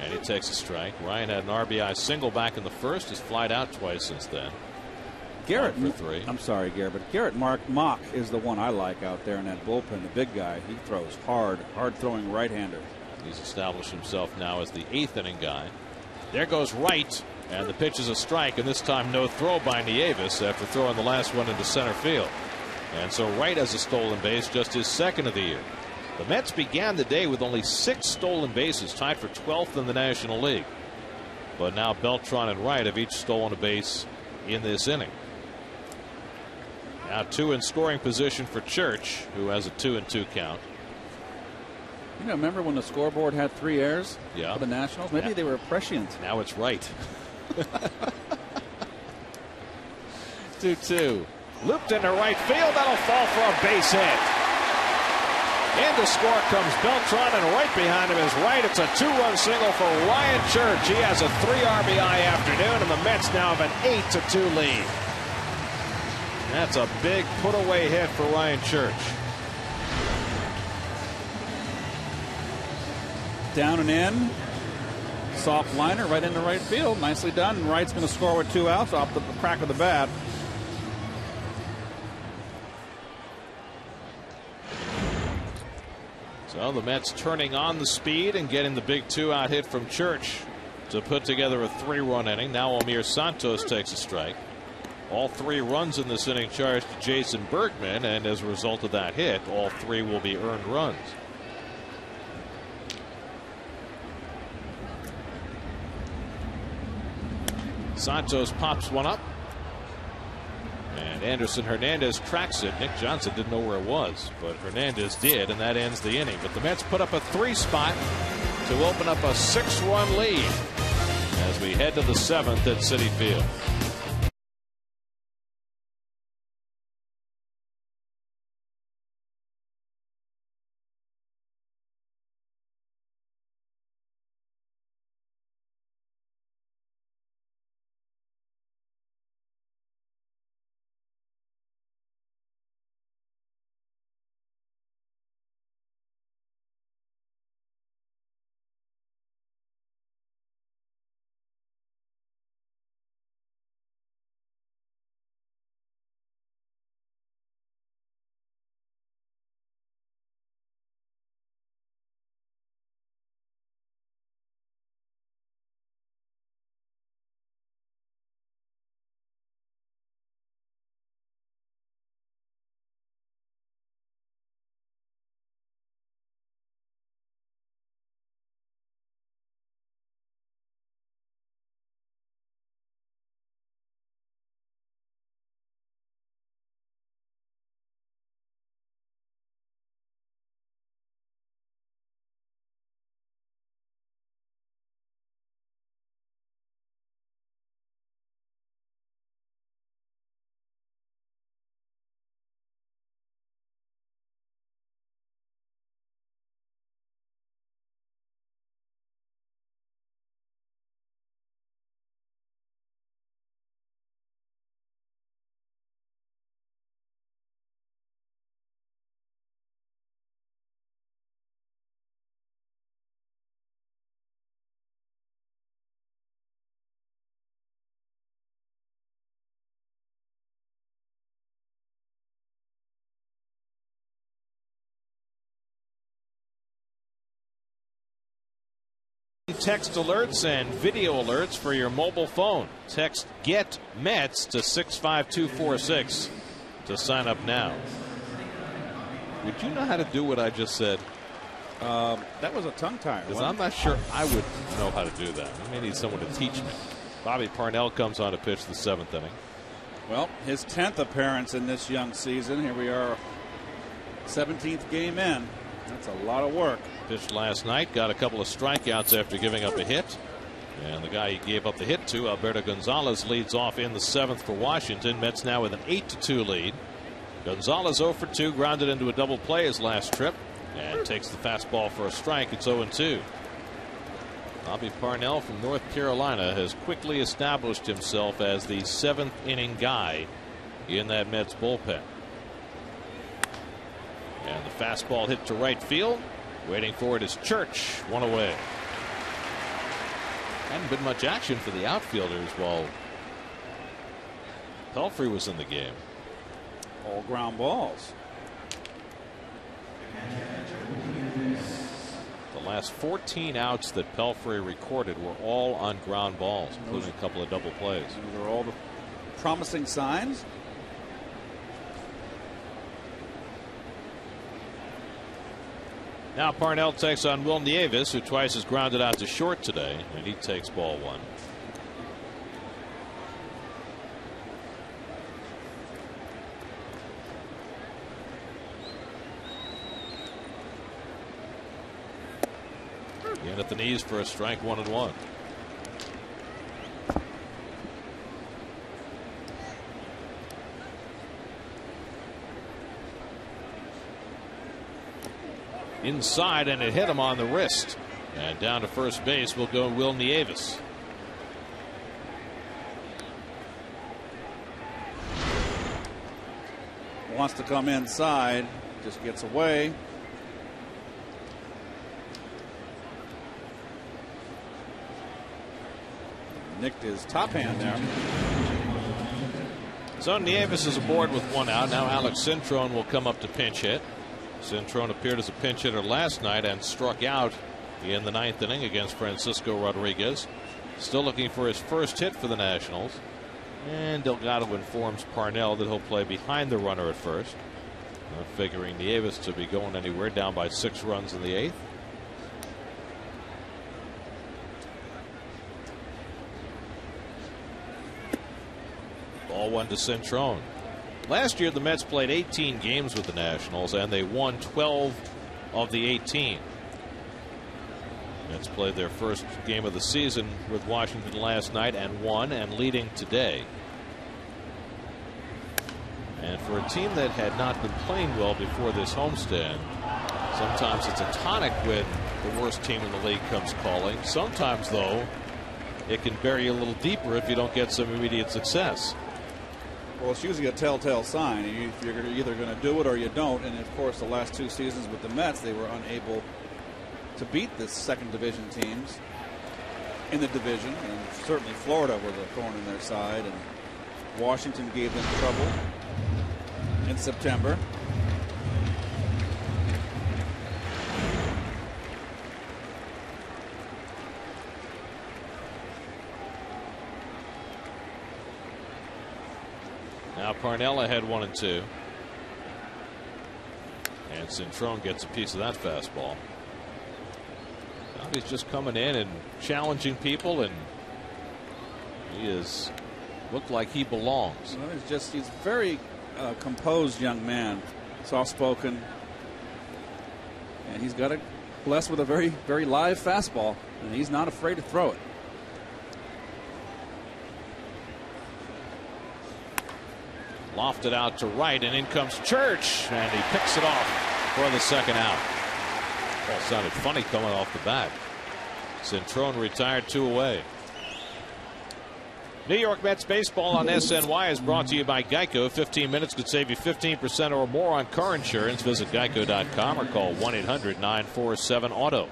and he takes a strike. Ryan had an RBI single back in the first. Has flied out twice since then. Garrett, for 3. I'm sorry, Garrett, but Garrett Mock is the one I like out there in that bullpen. The big guy. He throws hard throwing right-hander. He's established himself now as the 8th inning guy. There goes right, and the pitch is a strike, and this time no throw by Nieves after throwing the last one into center field. And so Wright has a stolen base, just his 2nd of the year. The Mets began the day with only 6 stolen bases, tied for 12th in the National League. But now Beltran and Wright have each stolen a base in this inning. Now 2 in scoring position for Church, who has a 2-2 count. You know, remember when the scoreboard had 3 errors for the Nationals? Maybe they were prescient. Now it's right. 2-2. Looped into right field. That'll fall for a base hit. In to score comes Beltran, and right behind him is Wright. It's a 2-run single for Ryan Church. He has a 3 RBI afternoon, and the Mets now have an 8-2 lead. That's a big put-away hit for Ryan Church. Down and in. Soft liner right into right field. Nicely done. Wright's going to score with 2 outs off the crack of the bat. So the Mets turning on the speed and getting the big 2-out hit from Church to put together a 3-run inning. Now Omir Santos takes a strike. All 3 runs in this inning charged to Jason Bergman, and as a result of that hit, all 3 will be earned runs. Santos pops one up, and Anderson Hernandez tracks it. Nick Johnson didn't know where it was, but Hernandez did, and that ends the inning. But the Mets put up a 3 spot to open up a 6-run lead as we head to the 7th at Citi Field. text alerts and video alerts for your mobile phone. Text GET METS to 65246 to sign up now. Would you know how to do what I just said? That was a tongue tie. I'm not sure I would know how to do that. I may need someone to teach me. Bobby Parnell comes on to pitch the 7th inning. Well, his 10th appearance in this young season. Here we are, 17th game in. That's a lot of work. Pitched last night, got a couple of strikeouts after giving up a hit. And the guy he gave up the hit to, Alberto Gonzalez, leads off in the 7th for Washington. Mets now with an 8-2 lead. Gonzalez 0 for 2, grounded into a double play his last trip, and takes the fastball for a strike. It's 0-2. Bobby Parnell from North Carolina has quickly established himself as the 7th inning guy in that Mets bullpen. And the fastball hit to right field. Waiting for it is Church, one away. Hadn't been much action for the outfielders while Pelfrey was in the game. All ground balls. The last 14 outs that Pelfrey recorded were all on ground balls, including a couple of double plays. Those are all the promising signs. Now Parnell takes on Will Nieves, who twice has grounded out to short today, and he takes ball 1. In at the knees for a strike, 1-1. Inside, and it hit him on the wrist. And down to first base will go Will Nieves. Wants to come inside, just gets away. Nicked his top hand there. So Nieves is aboard with 1 out. Now Alex Cintrone will come up to pinch hit. Cintrone appeared as a pinch hitter last night and struck out in the 9th inning against Francisco Rodriguez. Still looking for his first hit for the Nationals. And Delgado informs Parnell that he'll play behind the runner at first. Not figuring Nieves to be going anywhere, down by 6 runs in the 8th. Ball 1 to Cintrone. Last year the Mets played 18 games with the Nationals and they won 12 of the 18. Mets played their first game of the season with Washington last night and won, and leading today. And for a team that had not been playing well before this homestand, sometimes it's a tonic when the worst team in the league comes calling. Sometimes, though, it can bury you a little deeper if you don't get some immediate success. Well, it's usually a telltale sign. You're either going to do it or you don't. And of course, the last 2 seasons with the Mets, they were unable to beat the second division teams in the division. And certainly Florida was a thorn in their side. And Washington gave them trouble in September. Now Parnell ahead 1-2. And Cintrone gets a piece of that fastball. Now he's just coming in and challenging people, and he is looked like he belongs. Well, he's a very composed young man, soft-spoken, and he's got blessed with a very, very live fastball, and he's not afraid to throw it. Lofted out to right, and in comes Church, and he picks it off for the second out. Ball sounded funny coming off the bat. Cintrone retired 2 away. New York Mets baseball on SNY is brought to you by Geico. 15 minutes could save you 15% or more on car insurance. Visit geico.com or call 1-800-947-AUTO.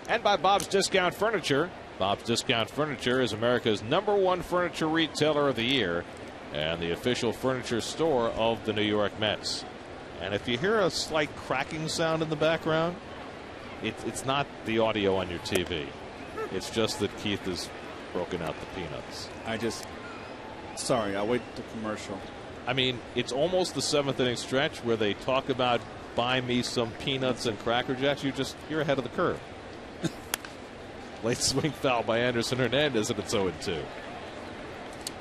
And by Bob's Discount Furniture. Bob's Discount Furniture is America's #1 furniture retailer of the year and the official furniture store of the New York Mets. And if you hear a slight cracking sound in the background, it's not the audio on your TV. It's just that Keith has broken out the peanuts. Sorry, I'll wait to commercial. I mean, it's almost the 7th inning stretch where they talk about buy me some peanuts and Cracker Jacks. You're ahead of the curve. Late swing foul by Anderson Hernandez, and it's 0-2.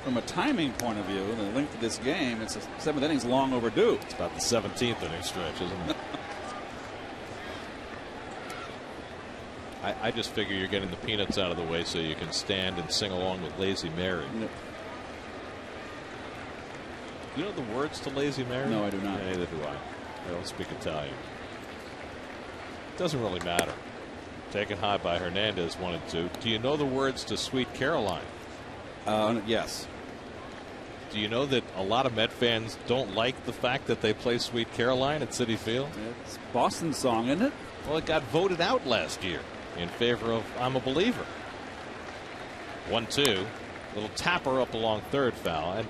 From a timing point of view, the length of this game, it's the 7th inning's long overdue. It's about the 17th inning stretch, isn't it? I just figure you're getting the peanuts out of the way so you can stand and sing along with Lazy Mary. Yep. You know the words to Lazy Mary? No, I do not. Yeah, neither do I. I don't speak Italian. It doesn't really matter. Taken high by Hernandez, 1-2. Do you know the words to Sweet Caroline? Yes. Do you know that a lot of Met fans don't like the fact that they play Sweet Caroline at Citi Field? It's Boston's song, isn't it? Well, it got voted out last year in favor of I'm a Believer. 1-2. Little tapper up along third, foul. And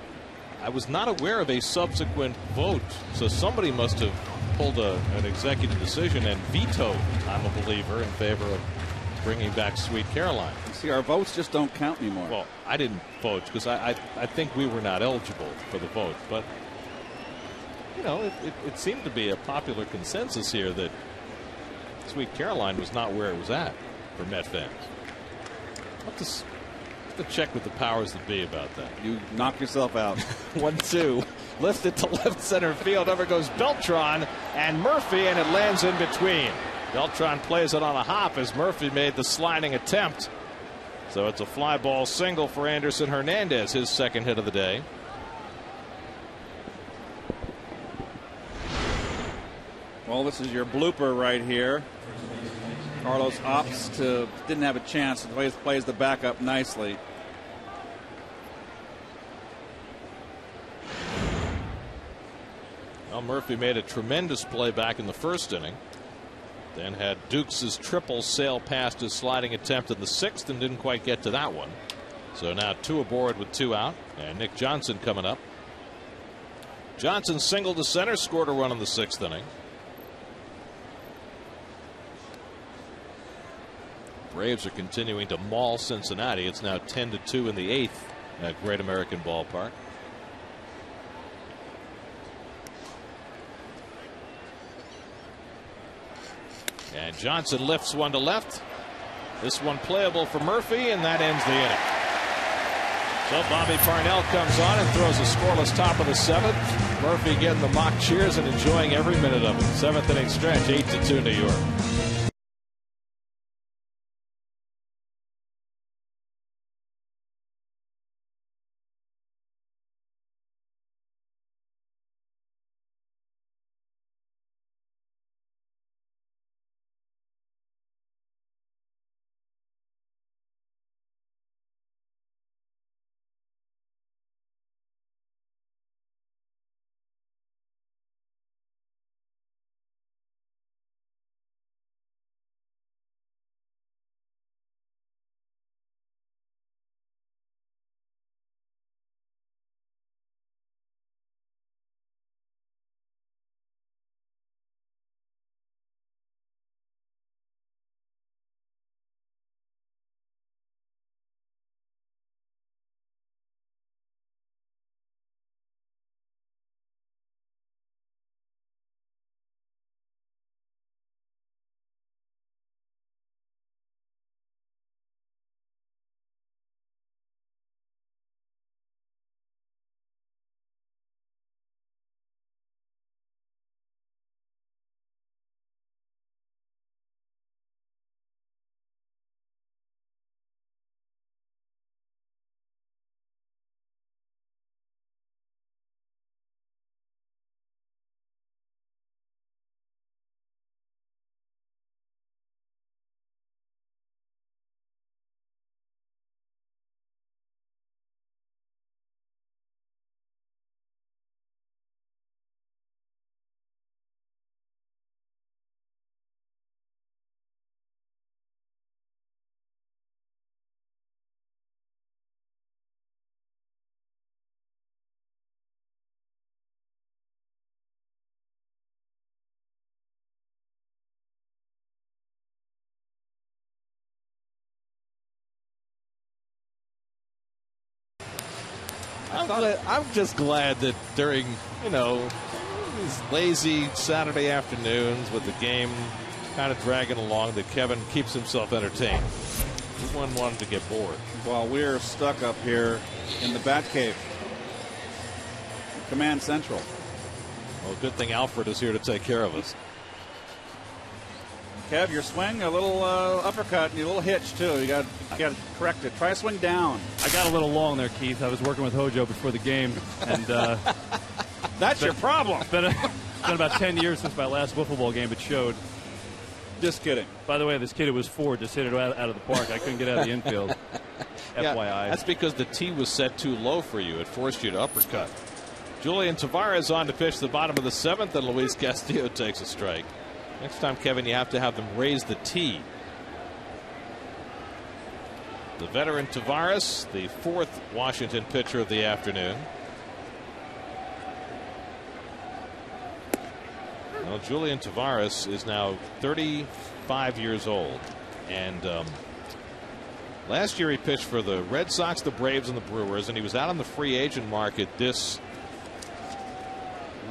I was not aware of a subsequent vote, so somebody must have pulled an executive decision and vetoed I'm a Believer in favor of bringing back Sweet Caroline. See, our votes just don't count anymore. Well, I didn't vote because I think we were not eligible for the vote. But, you know, it seemed to be a popular consensus here that Sweet Caroline was not where it was at for Met fans. I'll have to check with the powers that be about that. You knock yourself out. 1-2. Lifted to left center field. Over goes Beltran and Murphy, and it lands in between. Beltran plays it on a hop as Murphy made the sliding attempt. So it's a fly ball single for Anderson Hernandez, his second hit of the day. Well, this is your blooper right here. Carlos didn't have a chance. The plays the backup nicely. Well, Murphy made a tremendous play back in the first inning. Then had Dukes' triple sail past his sliding attempt in the 6th and didn't quite get to that one. So now 2 aboard with 2 out, and Nick Johnson coming up. Johnson singled to center, scored a run in the 6th inning. Braves are continuing to maul Cincinnati. It's now 10-2 in the 8th at Great American Ballpark. And Johnson lifts one to left. This one playable for Murphy, and that ends the inning. So Bobby Parnell comes on and throws a scoreless top of the 7th. Murphy getting the mock cheers and enjoying every minute of it. 7th inning stretch, 8-2 New York. I'm just glad that during, these lazy Saturday afternoons with the game kind of dragging along, that Kevin keeps himself entertained. He wouldn't want him to get bored. Well, we're stuck up here in the Bat Cave. Command Central. Well, good thing Alfred is here to take care of us. Kev, your swing, a little uppercut and a little hitch, too. You got to correct it. Try swing down. I got a little long there, Keith. I was working with Hojo before the game. And that's your problem. It's been about 10 years since my last wiffle ball game. It showed. Just kidding. By the way, this kid who was 4 just hit it out of the park. I couldn't get out of the infield. Yeah, FYI. That's because the tee was set too low for you. It forced you to uppercut. Julian Tavares on to pitch the bottom of the 7th, and Luis Castillo takes a strike. Next time, Kevin, you have to have them raise the tee. The veteran Tavares, the 4th Washington pitcher of the afternoon. Well, Julian Tavares is now 35 years old. And last year he pitched for the Red Sox, the Braves, and the Brewers. And he was out on the free agent market this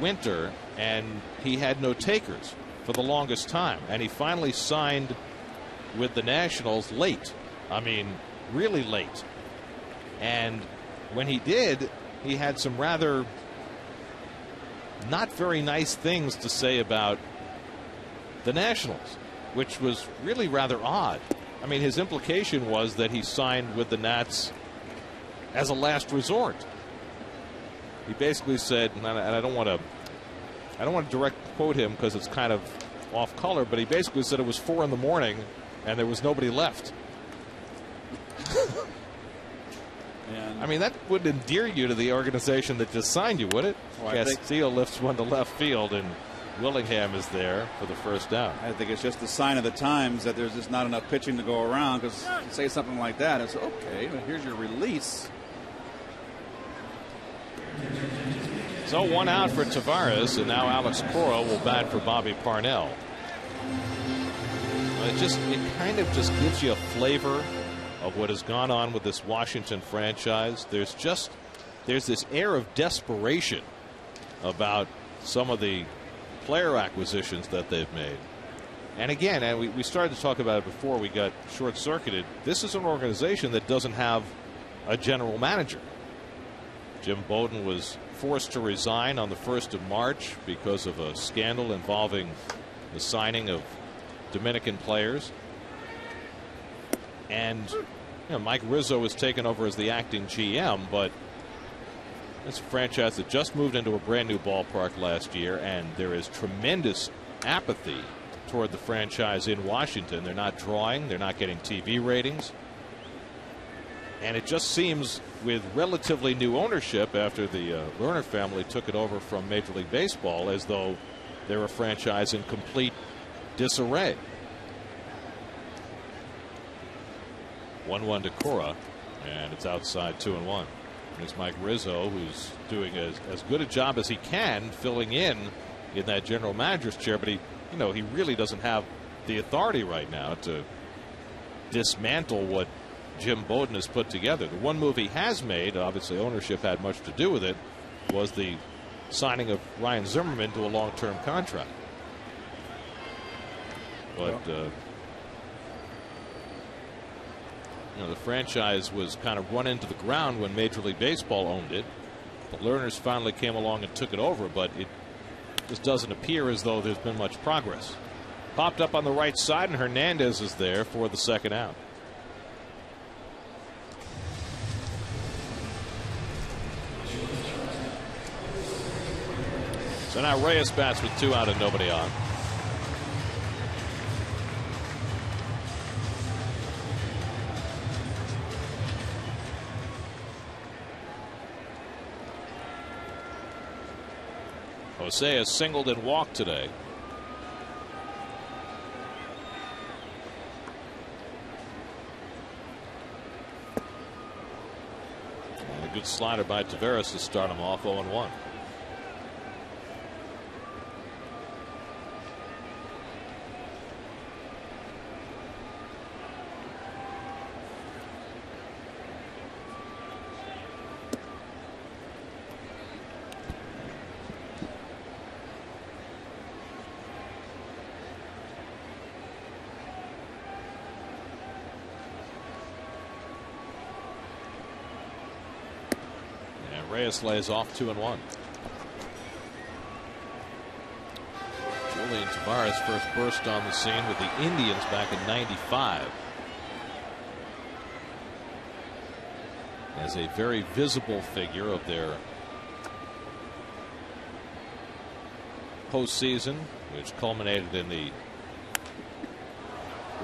winter. And he had no takers for the longest time. And he finally signed with the Nationals late. I mean, really late. And when he did, he had some rather not very nice things to say about the Nationals, which was really rather odd. I mean, his implication was that he signed with the Nats as a last resort. He basically said, and I don't want to direct quote him because it's kind of off color, but he basically said it was 4 in the morning and there was nobody left. And I mean, that wouldn't endear you to the organization that just signed you, would it? Well, Castillo lifts one to left field, and Willingham is there for the first down. I think it's just a sign of the times that there's just not enough pitching to go around, because say something like that, it's okay, but here's your release. So 1 out for Tavares, and now Alex Cora will bat for Bobby Parnell. It kind of just gives you a flavor of what has gone on with this Washington franchise. There's this air of desperation about some of the player acquisitions that they've made. And again, and we started to talk about it before we got short-circuited, this is an organization that doesn't have a general manager. Jim Bowden was forced to resign on the 1st of March because of a scandal involving the signing of Dominican players. And Mike Rizzo was taken over as the acting GM, but it's a franchise that just moved into a brand new ballpark last year, and there is tremendous apathy toward the franchise in Washington. They're not drawing, they're not getting TV ratings. And it just seems, with relatively new ownership after the Lerner family took it over from Major League Baseball, as though they're a franchise in complete disarray. 1-1 to Cora, and it's outside 2-1. There's Mike Rizzo, who's doing as good a job as he can filling in that general manager's chair, but he really doesn't have the authority right now to dismantle what Jim Bowden has put together. The one move he has made, obviously ownership had much to do with it, was the signing of Ryan Zimmerman to a long-term contract. But the franchise was kind of run into the ground when Major League Baseball owned it. The Lerners finally came along and took it over, but it just doesn't appear as though there's been much progress. Popped up on the right side, and Hernandez is there for the 2nd out. So now Reyes bats with 2 out and nobody on. Jose has singled and walked today. And a good slider by Tavares to start him off 0-1. Reyes lays off 2-1. Julian Tavares first burst on the scene with the Indians back in '95. As a very visible figure of their postseason, which culminated in the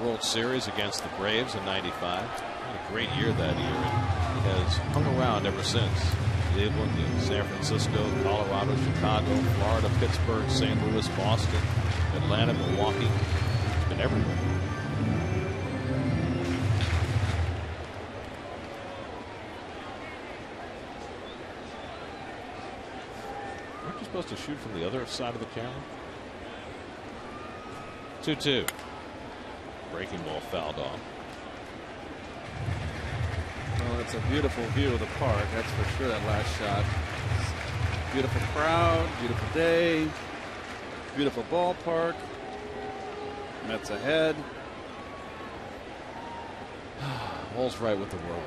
World Series against the Braves in '95. Had a great year that year, and he has hung around ever since. Cleveland, San Francisco, Colorado, Chicago, Florida, Pittsburgh, St. Louis, Boston, Atlanta, Milwaukee. It's been everywhere. Aren't you supposed to shoot from the other side of the camera? 2-2. Breaking ball fouled off. Well, it's a beautiful view of the park, that's for sure, that last shot. Beautiful crowd, beautiful day, beautiful ballpark. Mets ahead. All's right with the world.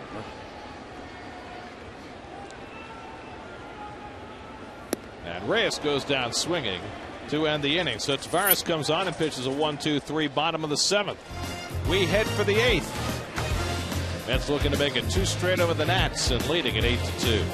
And Reyes goes down swinging to end the inning. So Tavares comes on and pitches a 1-2-3, bottom of the 7th. We head for the 8th. Mets looking to make it 2 straight over the Nats and leading at 8-2.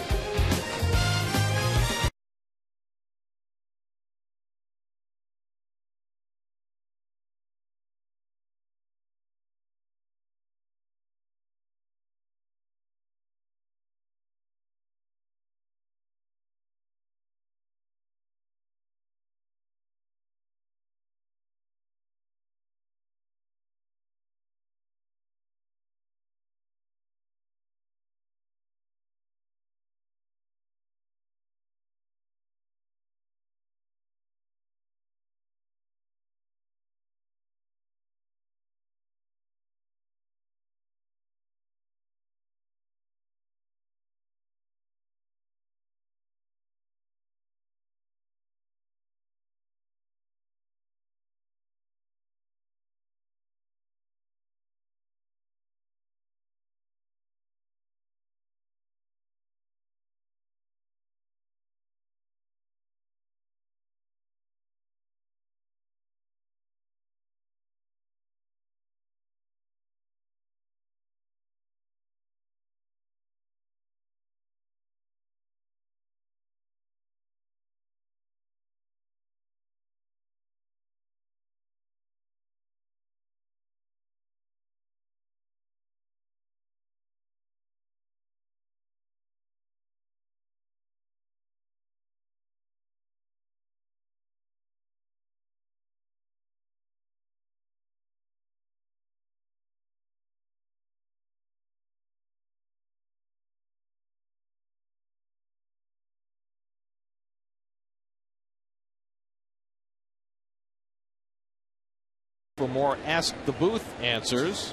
For more Ask the Booth answers,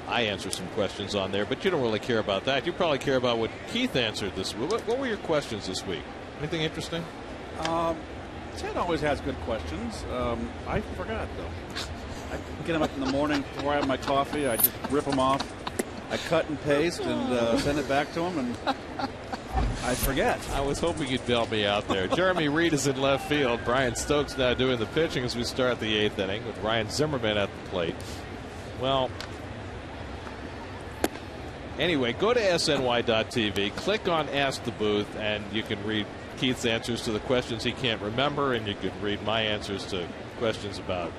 I answer some questions on there, but you don't really care about that. You probably care about what Keith answered this week. What were your questions this week? Anything interesting? Ted always has good questions. I forgot, though. I get them up in the morning before I have my coffee. I just rip them off. I cut and paste and send it back to him, and I forget. I was hoping you'd bail me out there. Jeremy Reed is in left field. Brian Stokes now doing the pitching as we start the 8th inning with Ryan Zimmerman at the plate. Well, anyway, go to SNY.TV, click on Ask the Booth, and you can read Keith's answers to the questions he can't remember, and you can read my answers to questions about,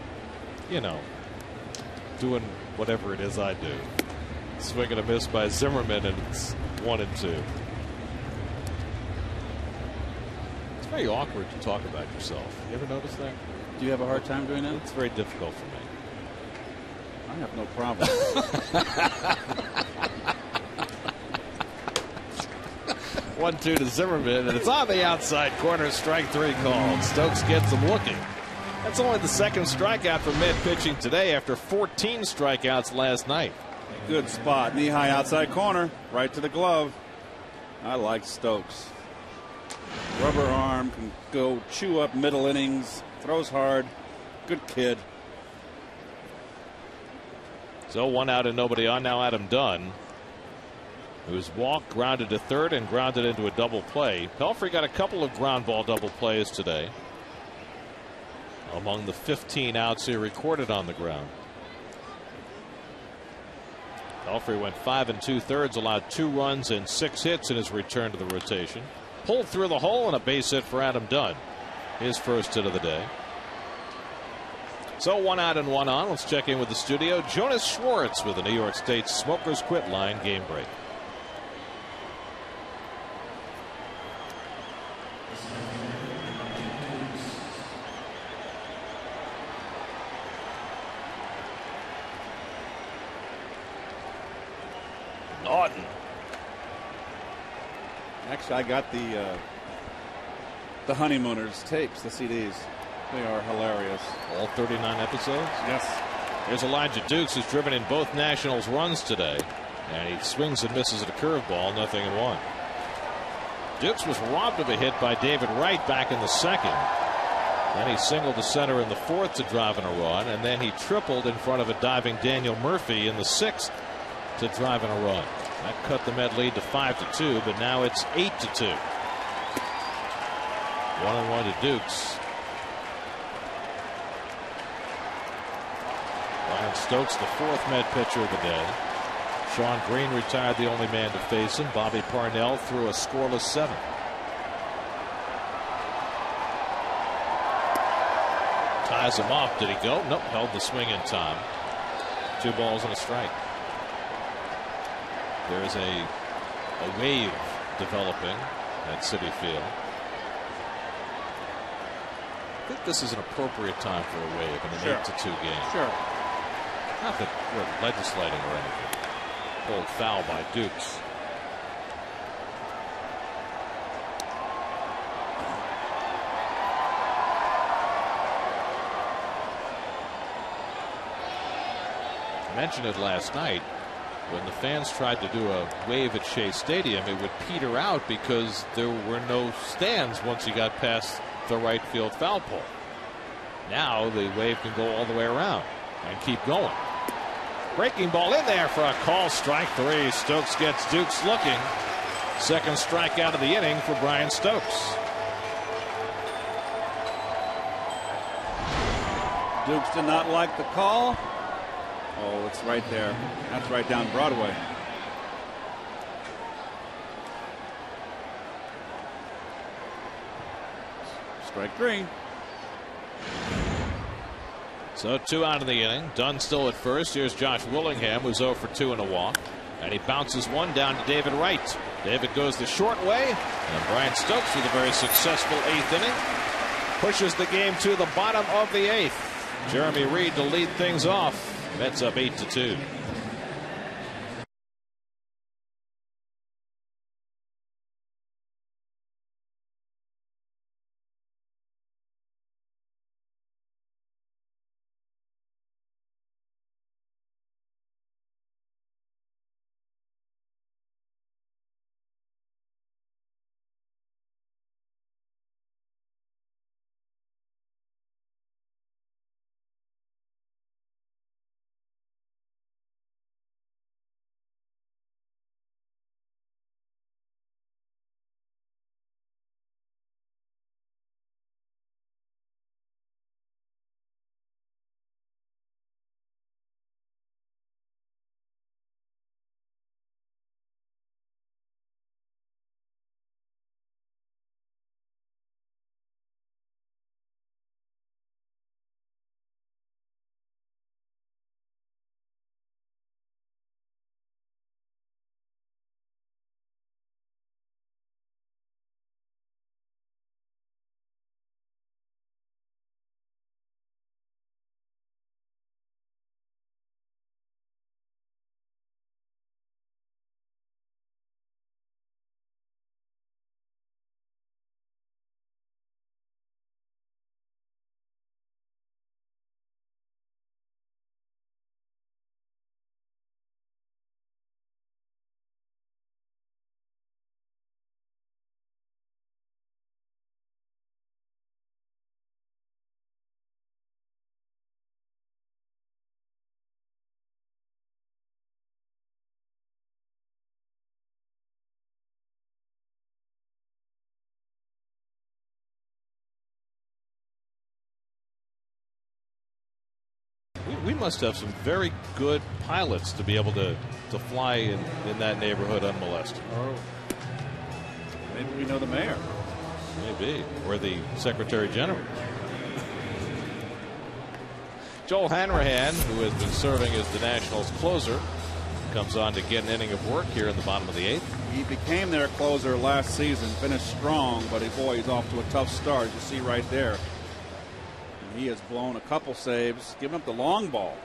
you know, doing whatever it is I do. Swing and a miss by Zimmerman, and it's 1-2. It's very awkward to talk about yourself. You ever notice that? Do you have a hard time doing that? It's very difficult for me. I have no problem. 1-2 to Zimmerman, and it's on the outside corner. Strike 3 called. Stokes gets him looking. That's only the 2nd strikeout for Met pitching today after 14 strikeouts last night. Good spot. Knee-high outside corner. Right to the glove. I like Stokes. Rubber arm. Can go chew up middle innings. Throws hard. Good kid. So 1 out and nobody on. Now Adam Dunn. It was walked, grounded to third, and grounded into a double play. Pelfrey got a couple of ground ball double plays today, among the 15 outs he recorded on the ground. Pelfrey went 5 2/3, allowed 2 runs and 6 hits in his return to the rotation. Pulled through the hole and a base hit for Adam Dunn, his first hit of the day. So 1 out and 1 on. Let's check in with the studio. Jonas Schwartz with the New York State Smokers Quit Line game break. Naughton. Actually, I got the Honeymooners tapes, the CDs. They are hilarious. All 39 episodes? Yes. Here's Elijah Dukes, who's driven in both Nationals runs today. And he swings and misses at a curveball, 0-1. Dukes was robbed of a hit by David Wright back in the second. Then he singled to center in the fourth to drive in a run. And then he tripled in front of a diving Daniel Murphy in the sixth to drive in a run. That cut the Met lead to 5-2, but now it's 8-2. 1-1 to Dukes. Brian Stokes, the fourth Met pitcher of the day. Sean Green retired, the only man to face him. Bobby Parnell threw a scoreless 7. Ties him off. Did he go? Nope. Held the swing in time. 2 balls and a strike. There is a wave developing at Citi Field. I think this is an appropriate time for a wave in an 8-2 game. Sure. Not that we're legislating or anything. Pulled foul by Dukes. I mentioned it last night. When the fans tried to do a wave at Shea Stadium, it would peter out because there were no stands once you got past the right field foul pole. Now the wave can go all the way around and keep going. Breaking ball in there for a call, strike 3. Stokes gets Dukes looking. Second strikeout of the inning for Brian Stokes. Dukes did not like the call. Oh, it's right there. That's right down Broadway. Strike 3. So 2 out of the inning. Dunn still at first. Here's Josh Willingham, who's 0 for 2 and a walk. And he bounces one down to David Wright. David goes the short way. And Brian Stokes with a very successful 8th inning. Pushes the game to the bottom of the 8th. Jeremy Reed to lead things off. Mets up 8-2. must have some very good pilots to be able to fly in that neighborhood unmolested. Oh. Maybe we know the mayor. Maybe. Or the Secretary General. Joel Hanrahan, who has been serving as the Nationals closer, comes on to get an inning of work here in the bottom of the 8th. He became their closer last season, finished strong, but boy, he's off to a tough start. You see right there. And he has blown a couple saves, giving up the long ball.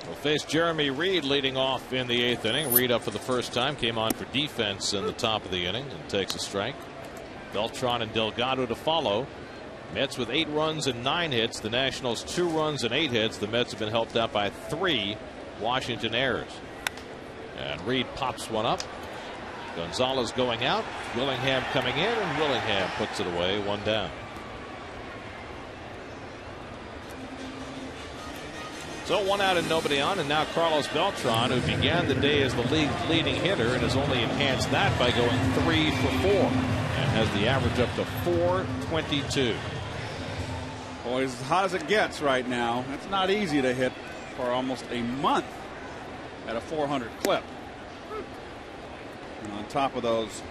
We'll face Jeremy Reed leading off in the 8th inning. Reed up for the first time, came on for defense in the top of the inning and takes a strike. Beltran and Delgado to follow. Mets with 8 runs and 9 hits. The Nationals 2 runs and 8 hits. The Mets have been helped out by 3 Washington errors. And Reed pops one up. Gonzalez going out. Willingham coming in, and Willingham puts it away, 1 down. So 1 out and nobody on, and now Carlos Beltran, who began the day as the league's leading hitter and has only enhanced that by going 3 for 4 and has the average up to .422. Boy, as hot as it gets right now. It's not easy to hit for almost a month at a 400 clip. And on top of those,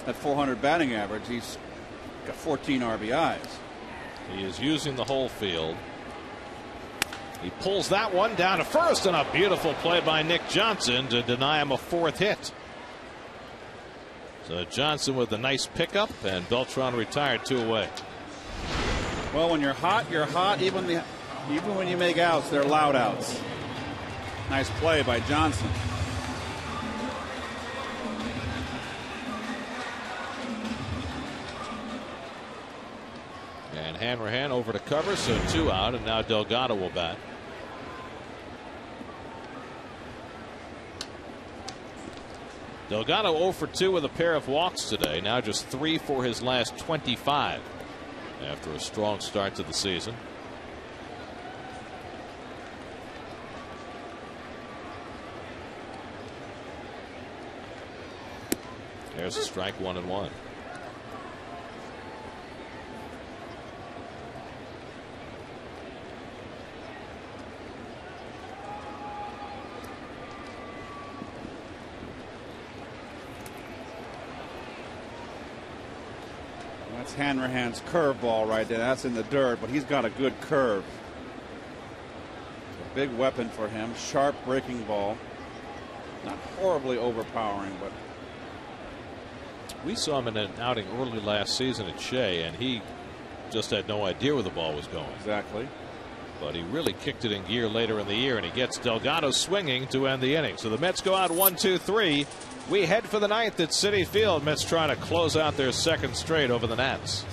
at 400 batting average, he's got 14 RBIs. He is using the whole field. He pulls that one down to first, and a beautiful play by Nick Johnson to deny him a 4th hit. So Johnson with a nice pickup, and Beltran retired 2 away. Well, when you're hot, you're hot. Even when you make outs, they're loud outs. Nice play by Johnson. And Hanrahan over to cover, so 2 out, and now Delgado will bat. Delgado 0 for 2 with a pair of walks today. Now just 3 for his last 25 after a strong start to the season. There's a strike, 1-1. That's Hanrahan's curveball right there. That's in the dirt, but he's got a good curve. A big weapon for him. Sharp breaking ball. Not horribly overpowering, but. We saw him in an outing early last season at Shea, and he just had no idea where the ball was going. Exactly. But he really kicked it in gear later in the year, and he gets Delgado swinging to end the inning. So the Mets go out 1-2-3. We head for the 9th at Citi Field. Mets trying to close out their 2nd straight over the Nats.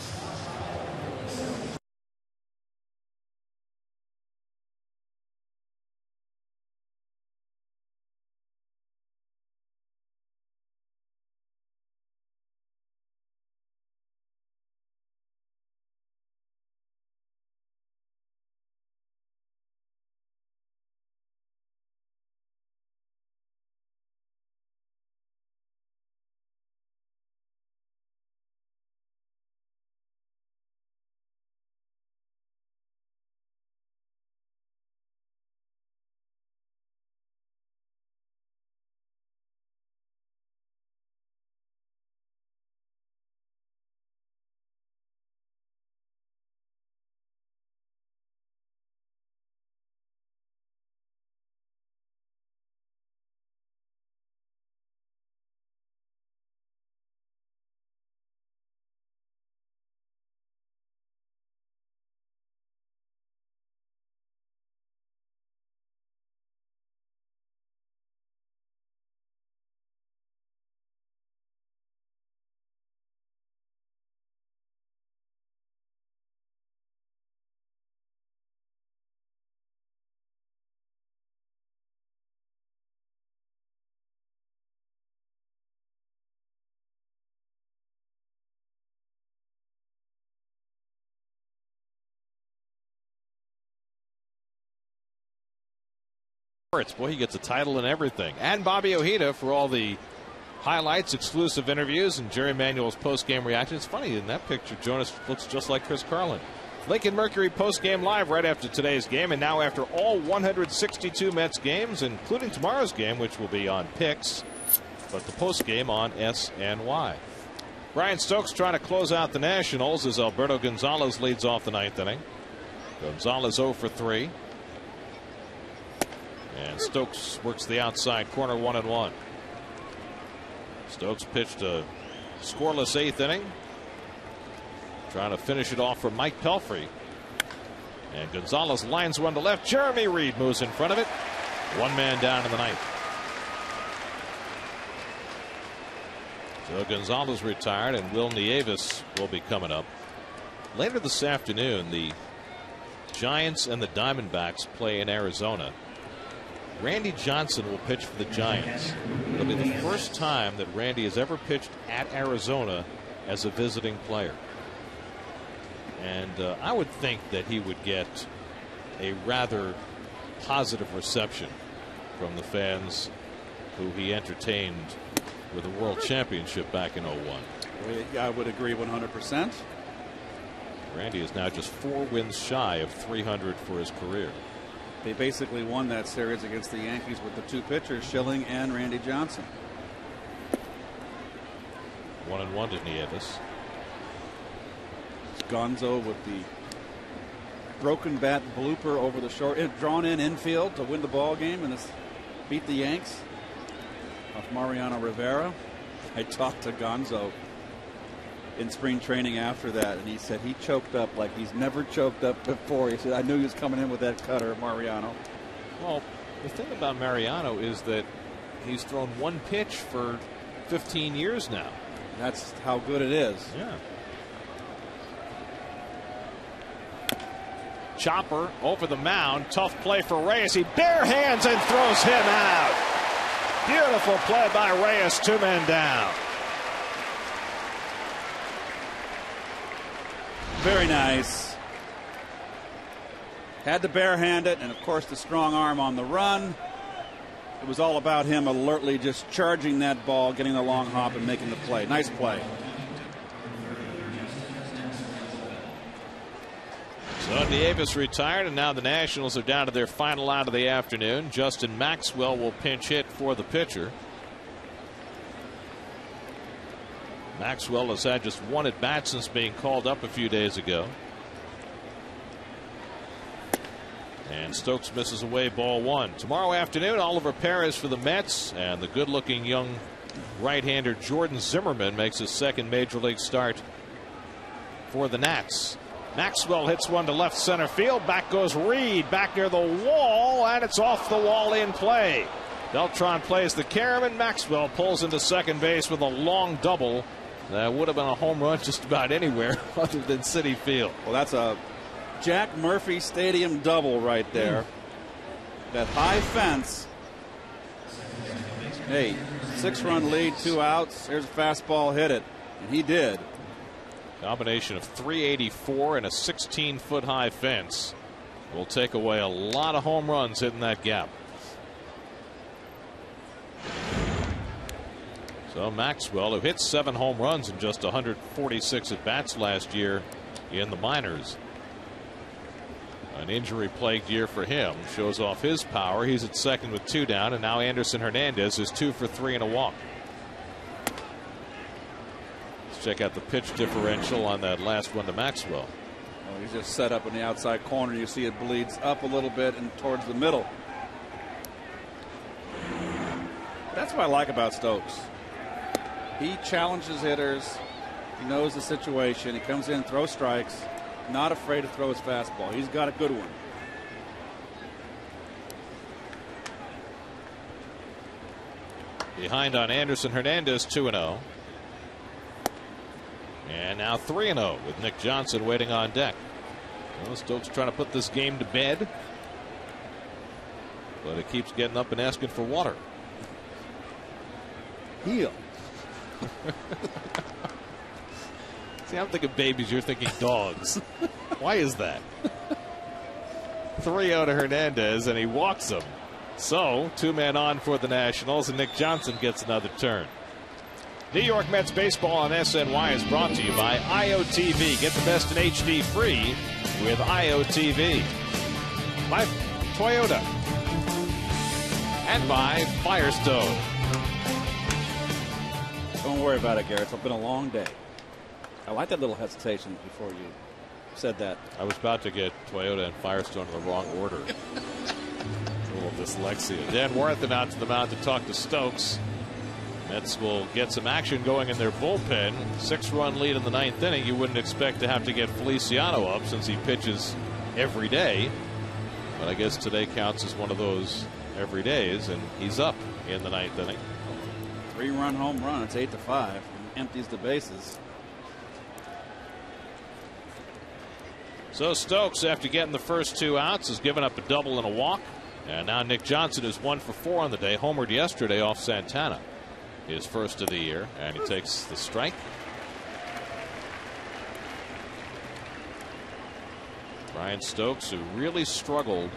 Boy, he gets a title and everything. And Bobby Ojeda for all the highlights, exclusive interviews, and Jerry Manuel's post-game reaction. It's funny, in that picture, Jonas looks just like Chris Carlin. Lincoln Mercury post-game live right after today's game, and now after all 162 Mets games, including tomorrow's game, which will be on Picks, but the post-game on SNY. Brian Stokes trying to close out the Nationals as Alberto Gonzalez leads off the 9th inning. Gonzalez 0 for 3. And Stokes works the outside corner, 1-1. Stokes pitched a scoreless 8th inning. Trying to finish it off for Mike Pelfrey. And Gonzalez lines one to left. Jeremy Reed moves in front of it. One man down in the 9th. So Gonzalez retired, and Will Nieves will be coming up. Later this afternoon, the Giants and the Diamondbacks play in Arizona. Randy Johnson will pitch for the Giants. It'll be the first time that Randy has ever pitched at Arizona as a visiting player. And I would think that he would get a rather positive reception from the fans who he entertained with a world championship back in 01. I would agree 100%. Randy is now just 4 wins shy of 300 for his career. They basically won that series against the Yankees with the 2 pitchers, Schilling and Randy Johnson. 1-1 to Nieves. Gonzo with the broken bat blooper over the short, drawn in infield to win the ball game and beat the Yanks off Mariano Rivera. I talked to Gonzo in spring training after that, and he said he choked up like he's never choked up before. He said, I knew he was coming in with that cutter, Mariano. Well, the thing about Mariano is that he's thrown 1 pitch for 15 years now. That's how good it is. Yeah. Chopper over the mound. Tough play for Reyes. He bare hands and throws him out. Beautiful play by Reyes. 2 men down. Very nice. Had to barehand it, and of course the strong arm on the run. It was all about him alertly just charging that ball, getting the long hop, and making the play. Nice play. So Nieves retired, and now the Nationals are down to their final out of the afternoon. Justin Maxwell will pinch hit for the pitcher. Maxwell has had just 1 at bat since being called up a few days ago. And Stokes misses away ball 1. Tomorrow afternoon, Oliver Perez for the Mets, and the good-looking young right-hander Jordan Zimmerman makes his 2nd major league start for the Nats. Maxwell hits one to left center field. Back goes Reed, back near the wall, and it's off the wall in play. Beltran plays the carom, and Maxwell pulls into second base with a long double. That would have been a home run just about anywhere other than Citi Field. Well, that's a Jack Murphy Stadium double right there. That high fence. Hey, 6-run lead, 2 outs. Here's a fastball, hit it. And he did. Combination of 384 and a 16-foot high fence will take away a lot of home runs hitting that gap. So Maxwell, who hit 7 home runs in just 146 at bats last year in the minors. An injury-plagued year for him. Shows off his power. He's at second with 2 down, and now Anderson Hernandez is 2 for 3 and a walk. Let's check out the pitch differential on that last one to Maxwell. Oh, he's just set up in the outside corner. You see it bleeds up a little bit and towards the middle. That's what I like about Stokes. He challenges hitters. He knows the situation. He comes in, throws strikes. Not afraid to throw his fastball. He's got a good one. Behind on Anderson Hernandez, 2-0. And now 3-0 with Nick Johnson waiting on deck. Well, Stokes trying to put this game to bed, but it keeps getting up and asking for water. Heel. See, I'm thinking babies, you're thinking dogs. Why is that? 3-0 to Hernandez, and he walks him. So 2 men on for the Nationals, and Nick Johnson gets another turn. New York Mets baseball on SNY is brought to you by IOTV. Get the best in HD free with IOTV. By Toyota. And by Firestone. Don't worry about it, Garrett. It's been a long day. I like that little hesitation before you said that. I was about to get Toyota and Firestone in the wrong order. A little dyslexia. Dan Warthen out to the mound to talk to Stokes. Mets will get some action going in their bullpen. 6-run lead in the 9th inning. You wouldn't expect to have to get Feliciano up since he pitches every day. But I guess today counts as one of those every days, and he's up in the 9th inning. 3-run home run. It's 8-5. And empties the bases. So Stokes, after getting the first 2 outs, has given up a double and a walk. And now Nick Johnson is 1 for 4 on the day. Homered yesterday off Santana. His first of the year. And he takes the strike. Brian Stokes, who really struggled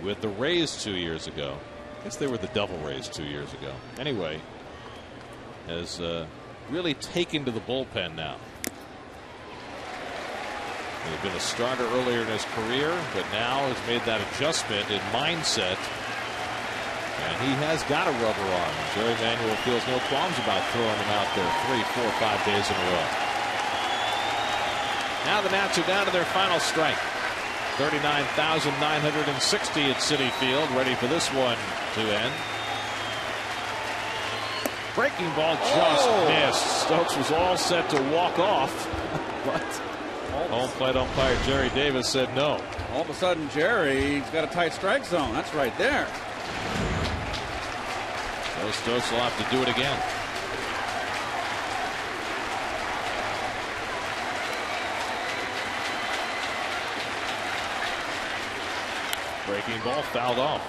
with the Rays 2 years ago. I guess they were the Devil Rays 2 years ago. Anyway, has really taken to the bullpen now. He had been a starter earlier in his career, but now has made that adjustment in mindset. And he has got a rubber arm. Jerry Manuel feels no qualms about throwing him out there 3, 4, 5 days in a row. Now the Nats are down to their final strike. 39,960 at Citi Field, ready for this one to end. Breaking ball just missed. Stokes was all set to walk off. But home plate umpire Jerry Davis said no. All of a sudden, Jerry's got a tight strike zone. That's right there. So Stokes will have to do it again. Breaking ball fouled off.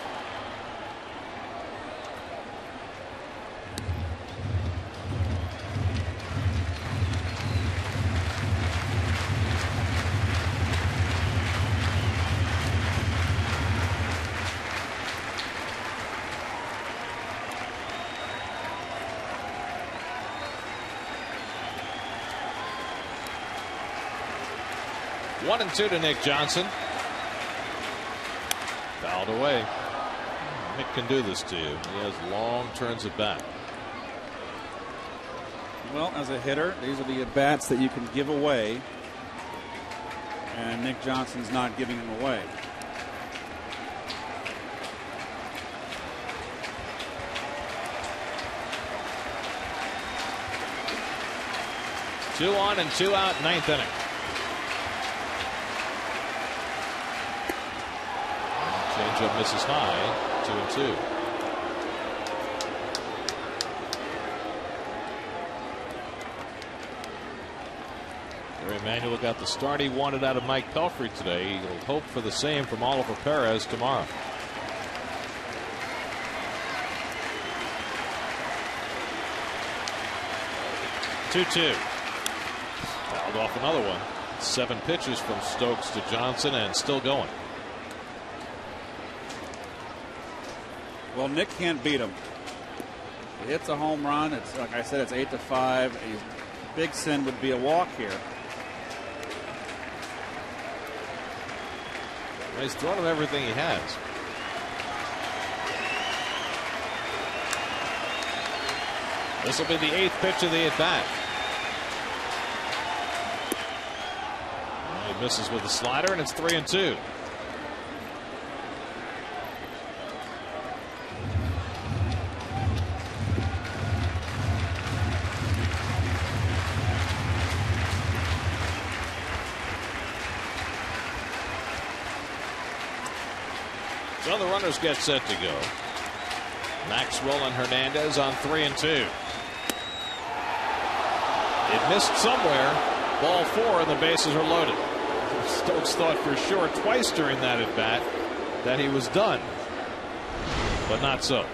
One and 2 to Nick Johnson. Fouled away. Nick can do this to you. He has long turns at bat. Well, as a hitter, these are the at-bats that you can give away. And Nick Johnson's not giving them away. Two on and 2 out, 9th inning. Changeup misses high. 2-2. Jerry Manuel got the start he wanted out of Mike Pelfrey today. He'll hope for the same from Oliver Perez tomorrow. Two. Fouled off another one. 7 pitches from Stokes to Johnson and still going. Well, Nick can't beat him. He hits a home run. It's like I said, it's 8-5. Big sin would be a walk here. Well, he's thrown him everything he has. This will be the 8th pitch of the at bat. He misses with the slider, and it's 3-2. So the runners get set to go. Maxwell and Hernandez on 3-2. It missed somewhere. Ball 4 and the bases are loaded. Stokes thought for sure twice during that at bat that he was done, but not so.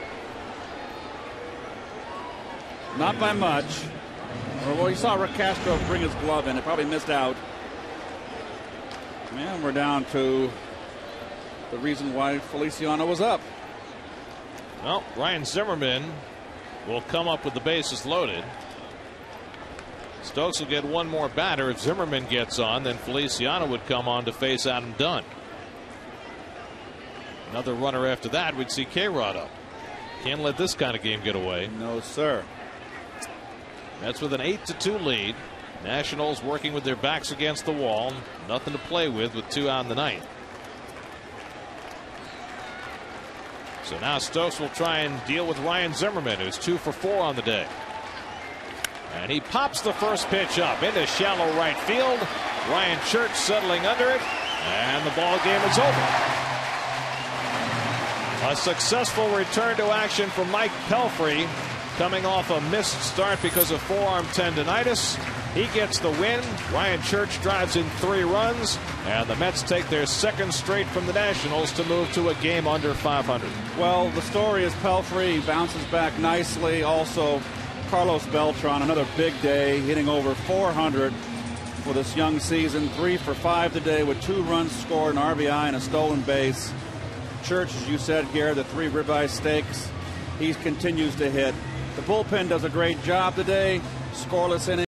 Not by much. Well, you saw Rick Castro bring his glove in. It probably missed out. And we're down to the reason why Feliciano was up. Well, Ryan Zimmerman will come up with the bases loaded. Stokes will get one more batter. If Zimmerman gets on, then Feliciano would come on to face Adam Dunn. Another runner after that, we'd see K-Rod up. Can't let this kind of game get away. No, sir. Mets with an 8-2 lead. Nationals working with their backs against the wall. Nothing to play with 2 out in the ninth. So now Stokes will try and deal with Ryan Zimmerman, who's 2 for 4 on the day. And he pops the first pitch up into shallow right field. Ryan Church settling under it, and the ball game is over. A successful return to action for Mike Pelfrey, coming off a missed start because of forearm tendonitis. He gets the win. Ryan Church drives in 3 runs, and the Mets take their second straight from the Nationals to move to a game under 500. Well, the story is Pelfrey bounces back nicely. Also, Carlos Beltran, another big day, hitting over 400 for this young season. 3 for 5 today with 2 runs scored, an RBI, and a stolen base. Church, as you said, Gare, the 3 ribeye steaks. He continues to hit. The bullpen does a great job today. Scoreless inning.